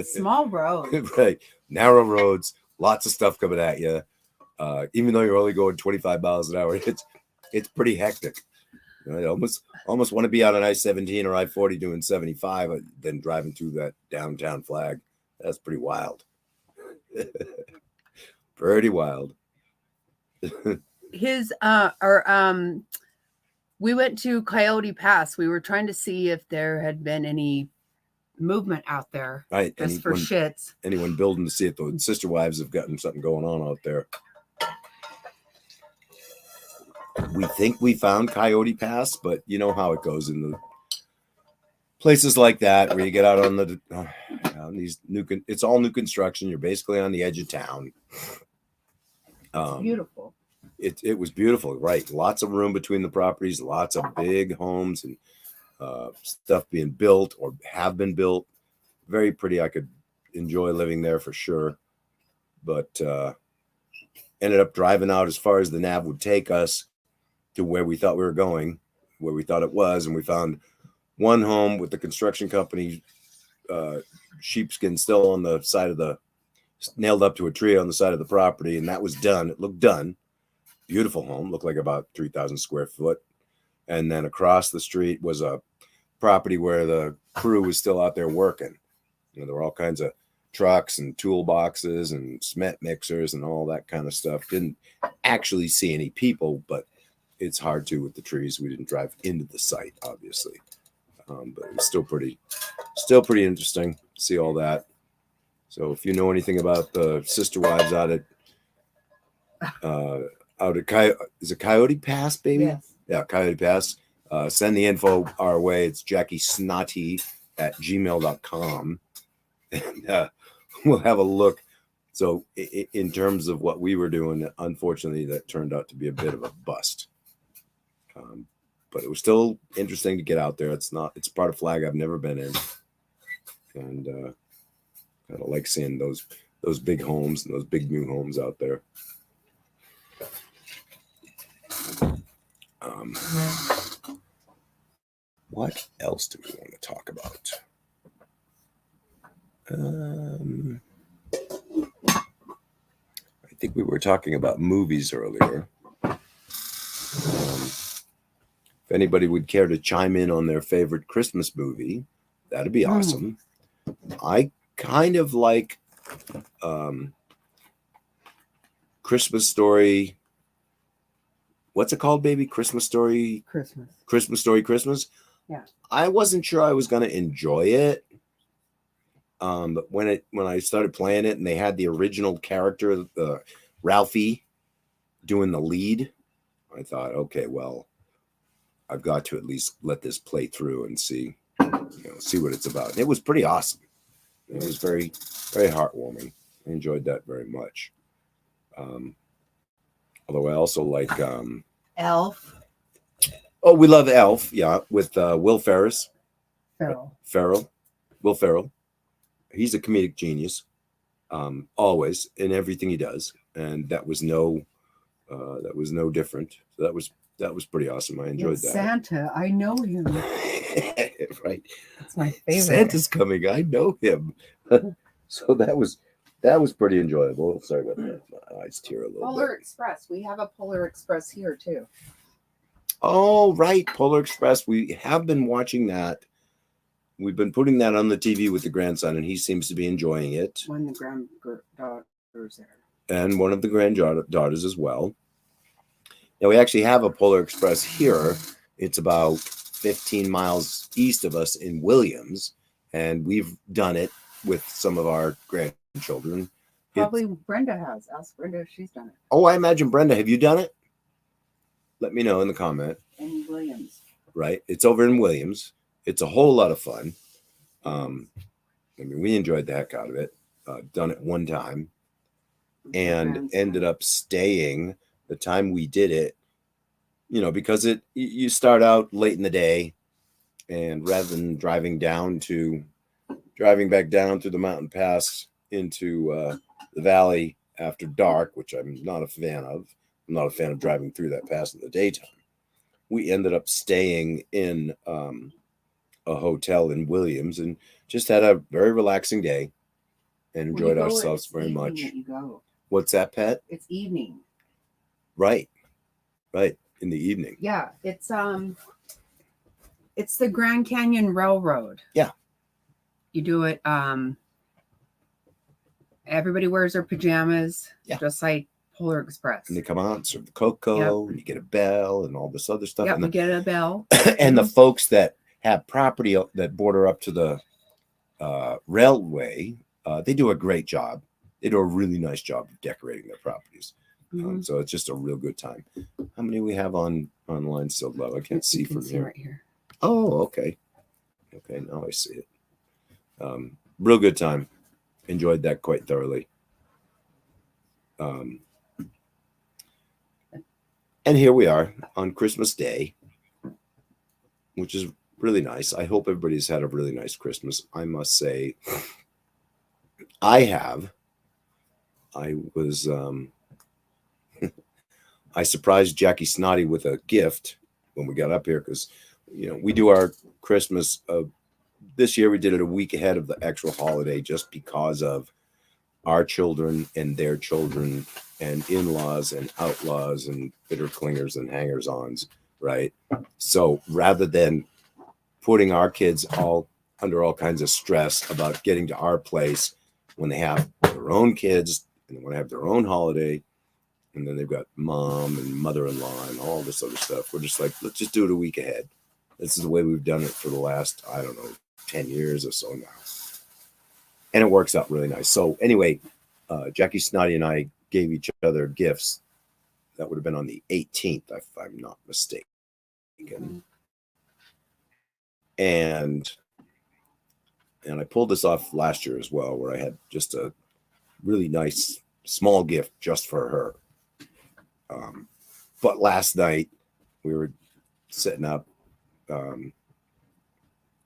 Small road. Right. Narrow roads. Lots of stuff coming at you. Even though you're only going 25 miles an hour, it's pretty hectic. I almost want to be on an I-17 or I-40 doing 75 than driving through that downtown Flag. That's pretty wild. Pretty wild. We went to Coyote Pass. We were trying to see if there had been any movement out there. Right. Just for shits. Anyone building to see if the sister wives have gotten something going on out there. We think we found Coyote Pass, but you know how it goes in the places like that where you get out on these it's all new construction. You're basically on the edge of town. It's beautiful. It was beautiful, right? Lots of room between the properties, lots of big homes and stuff being built or have been built. Very pretty. I could enjoy living there for sure, but ended up driving out as far as the nav would take us to where we thought we were going, where we thought it was, and we found one home with the construction company sheepskin still on the side of nailed up to a tree on the side of the property, and that was done. It looked done. Beautiful home, looked like about 3,000 square foot. And then across the street was a property where the crew was still out there working. You know, there were all kinds of trucks and toolboxes and cement mixers and all that kind of stuff. Didn't actually see any people, but it's hard to with the trees. We didn't drive into the site, obviously. But it was still pretty interesting to see all that. So if you know anything about the sister wives out at is it Coyote Pass, baby? Yes. Yeah, Coyote Pass. Send the info our way. It's JackieSnotty@gmail.com. And we'll have a look. So in terms of what we were doing, unfortunately, that turned out to be a bit of a bust. But it was still interesting to get out there. It's part of Flag I've never been in. And kind of like seeing those big homes and those big new homes out there. What else do we want to talk about? I think we were talking about movies earlier. If anybody would care to chime in on their favorite Christmas movie, that'd be awesome. I kind of like Christmas Story. What's it called, baby? Christmas Story? Christmas Story Christmas? Yeah. I wasn't sure I was going to enjoy it. But when I started playing it and they had the original character, Ralphie, doing the lead, I thought, okay, well, I've got to at least let this play through and see what it's about. And it was pretty awesome. It was very, very heartwarming. I enjoyed that very much. Although I also like Elf. Oh, we love Elf, yeah, with Will Ferrell. Ferrell. Will Ferrell. he's a comedic genius, always in everything he does, and that was no different. So that was pretty awesome. I enjoyed that. Santa, I know him. Right. That's my favorite. Santa's coming. I know him. So that was pretty enjoyable. Sorry about that. My eyes tear a little Polar bit. Express. We have a Polar Express here too. Oh, right. Polar Express. We have been watching that. We've been putting that on the TV with the grandson, and he seems to be enjoying it. When the granddaughter's there. And one of the granddaughters as well. Now, we actually have a Polar Express here. It's about 15 miles east of us in Williams, and we've done it with some of our grandchildren. Probably Brenda has. Ask Brenda if she's done it. Oh, I imagine Brenda. Have you done it? Let me know in the comment. In Williams. Right. It's over in Williams. It's a whole lot of fun. I mean, we enjoyed the heck out of it. Done it one time and ended up staying the time we did it, you know, because you start out late in the day, and rather than driving back down through the mountain pass into the valley after dark, which I'm not a fan of. I'm not a fan of driving through that pass in the daytime. We ended up staying in a hotel in Williams and just had a very relaxing day and enjoyed ourselves very much. What's that, Pat? It's evening. Right. In the evening. Yeah, it's the Grand Canyon Railroad. Yeah. You do it. Everybody wears their pajamas. Yeah. Just like Polar Express. And they come out, serve the cocoa, and you get a bell and all this other stuff. Yeah, we get a bell. And the folks that have property that border up to the railway, they do a great job. They do a really nice job of decorating their properties. So it's just a real good time. How many we have online still, love? I can't see from here. Right here. Oh, okay. Okay, now I see it. Real good time. Enjoyed that quite thoroughly. And here we are on Christmas Day, which is really nice. I hope everybody's had a really nice Christmas. I must say, I was I surprised Jackie Snotty with a gift when we got up here because, you know, we do our Christmas. This year we did it a week ahead of the actual holiday just because of our children and their children and in-laws and outlaws and bitter clingers and hangers-ons, right? So rather than putting our kids all under all kinds of stress about getting to our place when they have their own kids and they want to have their own holiday, and then they've got mom and mother-in-law and all this other stuff. We're just like, let's just do it a week ahead. This is the way we've done it for the last, 10 years or so now. And it works out really nice. So anyway, Jackie Snotty and I gave each other gifts. That would have been on the 18th, if I'm not mistaken. And I pulled this off last year as well, where I had just a really nice small gift just for her. But last night we were sitting up,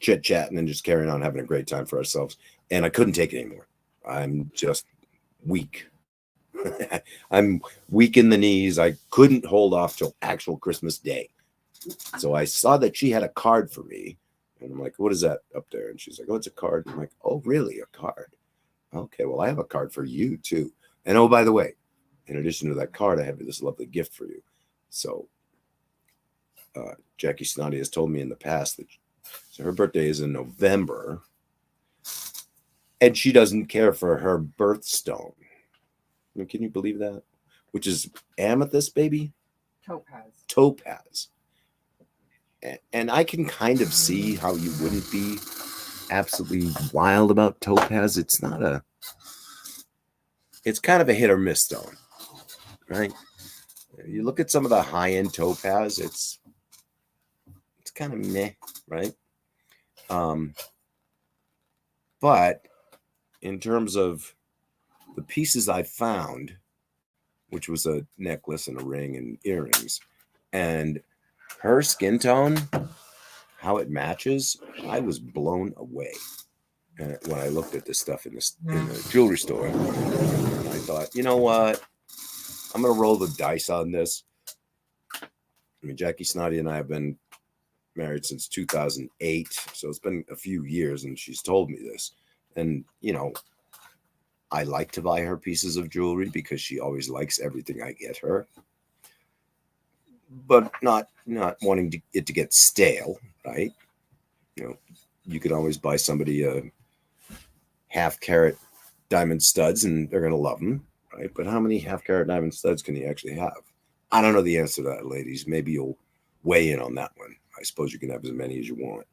chit-chatting and just carrying on, having a great time for ourselves. And I couldn't take it anymore. I'm just weak. I'm weak in the knees. I couldn't hold off till actual Christmas Day. So I saw that she had a card for me. And I'm like, what is that up there? And she's like, oh, it's a card. I'm like, oh, really? A card? Okay, well, I have a card for you too. And oh, by the way, in addition to that card, I have this lovely gift for you. So Jackie Snotty has told me in the past that her birthday is in November, and she doesn't care for her birthstone. I mean, can you believe that? Which is amethyst, baby? Topaz. And I can kind of see how you wouldn't be absolutely wild about topaz. It's kind of a hit or miss stone, right? You look at some of the high-end topaz, it's kind of meh, right? But in terms of the pieces I found, which was a necklace and a ring and earrings, and her skin tone, how it matches, I was blown away. when I looked at this stuff in the jewelry store. And I thought, you know what? I'm going to roll the dice on this. I mean, Jackie Snotty and I have been married since 2008. So it's been a few years, and she's told me this. And, you know, I like to buy her pieces of jewelry because she always likes everything I get her. But not wanting it to get stale, right? You know, you could always buy somebody a half-carat diamond studs, and they're going to love them, right? But how many half-carat diamond studs can you actually have? I don't know the answer to that, ladies. Maybe you'll weigh in on that one. I suppose you can have as many as you want.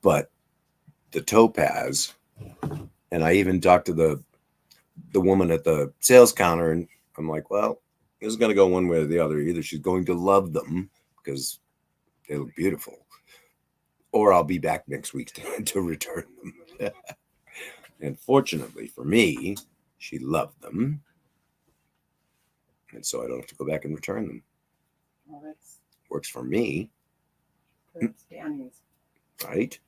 But the topaz, and I even talked to the woman at the sales counter, and I'm like, well, this is going to go one way or the other. Either she's going to love them because they look beautiful, or I'll be back next week to return them. And fortunately for me, she loved them. And so I don't have to go back and return them. Well, that's works for me. That's Danny's. Right?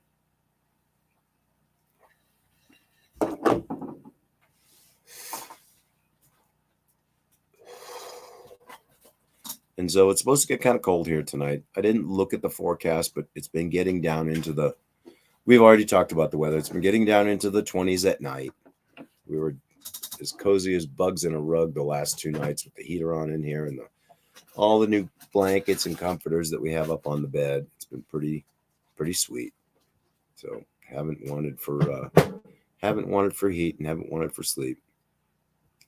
And so it's supposed to get kind of cold here tonight. I didn't look at the forecast, but it's been getting down into we've already talked about the weather. It's been getting down into the 20s at night. We were as cozy as bugs in a rug the last 2 nights with the heater on in here and all the new blankets and comforters that we have up on the bed. It's been pretty sweet. So haven't wanted for heat and haven't wanted for sleep.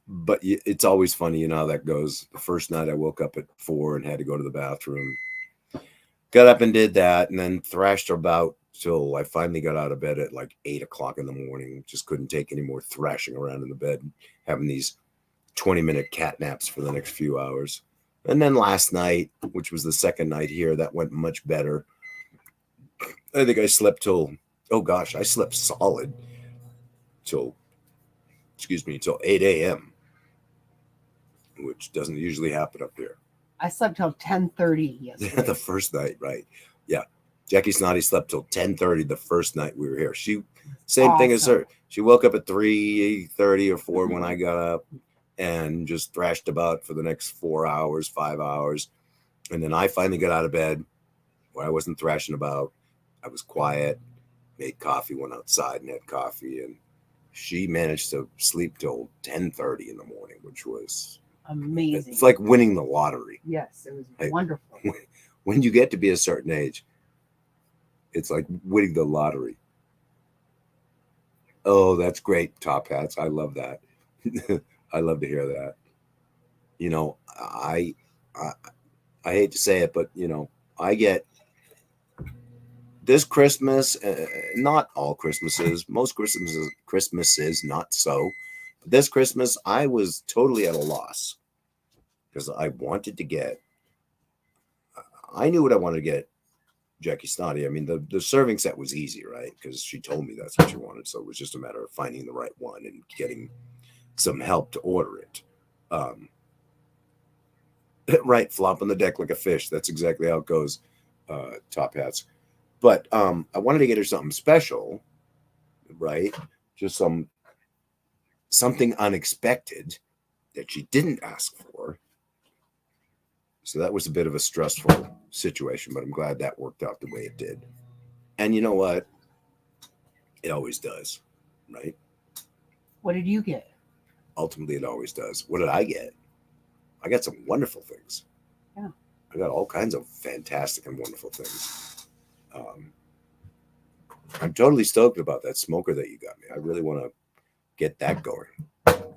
But it's always funny, you know how that goes. The first night I woke up at 4 and had to go to the bathroom. Got up and did that, and then thrashed about till I finally got out of bed at like 8 o'clock in the morning. Just couldn't take any more thrashing around in the bed, having these 20-minute cat naps for the next few hours. And then last night, which was the second night here, that went much better. I think I slept till, I slept solid till 8 a.m., which doesn't usually happen up here. I slept till 10:30 yesterday. The first night, right? Yeah. Jackie Snotty slept till 10:30 the first night we were here. Same thing as her. She woke up at 3:30 or 4 when I got up and just thrashed about for the next 4 hours, 5 hours. And then I finally got out of bed where I wasn't thrashing about. I was quiet, made coffee, went outside and had coffee. And she managed to sleep till 10:30 in the morning, which was amazing. It's like winning the lottery. Yes, it was wonderful. When you get to be a certain age, it's like winning the lottery. Oh, that's great, Top Hats. I love that. I love to hear that. You know, I hate to say it, but you know, I get this Christmas, not all Christmases, most Christmases, not so. But this Christmas, I was totally at a loss because I knew what I wanted to get Jackie Snotty. I mean, the serving set was easy, right? Because she told me that's what she wanted. So it was just a matter of finding the right one and getting some help to order it. Right, flop on the deck like a fish. That's exactly how it goes, Top Hats. But I wanted to get her something special, right? Just something unexpected that she didn't ask for. So that was a bit of a stressful situation, but I'm glad that worked out the way it did. And you know what? It always does, right? What did you get? Ultimately, it always does. What did I get? I got some wonderful things. Yeah. I got all kinds of fantastic and wonderful things. I'm totally stoked about that smoker that you got me. I really want to get that going.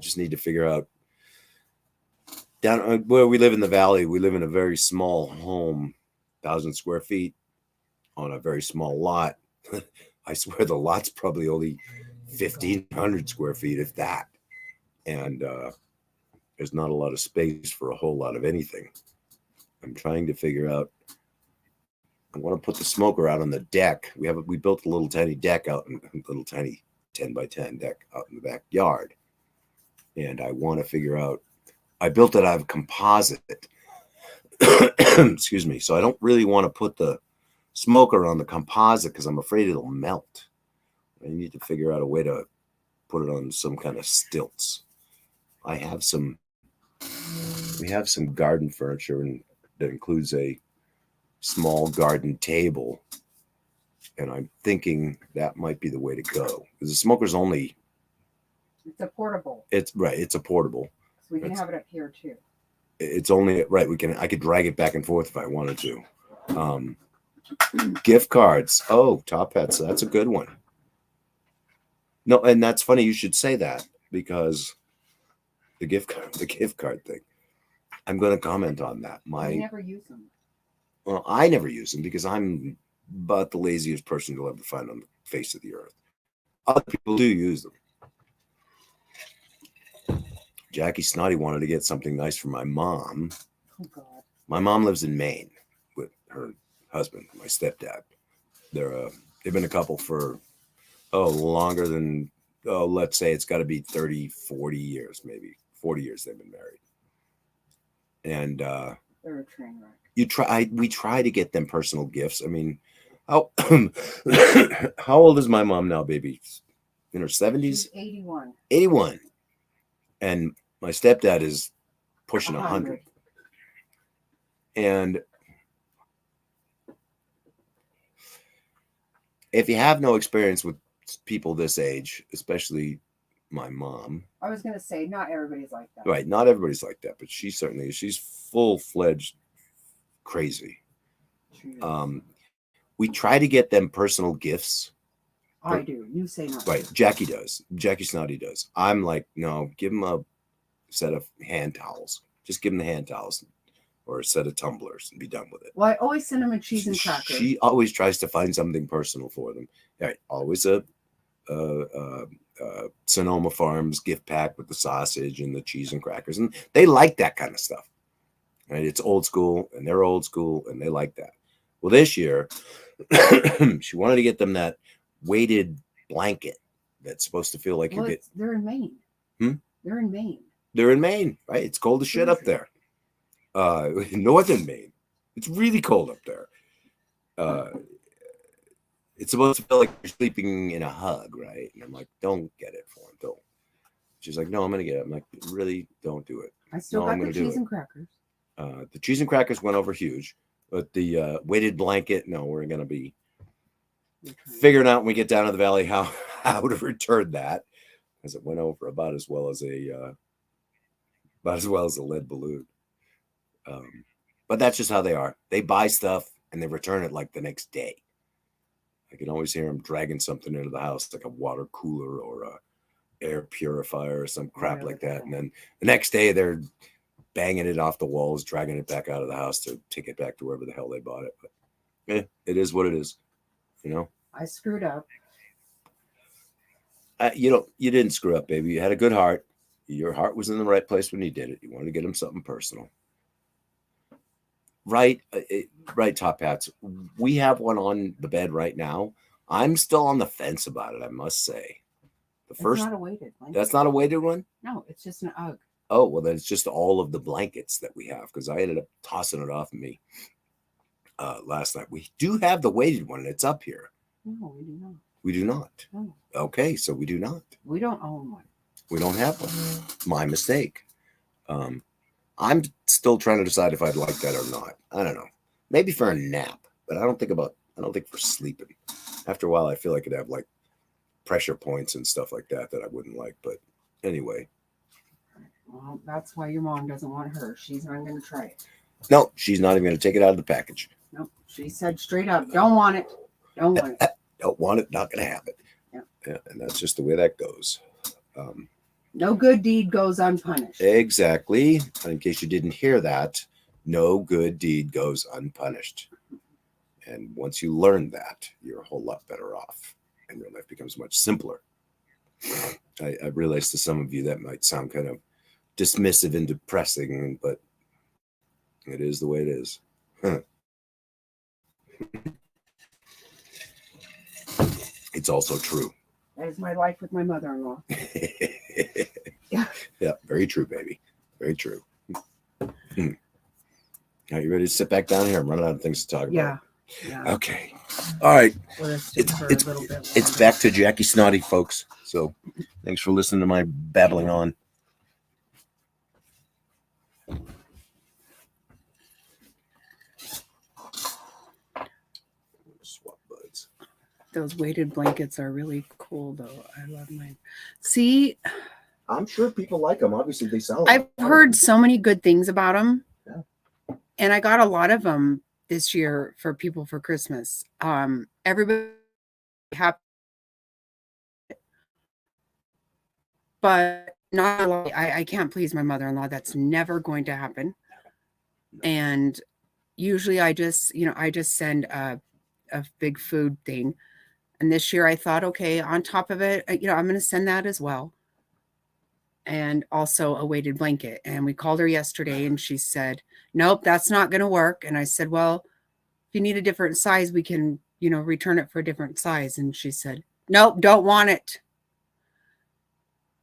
Just need to figure out down where we live in the valley. We live in a very small home, 1,000 square feet on a very small lot. I swear the lot's probably only 1,500 square feet, if that. And there's not a lot of space for a whole lot of anything. I'm trying to figure out. I want to put the smoker out on the deck. We built a little tiny deck out, a little tiny 10 by 10 deck out in the backyard. And I want to figure out, I built it out of composite. Excuse me. So I don't really want to put the smoker on the composite because I'm afraid it'll melt. I need to figure out a way to put it on some kind of stilts. We have some garden furniture and that includes a small garden table. And I'm thinking that might be the way to go. Because the smoker's only... It's a portable. It's right. It's a portable. So we can have it up here too. It's only... Right. I could drag it back and forth if I wanted to. Gift cards. Oh, Top Hats. That's a good one. No, and that's funny you should say that because the gift card thing. I'm going to comment on that. I never use them. Well, I never use them because I'm about the laziest person you'll ever find on the face of the earth. Other people do use them. Jackie Snotty wanted to get something nice for my mom. Oh, God. My mom lives in Maine with her husband, my stepdad. They've been a couple for longer than let's say it's got to be 30, 40 years, maybe 40 years they've been married. And they're a train wreck. We try to get them personal gifts. I mean, how old is my mom now, baby? In her 70s? She's 81. 81. And my stepdad is pushing 100. And if you have no experience with people this age, especially my mom. I was going to say, not everybody's like that. Right. Not everybody's like that, but she certainly is. She's full-fledged crazy. We try to get them personal gifts. I do. You say not. Right. Jackie does. Jackie Snotty does. I'm like, no, give them a set of hand towels. Just give them the hand towels or a set of tumblers and be done with it. Well, I always send them a cheese and crackers. She always tries to find something personal for them. Right. Always a Sonoma Farms gift pack with the sausage and the cheese and crackers. And they like that kind of stuff. Right. It's old school and they're old school and they like that. Well, this year, she wanted to get them that weighted blanket that's supposed to feel like they're in Maine. They're in Maine. They're in Maine, right? It's cold as shit up there. Northern Maine. It's really cold up there. It's supposed to feel like you're sleeping in a hug, right? And I'm like, don't get it for him. Don't. She's like, no, I'm going to get it. I'm like, really, don't do it. I still got the cheese and crackers. The cheese and crackers went over huge. But the weighted blanket, no, we're going to be figuring out when we get down to the valley how to return that, as it went over about as well as a lead balloon. But that's just how they are. They buy stuff and they return it like the next day. I can always hear them dragging something into the house, like a water cooler or a air purifier or some crap like that. And then the next day they're banging it off the walls, dragging it back out of the house to take it back to wherever the hell they bought it. But it is what it is. You know, I screwed up. You didn't screw up, baby. You had a good heart. Your heart was in the right place when you did it. You wanted to get them something personal. Right, Top Hats. We have one on the bed right now. I'm still on the fence about it, I must say. That's not a weighted blanket. That's not a weighted one? No, it's just an UGG. Oh, well, then it's just all of the blankets that we have because I ended up tossing it off me last night. We do have the weighted one. It's up here. No, we do not. We do not. No. Okay, so we do not. We don't own one. We don't have one. My mistake. I'm still trying to decide if I'd like that or not. I don't know. Maybe for a nap, but I don't think for sleeping. After a while, I feel like it'd have like pressure points and stuff like that I wouldn't like. But anyway. Well, that's why your mom doesn't want her. She's not going to try it. No, she's not even going to take it out of the package. Nope. She said straight up, don't want it. Don't want it. Don't want it, not going to have it. Yeah, and that's just the way that goes. No good deed goes unpunished. Exactly. In case you didn't hear that, no good deed goes unpunished. And once you learn that, you're a whole lot better off. And your life becomes much simpler. I realize to some of you that might sound kind of dismissive and depressing, but it is the way it is. It's also true. That is my life with my mother-in-law. Yeah, very true, baby. Very true. Are you ready to sit back down here? I'm running out of things to talk about. Yeah. Yeah. Okay. All right. Let us stay for a little bit It's longer. back to Jackie Snotty, folks. So thanks for listening to my babbling on. Swap buds. Those weighted blankets are really cool, though. I love mine. See, I'm sure people like them. Obviously, they sell them. I've heard so many good things about them. Yeah. And I got a lot of them this year for people for Christmas. Everybody happy, but not a lot. I can't please my mother-in-law. That's never going to happen. And usually I just send a big food thing. And this year I thought, okay, on top of it, I'm going to send that as well. And also a weighted blanket. And we called her yesterday and she said, nope, that's not going to work. And I said, well, if you need a different size, we can, return it for a different size. And she said, nope, don't want it.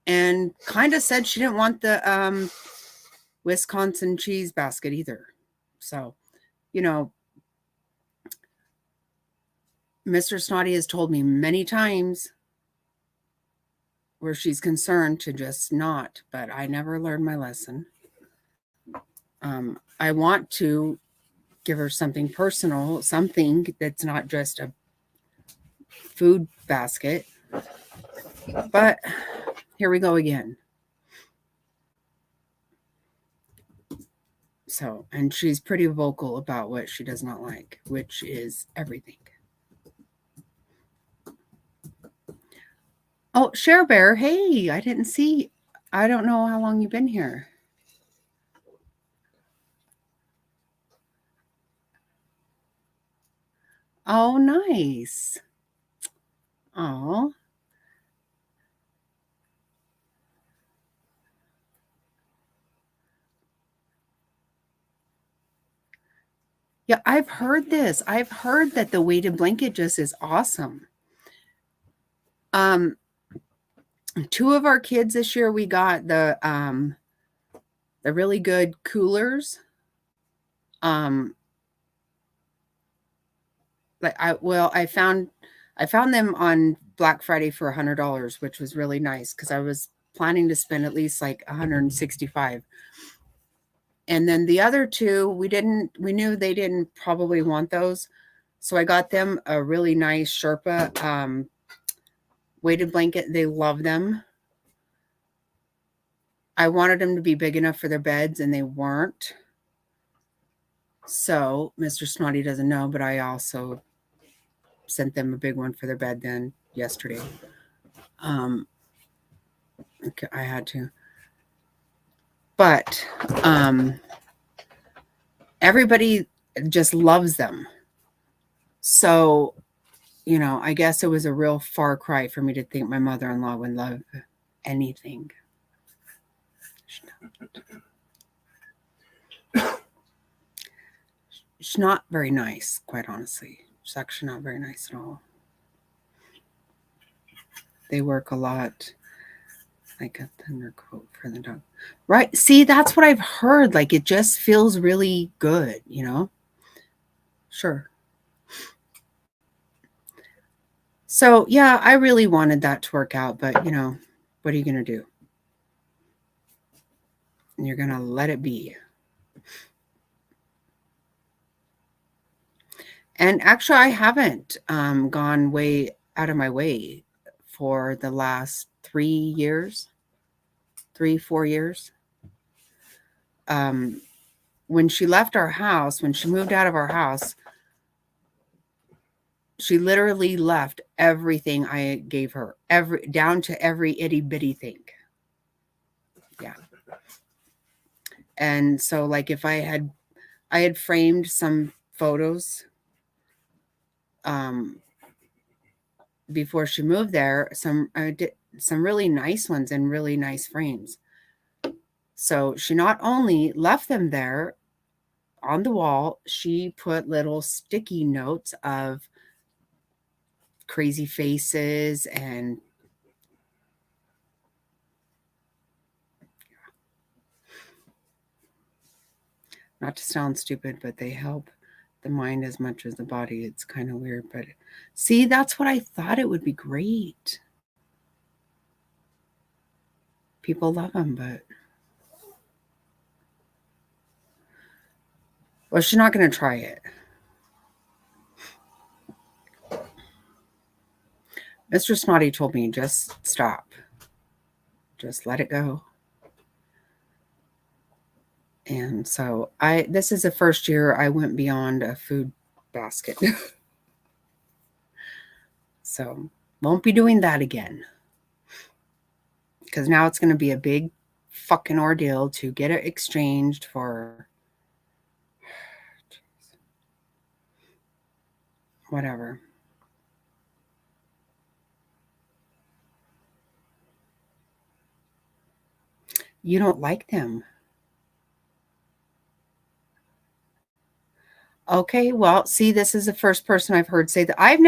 And kind of said she didn't want the Wisconsin cheese basket either. So, Mr. Snotty has told me many times where she's concerned to just not, but I never learned my lesson. I want to give her something personal, something that's not just a food basket. But here we go again. So, and she's pretty vocal about what she does not like, which is everything. Oh, Share Bear, hey, I didn't see. I don't know how long you've been here. Oh, nice. Oh. Yeah, I've heard this. I've heard that the weighted blanket just is awesome. Two of our kids this year, we got the really good coolers. But I found them on Black Friday for $100, which was really nice because I was planning to spend at least like $165. And then the other two, we knew they didn't probably want those. So I got them a really nice Sherpa weighted blanket. They love them. I wanted them to be big enough for their beds and they weren't. So Mr. Snotty doesn't know, but I also sent them a big one for their bed then yesterday. Okay, I had to. But everybody just loves them. So, I guess it was a real far cry for me to think my mother-in-law would love anything. She's not very nice, quite honestly. She's actually not very nice at all. They work a lot. Like a thunder quote for the dog. Right. See, that's what I've heard. Like it just feels really good, Sure. So yeah, I really wanted that to work out, but what are you gonna do? You're gonna let it be. And actually, I haven't gone way out of my way for the last 4 years. When she left our house, when she moved out of our house, she literally left everything I gave her, down to every itty bitty thing. Yeah. And so like if I had framed some photos before she moved there, I did some really nice ones and really nice frames. So she not only left them there on the wall, she put little sticky notes of crazy faces and not to sound stupid, but they help the mind as much as the body. It's kind of weird, but see, that's what I thought it would be great. People love them, but well, she's not going to try it. Mr. Snotty told me just stop. Just let it go. And so this is the first year I went beyond a food basket. So won't be doing that again. Because now it's going to be a big fucking ordeal to get it exchanged for whatever. You don't like them. Okay, well, see, this is the first person I've heard say that. I've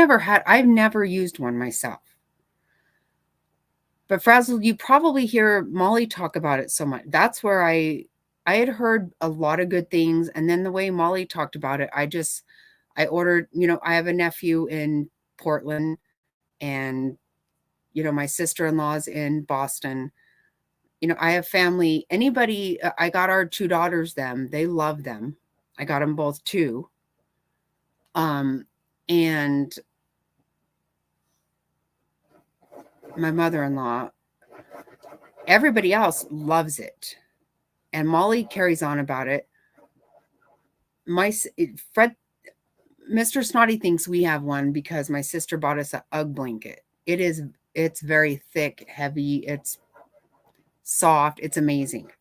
never used one myself. But Frazzle, you probably hear Molly talk about it so much. That's where I had heard a lot of good things. And then the way Molly talked about it, I ordered, I have a nephew in Portland and, my sister-in-law's in Boston. I have family, anybody, I got our 2 daughters them. They love them. I got them both too. And my mother-in-law, everybody else loves it. And Molly carries on about it. Fred, Mr. Snotty thinks we have one because my sister bought us an UGG blanket. It's very thick, heavy. It's soft. It's amazing.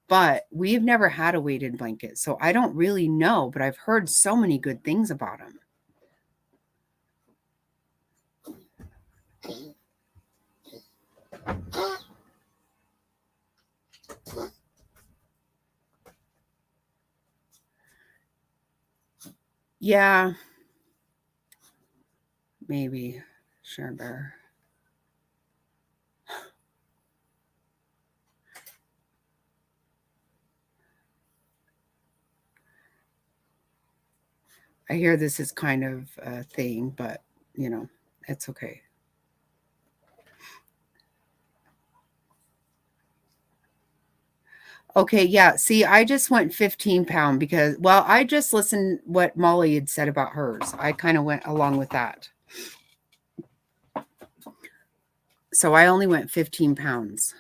But we've never had a weighted blanket. So I don't really know, but I've heard so many good things about them. Yeah. Maybe. Sure, Bear. I hear this is kind of a thing, but, it's okay. Okay, yeah. See, I just went 15-pound because, well, I just listened what Molly had said about hers. I kind of went along with that. So I only went 15 pounds.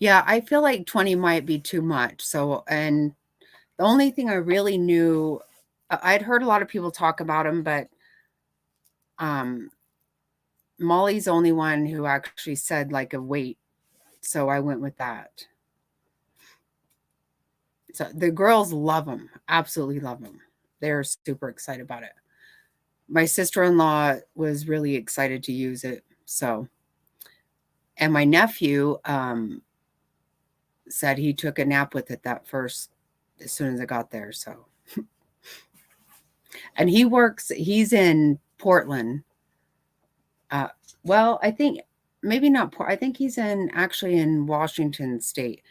Yeah, I feel like 20 might be too much. So, and the only thing I really knew, I'd heard a lot of people talk about them, but Molly's the only one who actually said like a weight. So I went with that. So the girls love them, absolutely love them. They're super excited about it. My sister-in-law was really excited to use it. So, and my nephew said he took a nap with it as soon as I got there. So, and he's in Portland. Well, I think maybe not. I think he's actually in Washington State,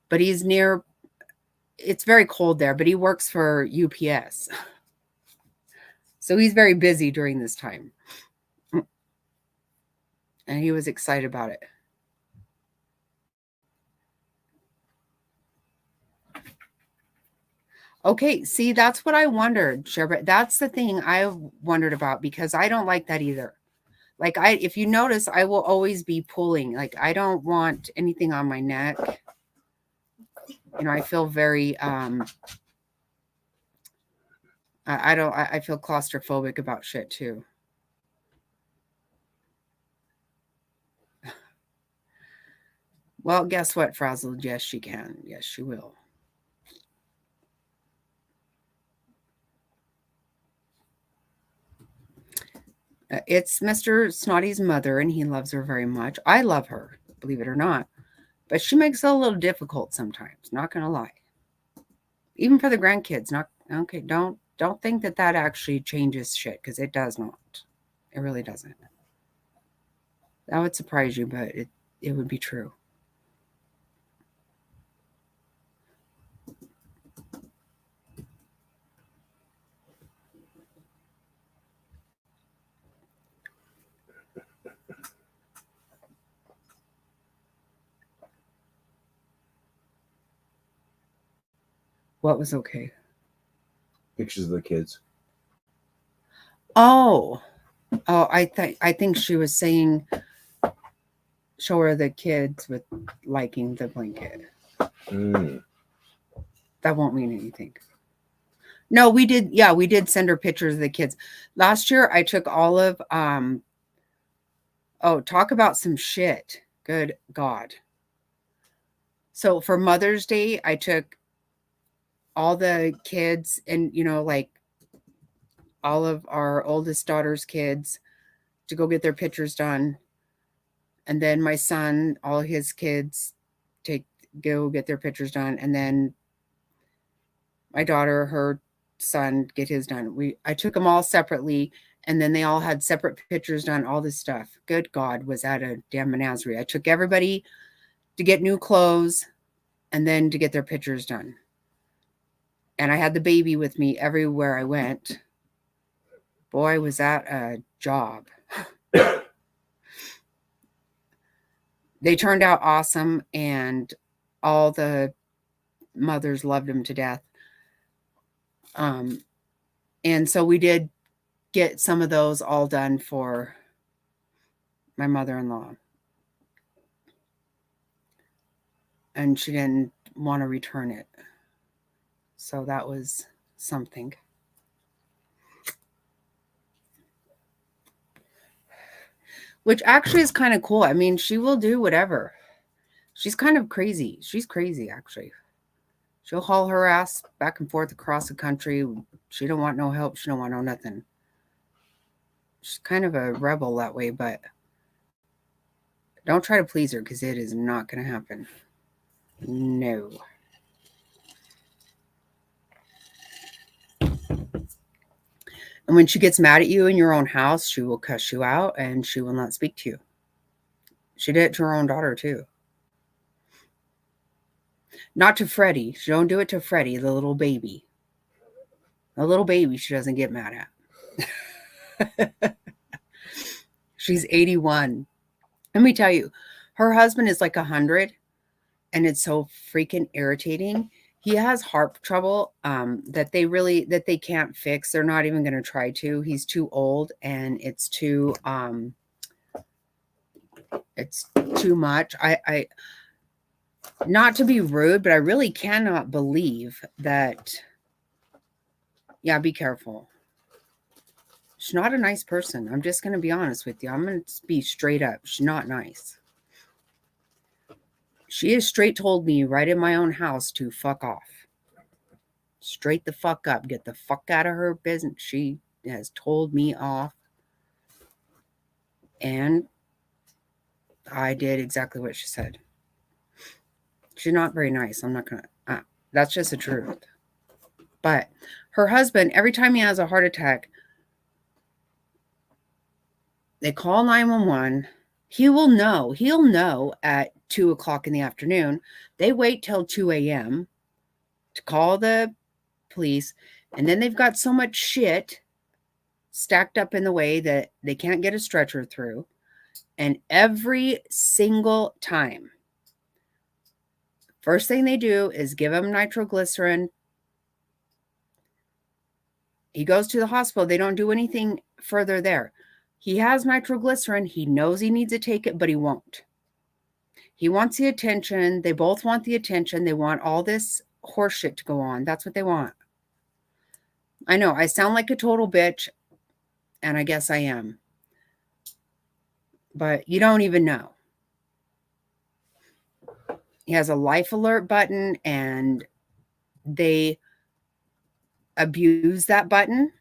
but he's near. It's very cold there, but he works for UPS. So he's very busy during this time. And he was excited about it. Okay, see, that's what I wondered, Sherbet. That's the thing I wondered about because I don't like that either. Like if you notice, I will always be pulling. Like I don't want anything on my neck. I feel very I feel claustrophobic about shit too. Well, guess what, Frazzle? Yes, she can. Yes, she will. It's Mr. Snotty's mother, and he loves her very much. I love her, believe it or not. But she makes it a little difficult sometimes, not going to lie. Even for the grandkids, not okay, don't don't think that that actually changes shit, because it does not. It really doesn't. That would surprise you, but it would be true. What was okay? Pictures of the kids. Oh, I think she was saying show her the kids with liking the blanket. That won't mean anything. No, we did. Yeah, we did send her pictures of the kids. Last year, I took all of, oh, talk about some shit. Good God. So for Mother's Day, I took all the kids and, like all of our oldest daughter's kids to go get their pictures done. And then my son, all his kids go get their pictures done. And then my daughter, her son, get his done. I took them all separately, and then they all had separate pictures done, all this stuff. Good God, was that a damn menagerie. I took everybody to get new clothes and then to get their pictures done. And I had the baby with me everywhere I went. Boy, was that a job. They turned out awesome, and all the mothers loved them to death. And so we did get some of those all done for my mother-in-law. And she didn't want to return it. So that was something. Which actually is kind of cool. I mean, she will do whatever. She's kind of crazy. She's crazy, actually. She'll haul her ass back and forth across the country. She don't want no help. She don't want no nothing. She's kind of a rebel that way, but don't try to please her, because it is not going to happen. No. And when she gets mad at you in your own house, she will cuss you out and she will not speak to you. She did it to her own daughter, too. Not to Freddie. She don't do it to Freddie, the little baby. The little baby she doesn't get mad at. She's 81. Let me tell you, her husband is like 100, and it's so freaking irritating. He has heart trouble that they can't fix. They're not even going to try to. He's too old, and it's too much. I not to be rude, but I really cannot believe that. Yeah, be careful. She's not a nice person. I'm just going to be honest with you. I'm going to be straight up. She's not nice. She has straight told me right in my own house to fuck off. Straight the fuck up. Get the fuck out of her business. She has told me off. And I did exactly what she said. She's not very nice. I'm not going to. That's just the truth. But her husband, every time he has a heart attack, they call 911. He'll know at 2 o'clock in the afternoon. They wait till 2 a.m. to call the police. And then they've got so much shit stacked up in the way that they can't get a stretcher through. And every single time, first thing they do is give him nitroglycerin. He goes to the hospital. They don't do anything further there. He has nitroglycerin. He knows he needs to take it, but he won't. He wants the attention. They both want the attention. They want all this horse shit to go on. That's what they want. I know, I sound like a total bitch, and I guess I am. But you don't even know. He has a life alert button, and they abuse that button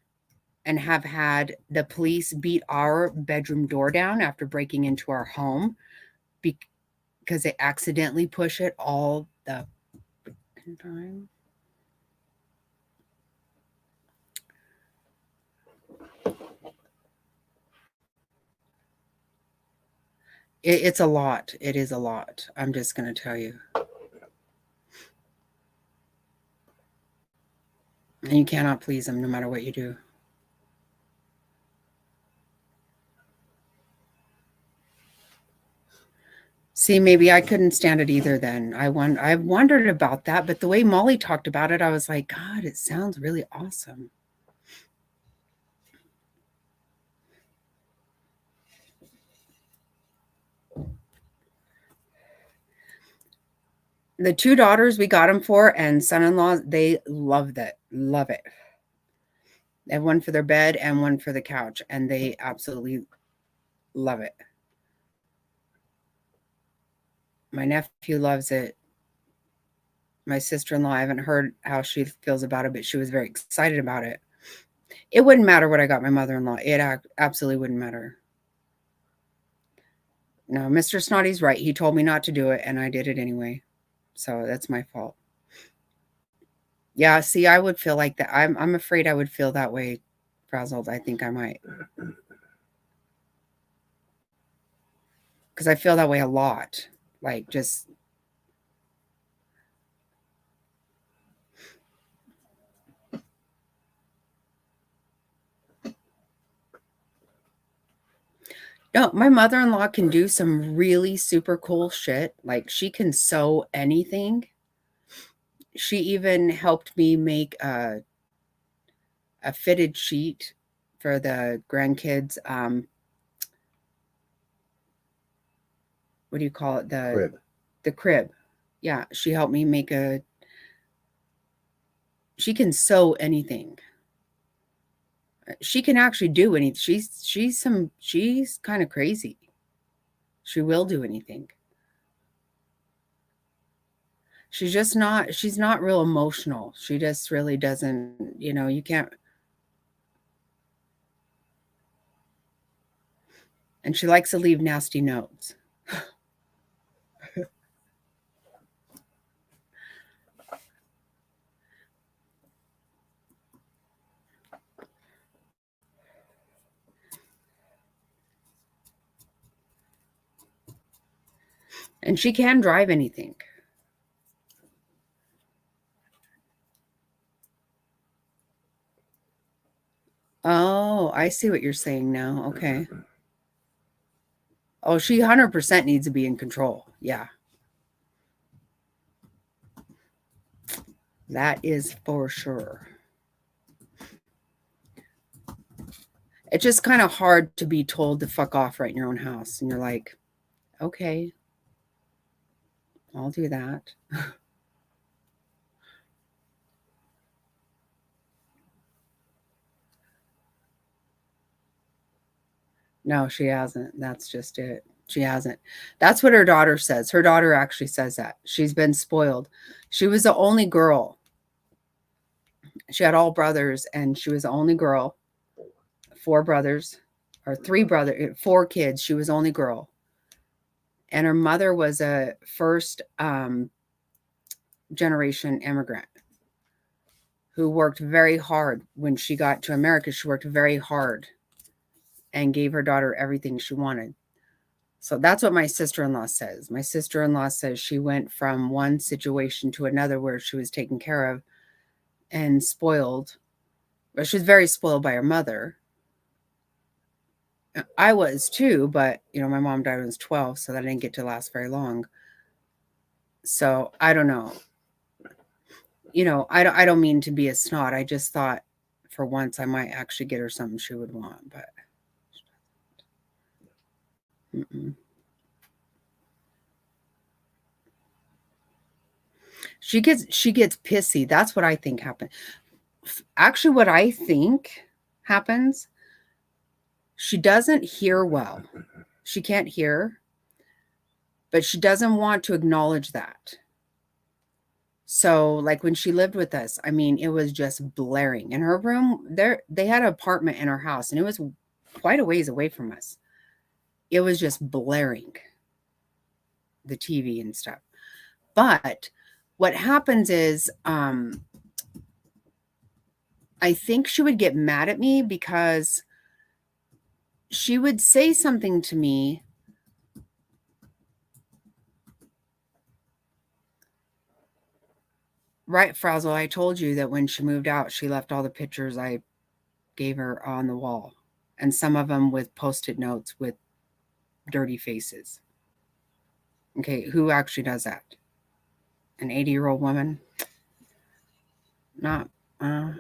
and have had the police beat our bedroom door down after breaking into our home because they accidentally push it all the time. It's a lot. It is a lot. I'm just going to tell you. And you cannot please them no matter what you do. See, maybe I couldn't stand it either then. I wondered about that, but the way Molly talked about it, I was like, God, it sounds really awesome. The 2 daughters we got them for, and son-in-laws, they loved it. Love it. They have one for their bed and one for the couch, and they absolutely love it. My nephew loves it. My sister-in-law, I haven't heard how she feels about it, but she was very excited about it. It wouldn't matter what I got my mother-in-law. It absolutely wouldn't matter. No, Mr. Snotty's right. He told me not to do it, and I did it anyway. So that's my fault. Yeah, see, I would feel like that. I'm afraid I would feel that way, frazzled. I think I might. Because I feel that way a lot. Like, just... No, my mother-in-law can do some really super cool shit. Like, she can sew anything. She even helped me make a fitted sheet for the grandkids. What do you call it? Crib. The crib. Yeah, she helped me make a... She can sew anything. She can actually do anything. She's kind of crazy. She will do anything. She's not real emotional. She just really doesn't, you can't. And she likes to leave nasty notes. And she can drive anything. Oh, I see what you're saying now. Okay. Oh, she 100% needs to be in control. Yeah. That is for sure. It's just kind of hard to be told to fuck off right in your own house. And you're like, okay, I'll do that. No, she hasn't. That's just it. She hasn't. That's what her daughter says. Her daughter actually says that. She's been spoiled. She was the only girl. She had all brothers, and she was the only girl. 4 brothers, or 3 brothers, 4 kids. She was the only girl. And her mother was a first generation immigrant who worked very hard. When she got to America, she worked very hard and gave her daughter everything she wanted. So that's what my sister-in-law says. My sister-in-law says she went from one situation to another where she was taken care of and spoiled. But she was very spoiled by her mother. I was too, but my mom died when I was 12, so that didn't get to last very long. So I don't know. I don't mean to be a snot. I just thought for once I might actually get her something she would want, but she gets pissy. That's what I think happened. Actually, what I think happens, she doesn't hear well. She can't hear, but she doesn't want to acknowledge that. So, like when she lived with us, I mean, it was just blaring. In her room, they had an apartment in her house, and it was quite a ways away from us. It was just blaring, the TV and stuff. But what happens is, I think she would get mad at me because she would say something to me Right, Frazzle, I told you that when she moved out, she left all the pictures I gave her on the wall, and some of them with post-it notes with dirty faces. Okay, who actually does that? An 80-year-old woman? Not. Uh,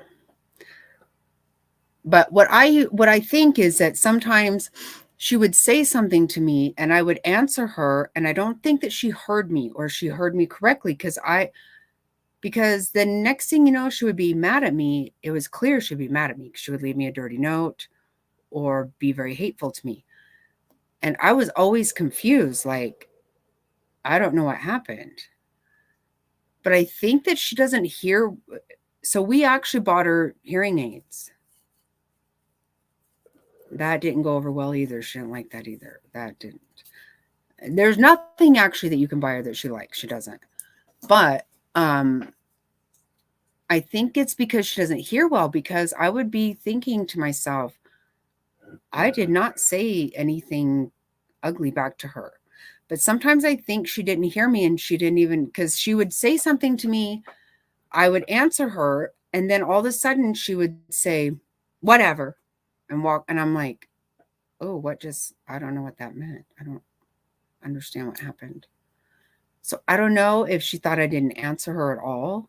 but what I think is that sometimes she would say something to me and I would answer her, and I don't think that she heard me or she heard me correctly, because the next thing you know, she would be mad at me. It was clear she'd be mad at me because she would leave me a dirty note or be very hateful to me. And I was always confused, like, I don't know what happened. But I think that she doesn't hear. So we actually bought her hearing aids. That didn't go over well either. She didn't like that either. That didn't. There's nothing actually that you can buy her that she likes. She doesn't. But I think it's because she doesn't hear well, because I would be thinking to myself, I did not say anything ugly back to her. But sometimes I think she didn't hear me, and she didn't even, because she would say something to me, I would answer her, and then all of a sudden she would say, whatever, and walk. And I'm like, oh, I don't know what that meant. I don't understand what happened. So I don't know if she thought I didn't answer her at all.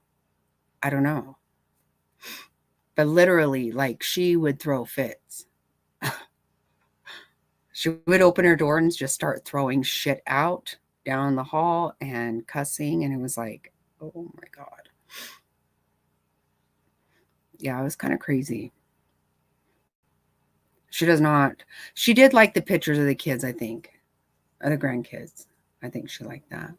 I don't know. But literally, like, she would throw fits. She would open her door and just start throwing shit out down the hall and cussing. And it was like, oh my God. Yeah, it was kind of crazy. She does not. She did like the pictures of the kids, I think, of the grandkids. I think she liked that.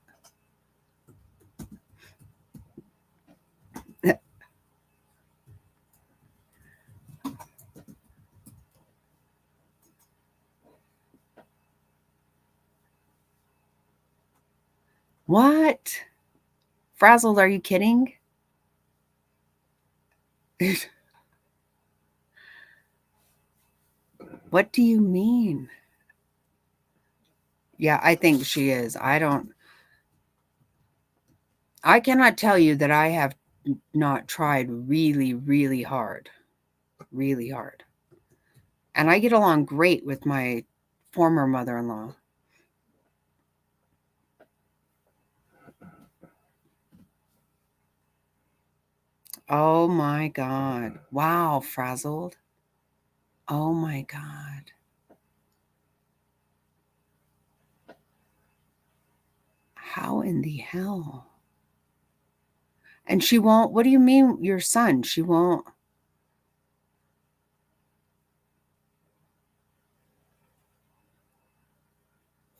What? Frazzled, are you kidding? What do you mean? Yeah, I think she is. I cannot tell you that I have not tried really, really hard. Really hard. And I get along great with my former mother-in-law. Oh my God. Wow, Frazzled. Oh my God. How in the hell? And she won't. What do you mean, your son? She won't.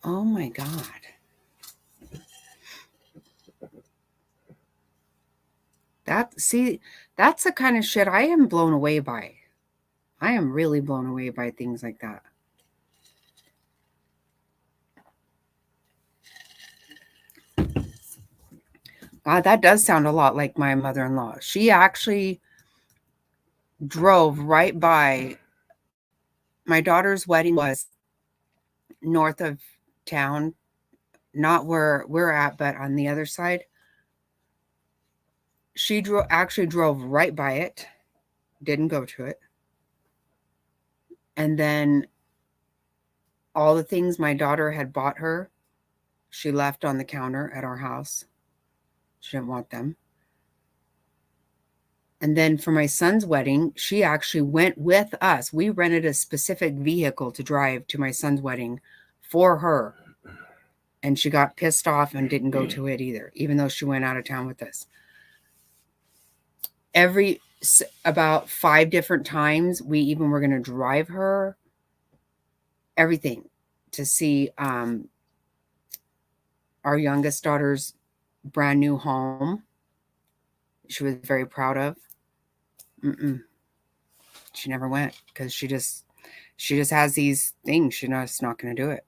Oh my God. That's the kind of shit I am blown away by. I am really blown away by things like that. God, that does sound a lot like my mother-in-law. She actually drove right by. My daughter's wedding was north of town, not where we're at, but on the other side. She actually drove right by it, didn't go to it. And then all the things my daughter had bought her, she left on the counter at our house. She didn't want them. And then for my son's wedding, she actually went with us. We rented a specific vehicle to drive to my son's wedding for her. And she got pissed off and didn't go to it either, even though she went out of town with us. About 5 different times, we even were going to drive her everything to see our youngest daughter's brand new home. She was very proud of. She never went because she just has these things. She's not going to do it.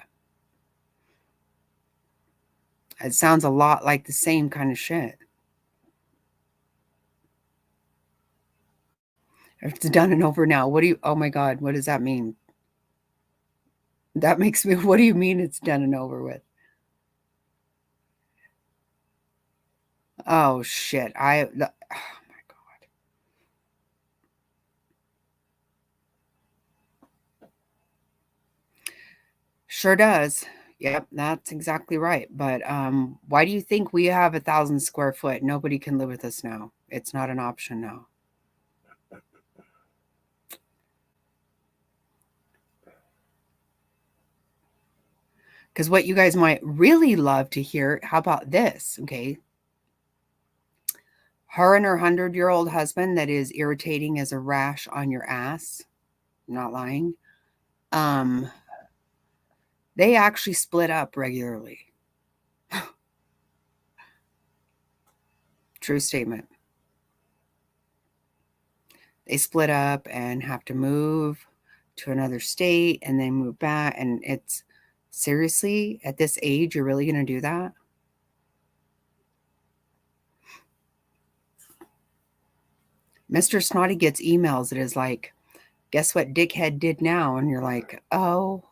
It sounds a lot like the same kind of shit. It's done and over now. Oh my God, what does that mean? That makes me, what do you mean it's done and over with? Oh shit. Oh my God. Sure does. Yep, that's exactly right. But why do you think we have 1,000 square foot? Nobody can live with us now. It's not an option now. Because what you guys might really love to hear, how about this? Okay. Her and her 100-year-old husband that is irritating as a rash on your ass. I'm not lying. Um, they actually split up regularly. True statement. They split up and have to move to another state and then move back. And it's seriously, at this age, you're really going to do that? Mr. Snotty gets emails that is like, guess what dickhead did now? And you're like, oh.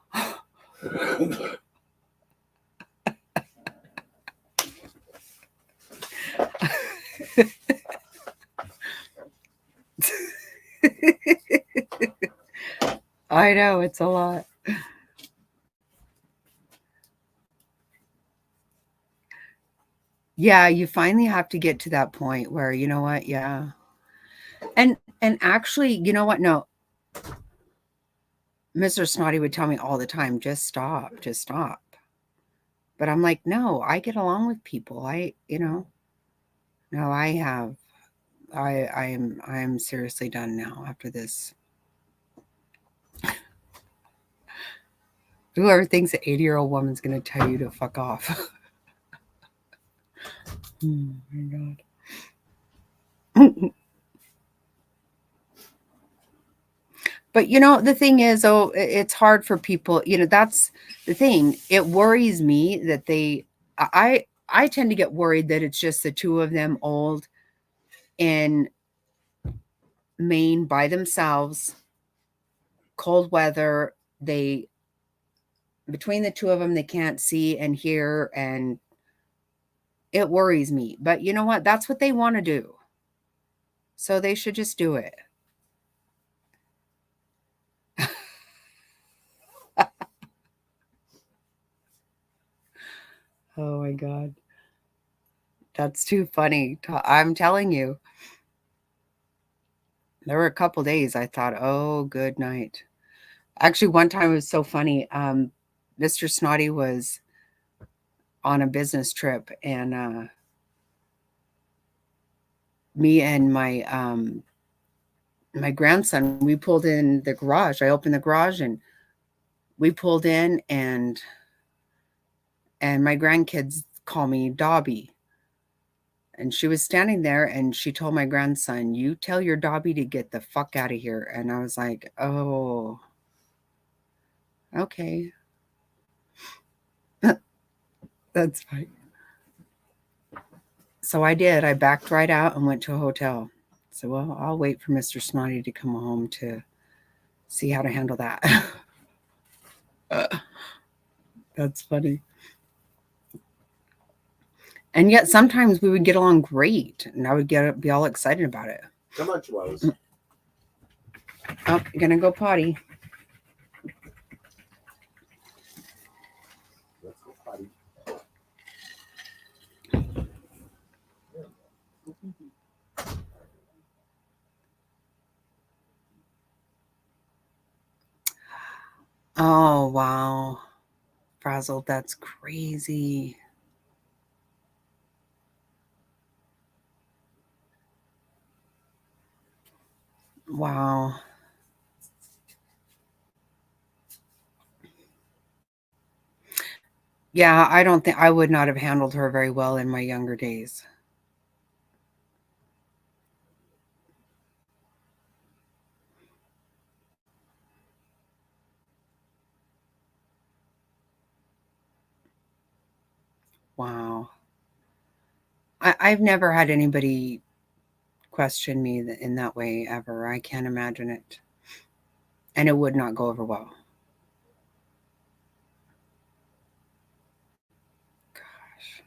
I know, it's a lot. Yeah, you finally have to get to that point where, you know what? Yeah. And actually, you know what? No. Mr. Snotty would tell me all the time, just stop, just stop. But I'm like, no, I get along with people. No, I am seriously done now after this. Whoever thinks an 80-year-old woman's gonna tell you to fuck off. Oh my God. But the thing is, it's hard for people. That's the thing. It worries me that I tend to get worried that it's just the two of them old in Maine by themselves, cold weather. They between the two of them, they can't see and hear, and it worries me. But you know what? That's what they want to do. So they should just do it. Oh my God. That's too funny. I'm telling you. There were a couple days I thought, oh, good night. Actually, one time it was so funny. Mr. Snotty was on a business trip, and me and my grandson, we pulled in the garage. I opened the garage, and we pulled in, and my grandkids call me Dobby. And she was standing there, and she told my grandson, "You tell your Dobby to get the fuck out of here." And I was like, "Oh, okay, that's fine." So I did. I backed right out and went to a hotel. So, well, I'll wait for Mr. Snotty to come home to see how to handle that. That's funny. And yet sometimes we would get along great, and I would be all excited about it. Come on, Chihuahuas. Oh, you're gonna go potty. Let's go potty. Oh wow. Frazzled, that's crazy. Wow. Yeah, I don't think I would not have handled her very well in my younger days. Wow. I've never had anybody question me in that way ever. I can't imagine it. And it would not go over well. Gosh.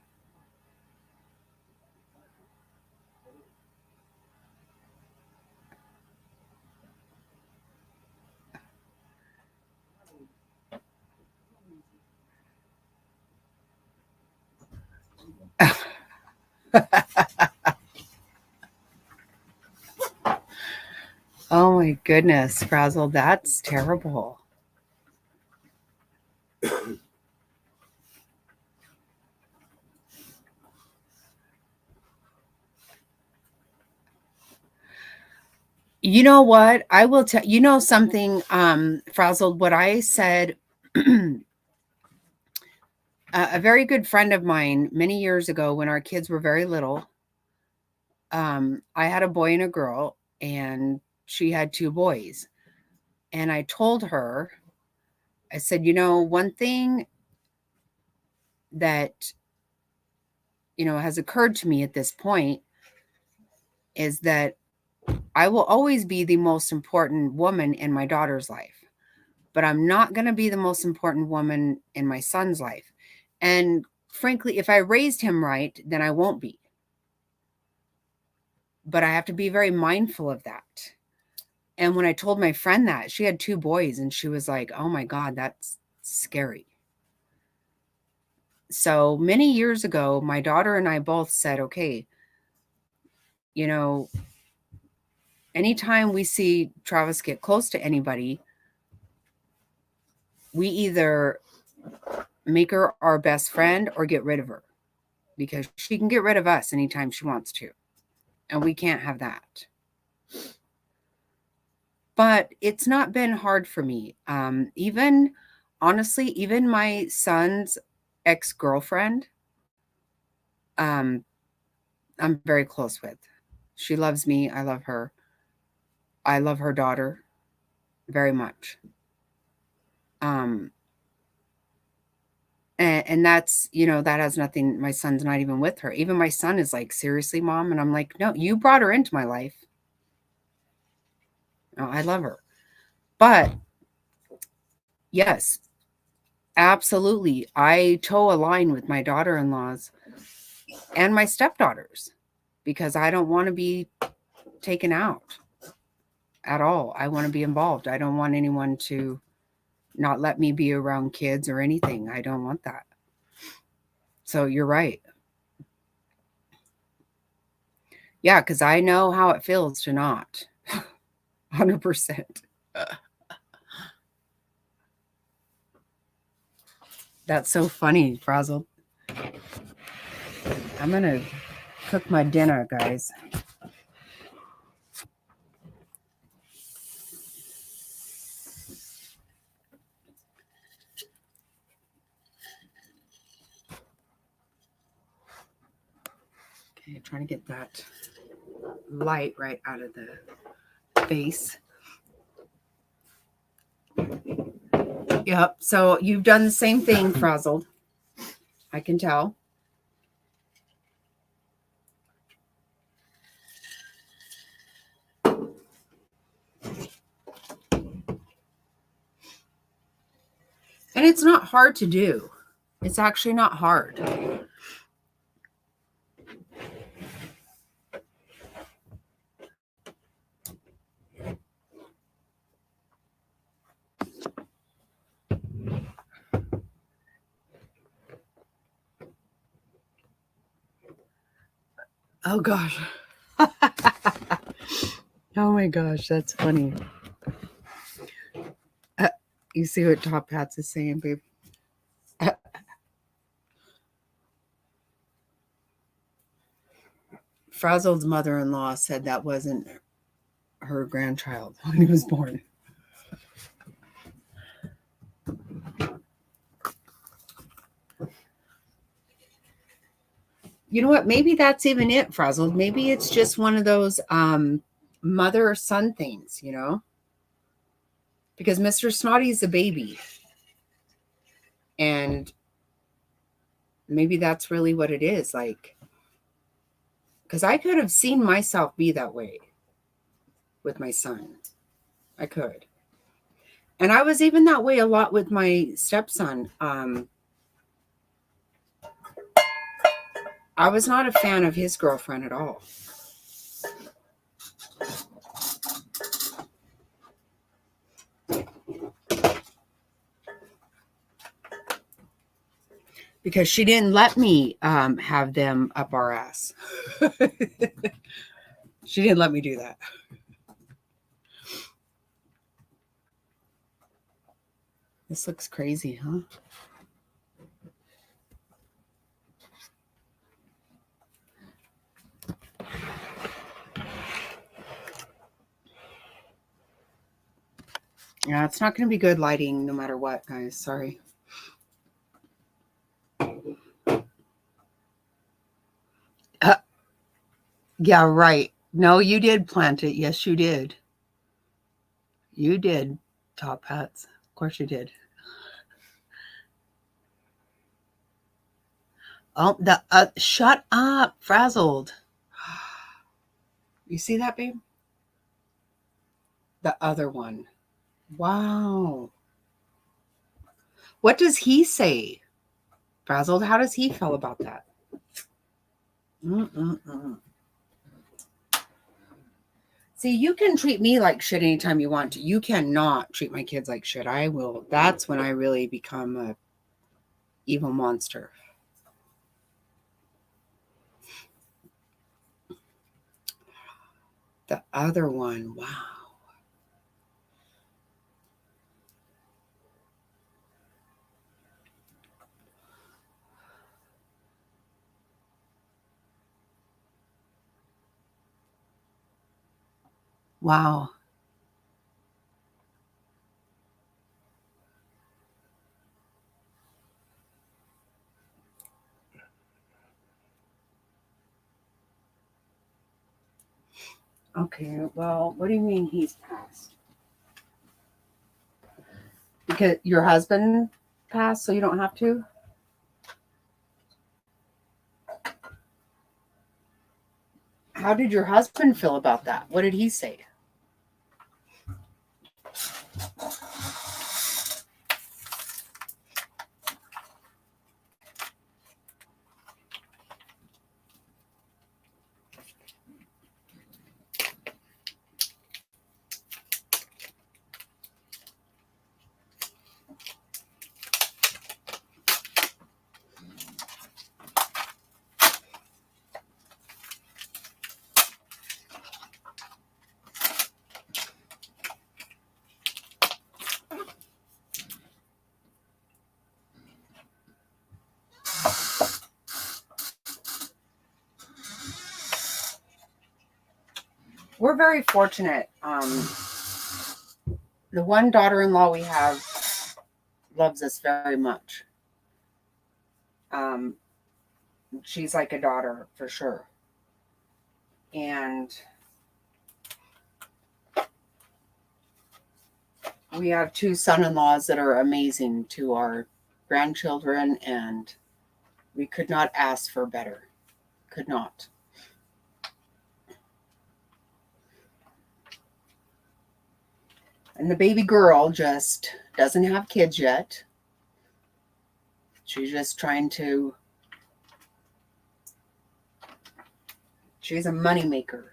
Oh my goodness, Frazzle, that's terrible. You know what? I will tell you know something, Frazzled, what I said. A very good friend of mine many years ago when our kids were very little, I had a boy and a girl, and she had two boys. And I told her, I said, one thing that, has occurred to me at this point is that I will always be the most important woman in my daughter's life, but I'm not going to be the most important woman in my son's life. And frankly, if I raised him right, then I won't be. But I have to be very mindful of that. And when I told my friend that, she had two boys and she was like, oh my God, that's scary. So many years ago, my daughter and I both said, okay, anytime we see Travis get close to anybody, we either make her our best friend or get rid of her, because she can get rid of us anytime she wants to. And we can't have that. But it's not been hard for me. Honestly, even my son's ex-girlfriend, I'm very close with. She loves me. I love her. I love her daughter very much. And that's, that has nothing, my son's not even with her. Even my son is like, seriously, Mom? And I'm like, no, you brought her into my life. No, I love her. But yes, absolutely. I toe a line with my daughter-in-laws and my stepdaughters because I don't want to be taken out at all. I want to be involved. I don't want anyone to not let me be around kids or anything. I don't want that. So you're right. Yeah, because I know how it feels to not. 100%. That's so funny, Frazzle. I'm going to cook my dinner, guys. Okay, trying to get that light right out of the face. Yep. So you've done the same thing, Frazzled. I can tell. And it's not hard to do. It's actually not hard. Oh, gosh. Oh, my gosh. That's funny. You see what Top Hats is saying, babe? Frazzled's mother-in-law said that wasn't her grandchild when he was born. You know what? Maybe that's even it, Frazzled. Maybe it's just one of those mother-son things, Because Mr. Snotty's a baby. And maybe that's really what it is. Like, because I could have seen myself be that way with my son. I could. And I was even that way a lot with my stepson. I was not a fan of his girlfriend at all. because she didn't let me have them up our ass. She didn't let me do that. This looks crazy, huh? Yeah, it's not going to be good lighting no matter what, guys. Sorry. Yeah, right. No, you did plant it. Yes, you did. You did, Top Hats. Of course you did. Oh, shut up, frazzled. You see that, babe? The other one. Wow. What does he say? Frazzled, how does he feel about that? Mm-mm-mm. See, you can treat me like shit anytime you want to. You cannot treat my kids like shit. I will. That's when I really become a evil monster. The other one, wow. Wow. Okay, well, what do you mean he's passed? Because your husband passed, so you don't have to? How did your husband feel about that? What did he say? We're very fortunate. The one daughter-in-law we have loves us very much. She's like a daughter for sure. And we have two son-in-laws that are amazing to our grandchildren, and we could not ask for better. Could not. And the baby girl just doesn't have kids yet. She's just trying to, she's a moneymaker.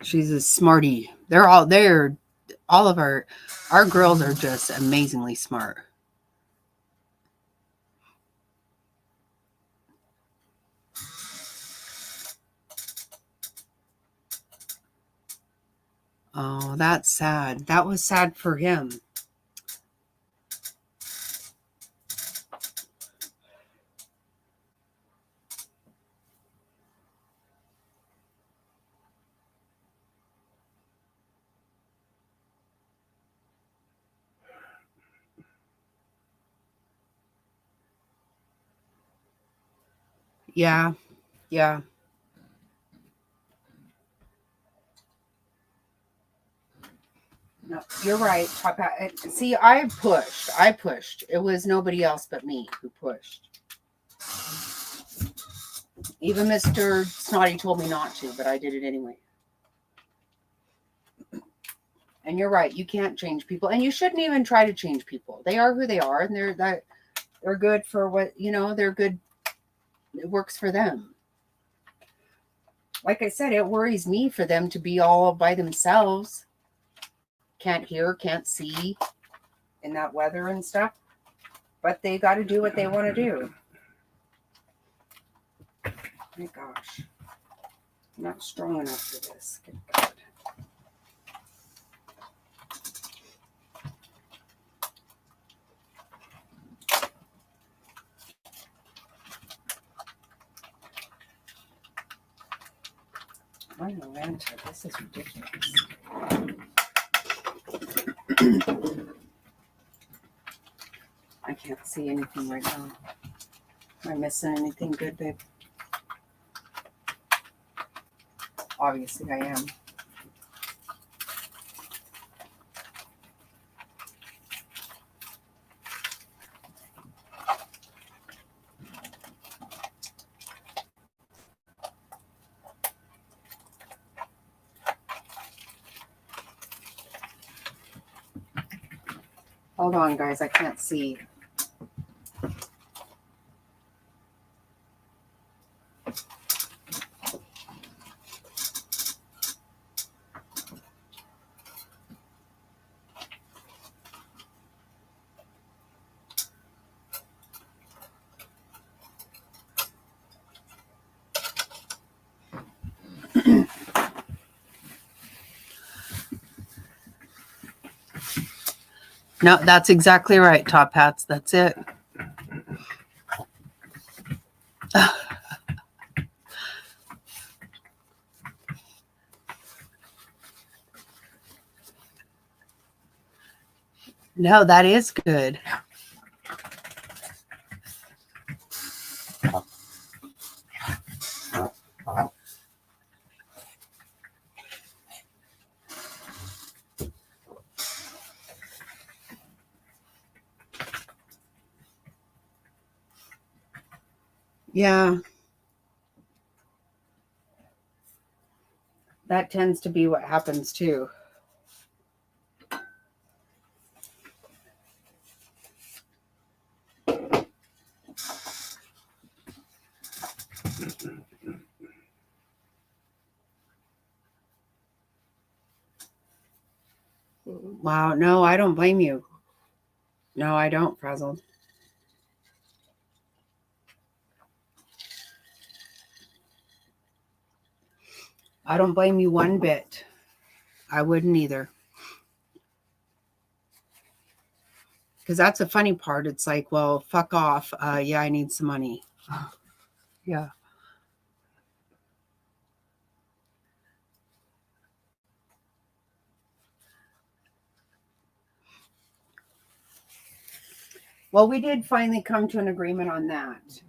She's a smarty. All of our girls are just amazingly smart. Oh, that's sad. That was sad for him. Yeah. Yeah. No, you're right. See, I pushed. It was nobody else but me who pushed. Even Mr. Snotty told me not to, but I did it anyway. And you're right. You can't change people, and you shouldn't even try to change people. They are who they are, and they're good for what, they're good. It works for them. like I said, it worries me for them to be all by themselves. Can't hear, can't see in that weather and stuff. But they got to do what they want to do. Oh my gosh. I'm not strong enough for this. Good God. I know, Atlanta. This is ridiculous. I can't see anything right now. Am I missing anything good, babe? Obviously, I am. Hold on, guys. I can't see. No, that's exactly right, Top Hats. That's it. No, that is good. Yeah. That tends to be what happens too. Wow. No, I don't blame you. No, I don't, Frazzled. I don't blame you one bit. I wouldn't either. Because that's the funny part. It's like, well, fuck off. Yeah, I need some money. Yeah. Well, we did finally come to an agreement on that.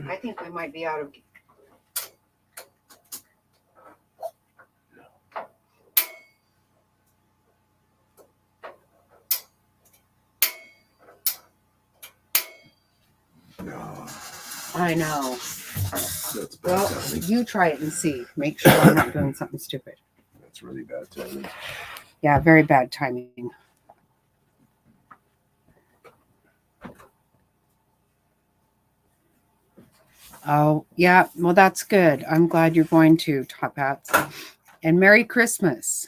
I think we might be out of. I know. That's bad Well, timing. you try it and see. Make sure I'm not doing something stupid. That's really bad timing. Yeah, very bad timing. Oh, yeah. Well, that's good. I'm glad you're going to, Top Hats. And Merry Christmas.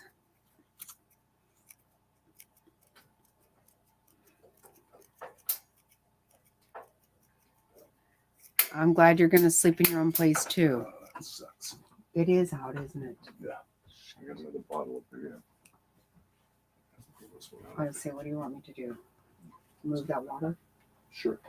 I'm glad you're going to sleep in your own place too. That sucks. It is out, isn't it? Yeah. I got another bottle up there. Let's see. What do you want me to do? Move that water? Sure.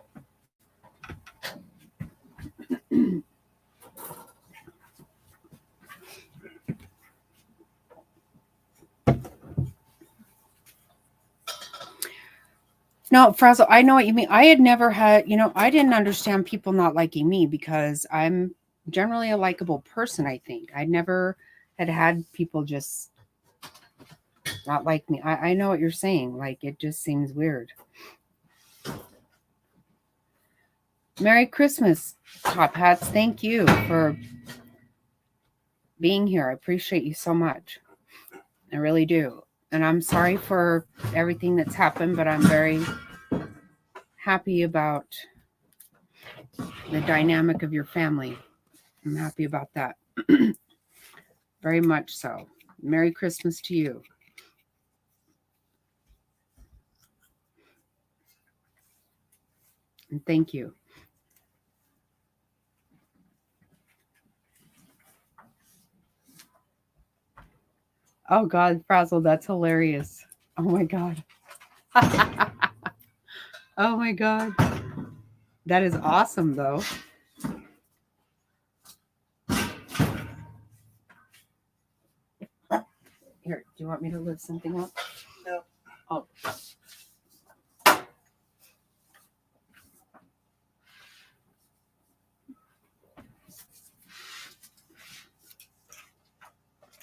No, Frazzle, I know what you mean. I had never had, I didn't understand people not liking me because I'm generally a likable person, I think. I never had people just not like me. I know what you're saying. Like, it just seems weird. Merry Christmas, Top Hats. Thank you for being here. I appreciate you so much. I really do. And I'm sorry for everything that's happened, but I'm very happy about the dynamic of your family. I'm happy about that. Very much so. Merry Christmas to you. And thank you. Oh God, Frazzle, that's hilarious. Oh my God. Oh my God. That is awesome though. Here, do you want me to lift something up? No. Oh.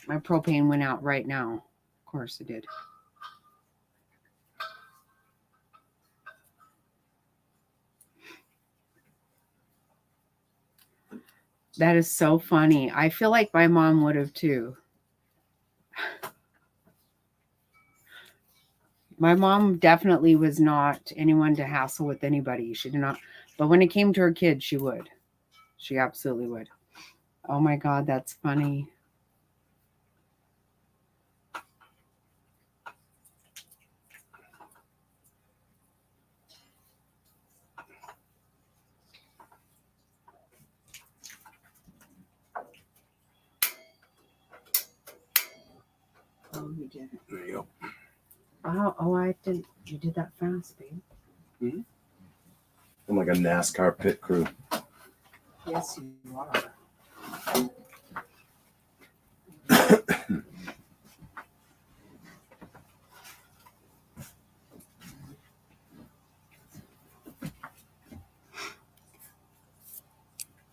My propane went out right now. Of course it did. That is so funny. I feel like my mom would have too. My mom definitely was not anyone to hassle with anybody. She did not. But when it came to her kids, she would. She absolutely would. Oh my God, that's funny. Oh, you did it. There you go. Oh, I didn't. You did that fast, babe. Mm-hmm. I'm like a NASCAR pit crew. Yes, you are.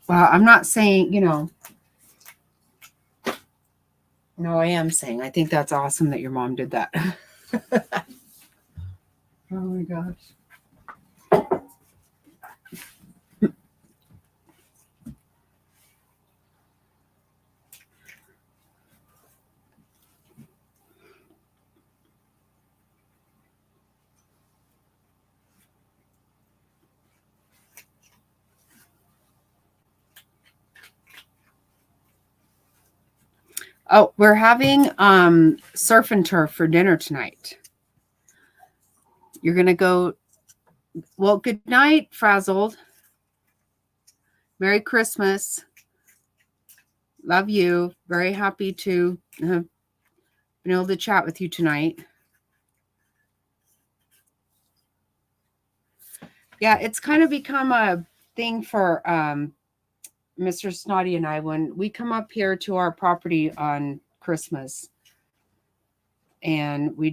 Well, I'm not saying, no, I am saying, I think that's awesome that your mom did that. Oh my gosh. Oh, we're having surf and turf for dinner tonight. You're gonna go. Well, good night, Frazzled. Merry Christmas. Love you. Very happy to have been able to chat with you tonight. Yeah, it's kind of become a thing for Mr. Snotty and I when we come up here to our property on Christmas, and we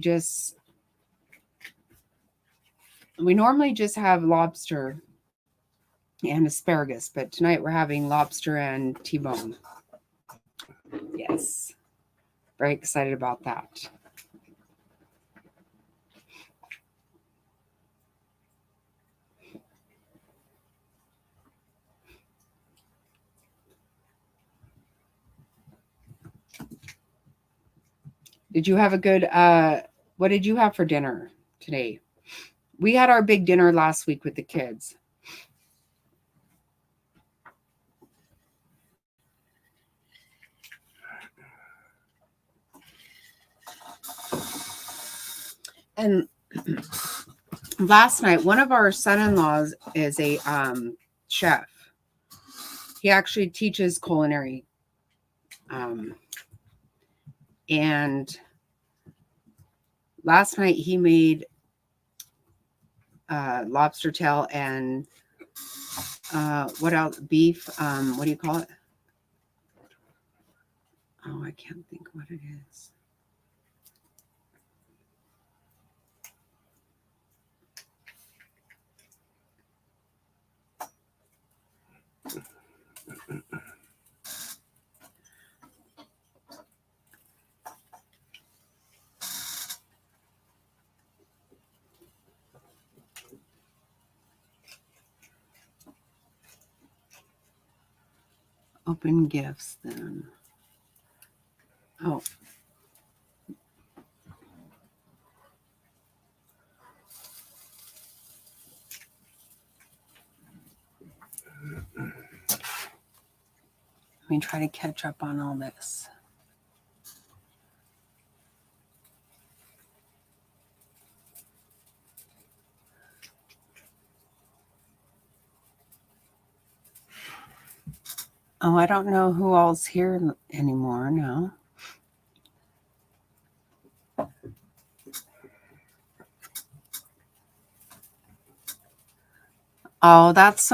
normally just have lobster and asparagus, but tonight we're having lobster and T-bone. Yes. Very excited about that. Did you have a good what did you have for dinner today? We had our big dinner last week with the kids. And last night, one of our son-in-laws is a chef. He actually teaches culinary. And last night he made lobster tail and what else? Beef. What do you call it? Oh, I can't think what it is. Open gifts then. Oh. Let me try to catch up on all this. Oh, I don't know who all's here anymore now. Oh, that's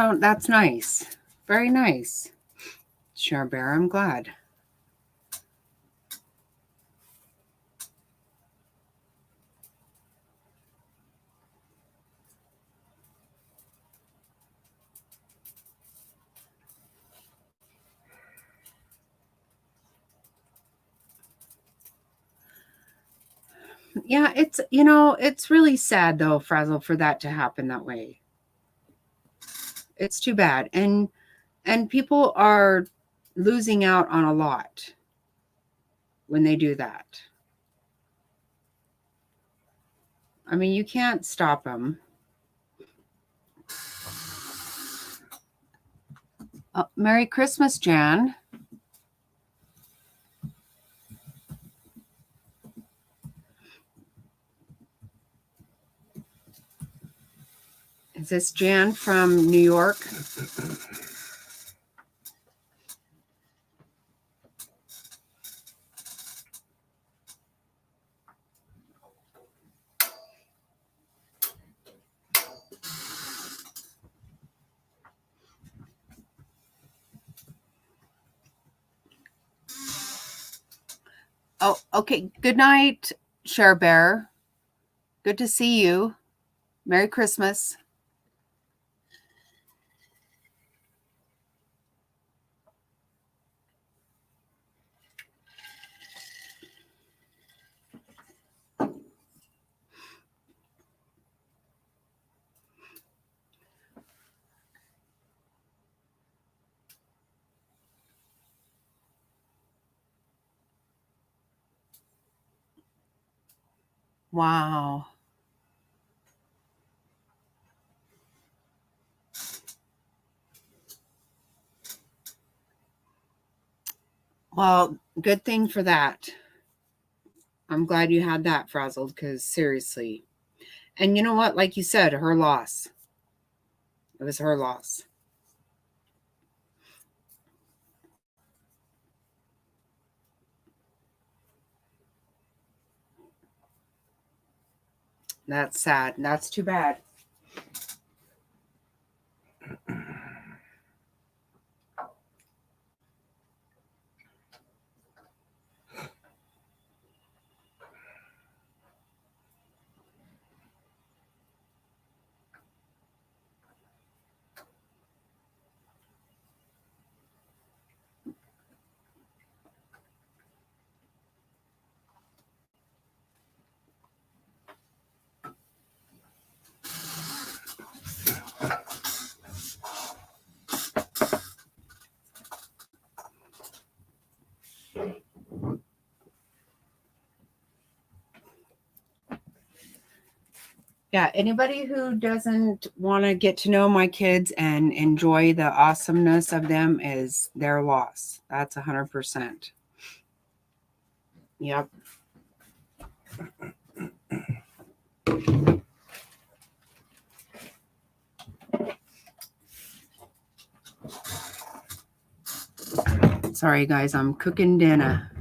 nice. Very nice. Sure, Bear, I'm glad. Yeah, it's really sad though, Frazzle, for that to happen that way. It's too bad. And people are losing out on a lot when they do that. I mean, you can't stop them. Merry Christmas, Jan. Is this Jan from New York? Oh, okay. Good night, Share Bear. Good to see you. Merry Christmas. Wow. Well, good thing for that. I'm glad you had that, Frazzled, because seriously. And you know what? Like you said, her loss. It was her loss. That's sad. That's too bad. Yeah, anybody who doesn't want to get to know my kids and enjoy the awesomeness of them is their loss. That's 100%. Yep. Sorry, guys, I'm cooking dinner.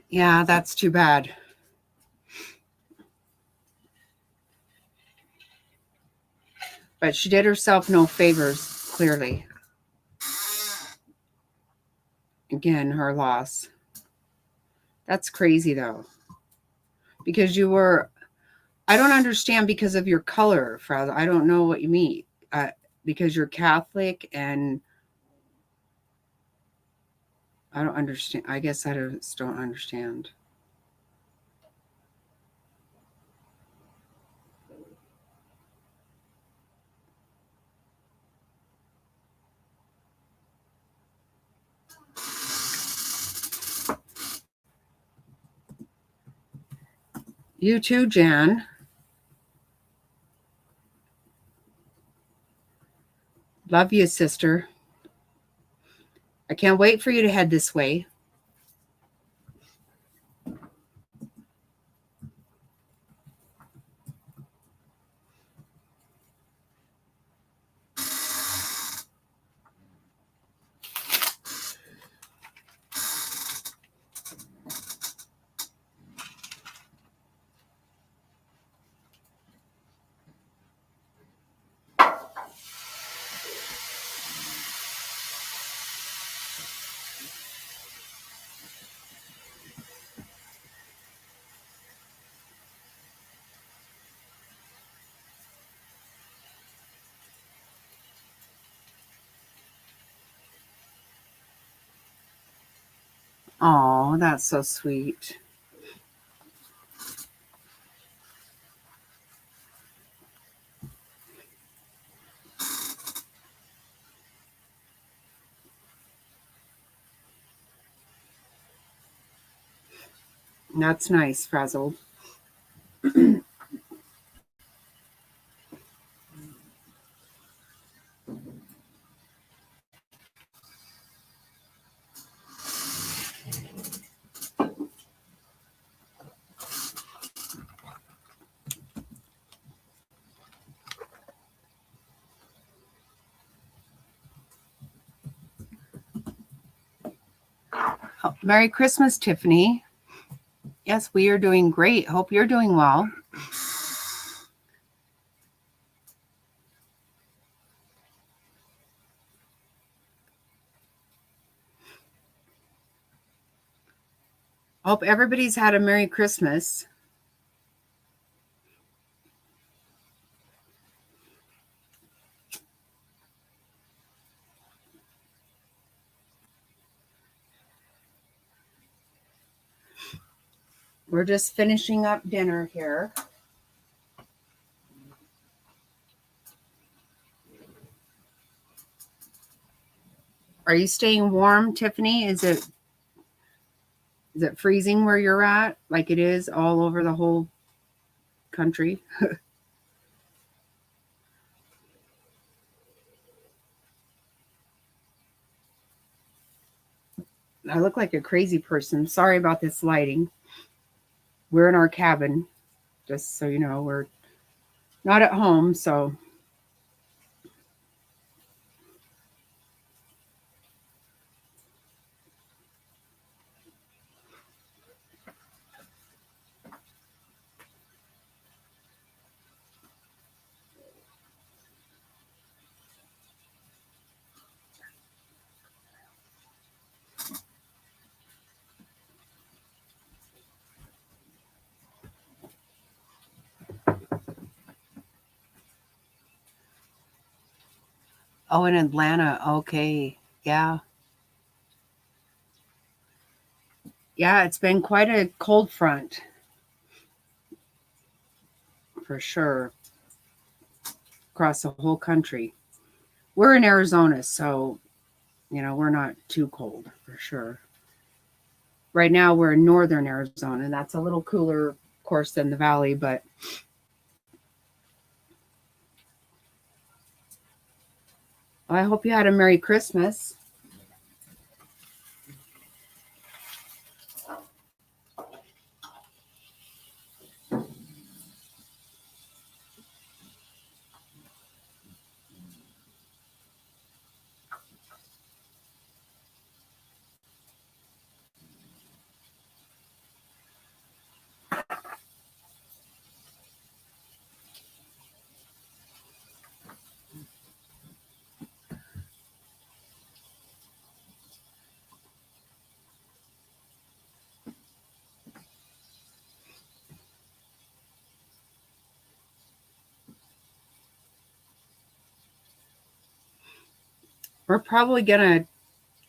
Yeah, that's too bad. But she did herself no favors, clearly. Again, her loss. That's crazy, though. Because you were, I don't understand because of your color, Father. I don't know what you mean. Because you're Catholic and I don't understand. I guess I just don't understand. You too, Jan. Love you, sister. I can't wait for you to head this way. Oh, that's so sweet. That's nice, Frazzled. Oh, Merry Christmas, Tiffany. Yes, we are doing great. Hope you're doing well. Hope everybody's had a Merry Christmas. We're just finishing up dinner here. Are you staying warm, Tiffany? Is it freezing where you're at, like it is all over the whole country? I look like a crazy person. Sorry about this lighting. We're in our cabin, just so you know. We're not at home, so oh, in Atlanta. Okay. Yeah. Yeah, it's been quite a cold front for sure across the whole country. We're in Arizona, so we're not too cold for sure. Right now we're in northern Arizona, and that's a little cooler, of course, than the valley, but I hope you had a Merry Christmas. We're probably going to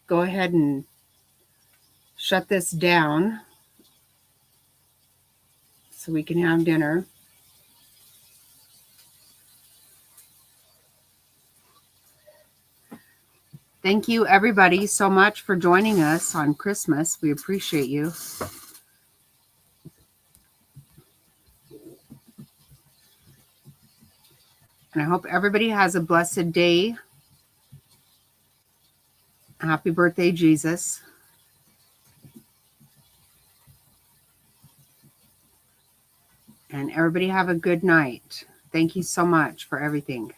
go ahead and shut this down so we can have dinner. Thank you, everybody, so much for joining us on Christmas. We appreciate you. And I hope everybody has a blessed day. Happy birthday, Jesus. And everybody have a good night. Thank you so much for everything.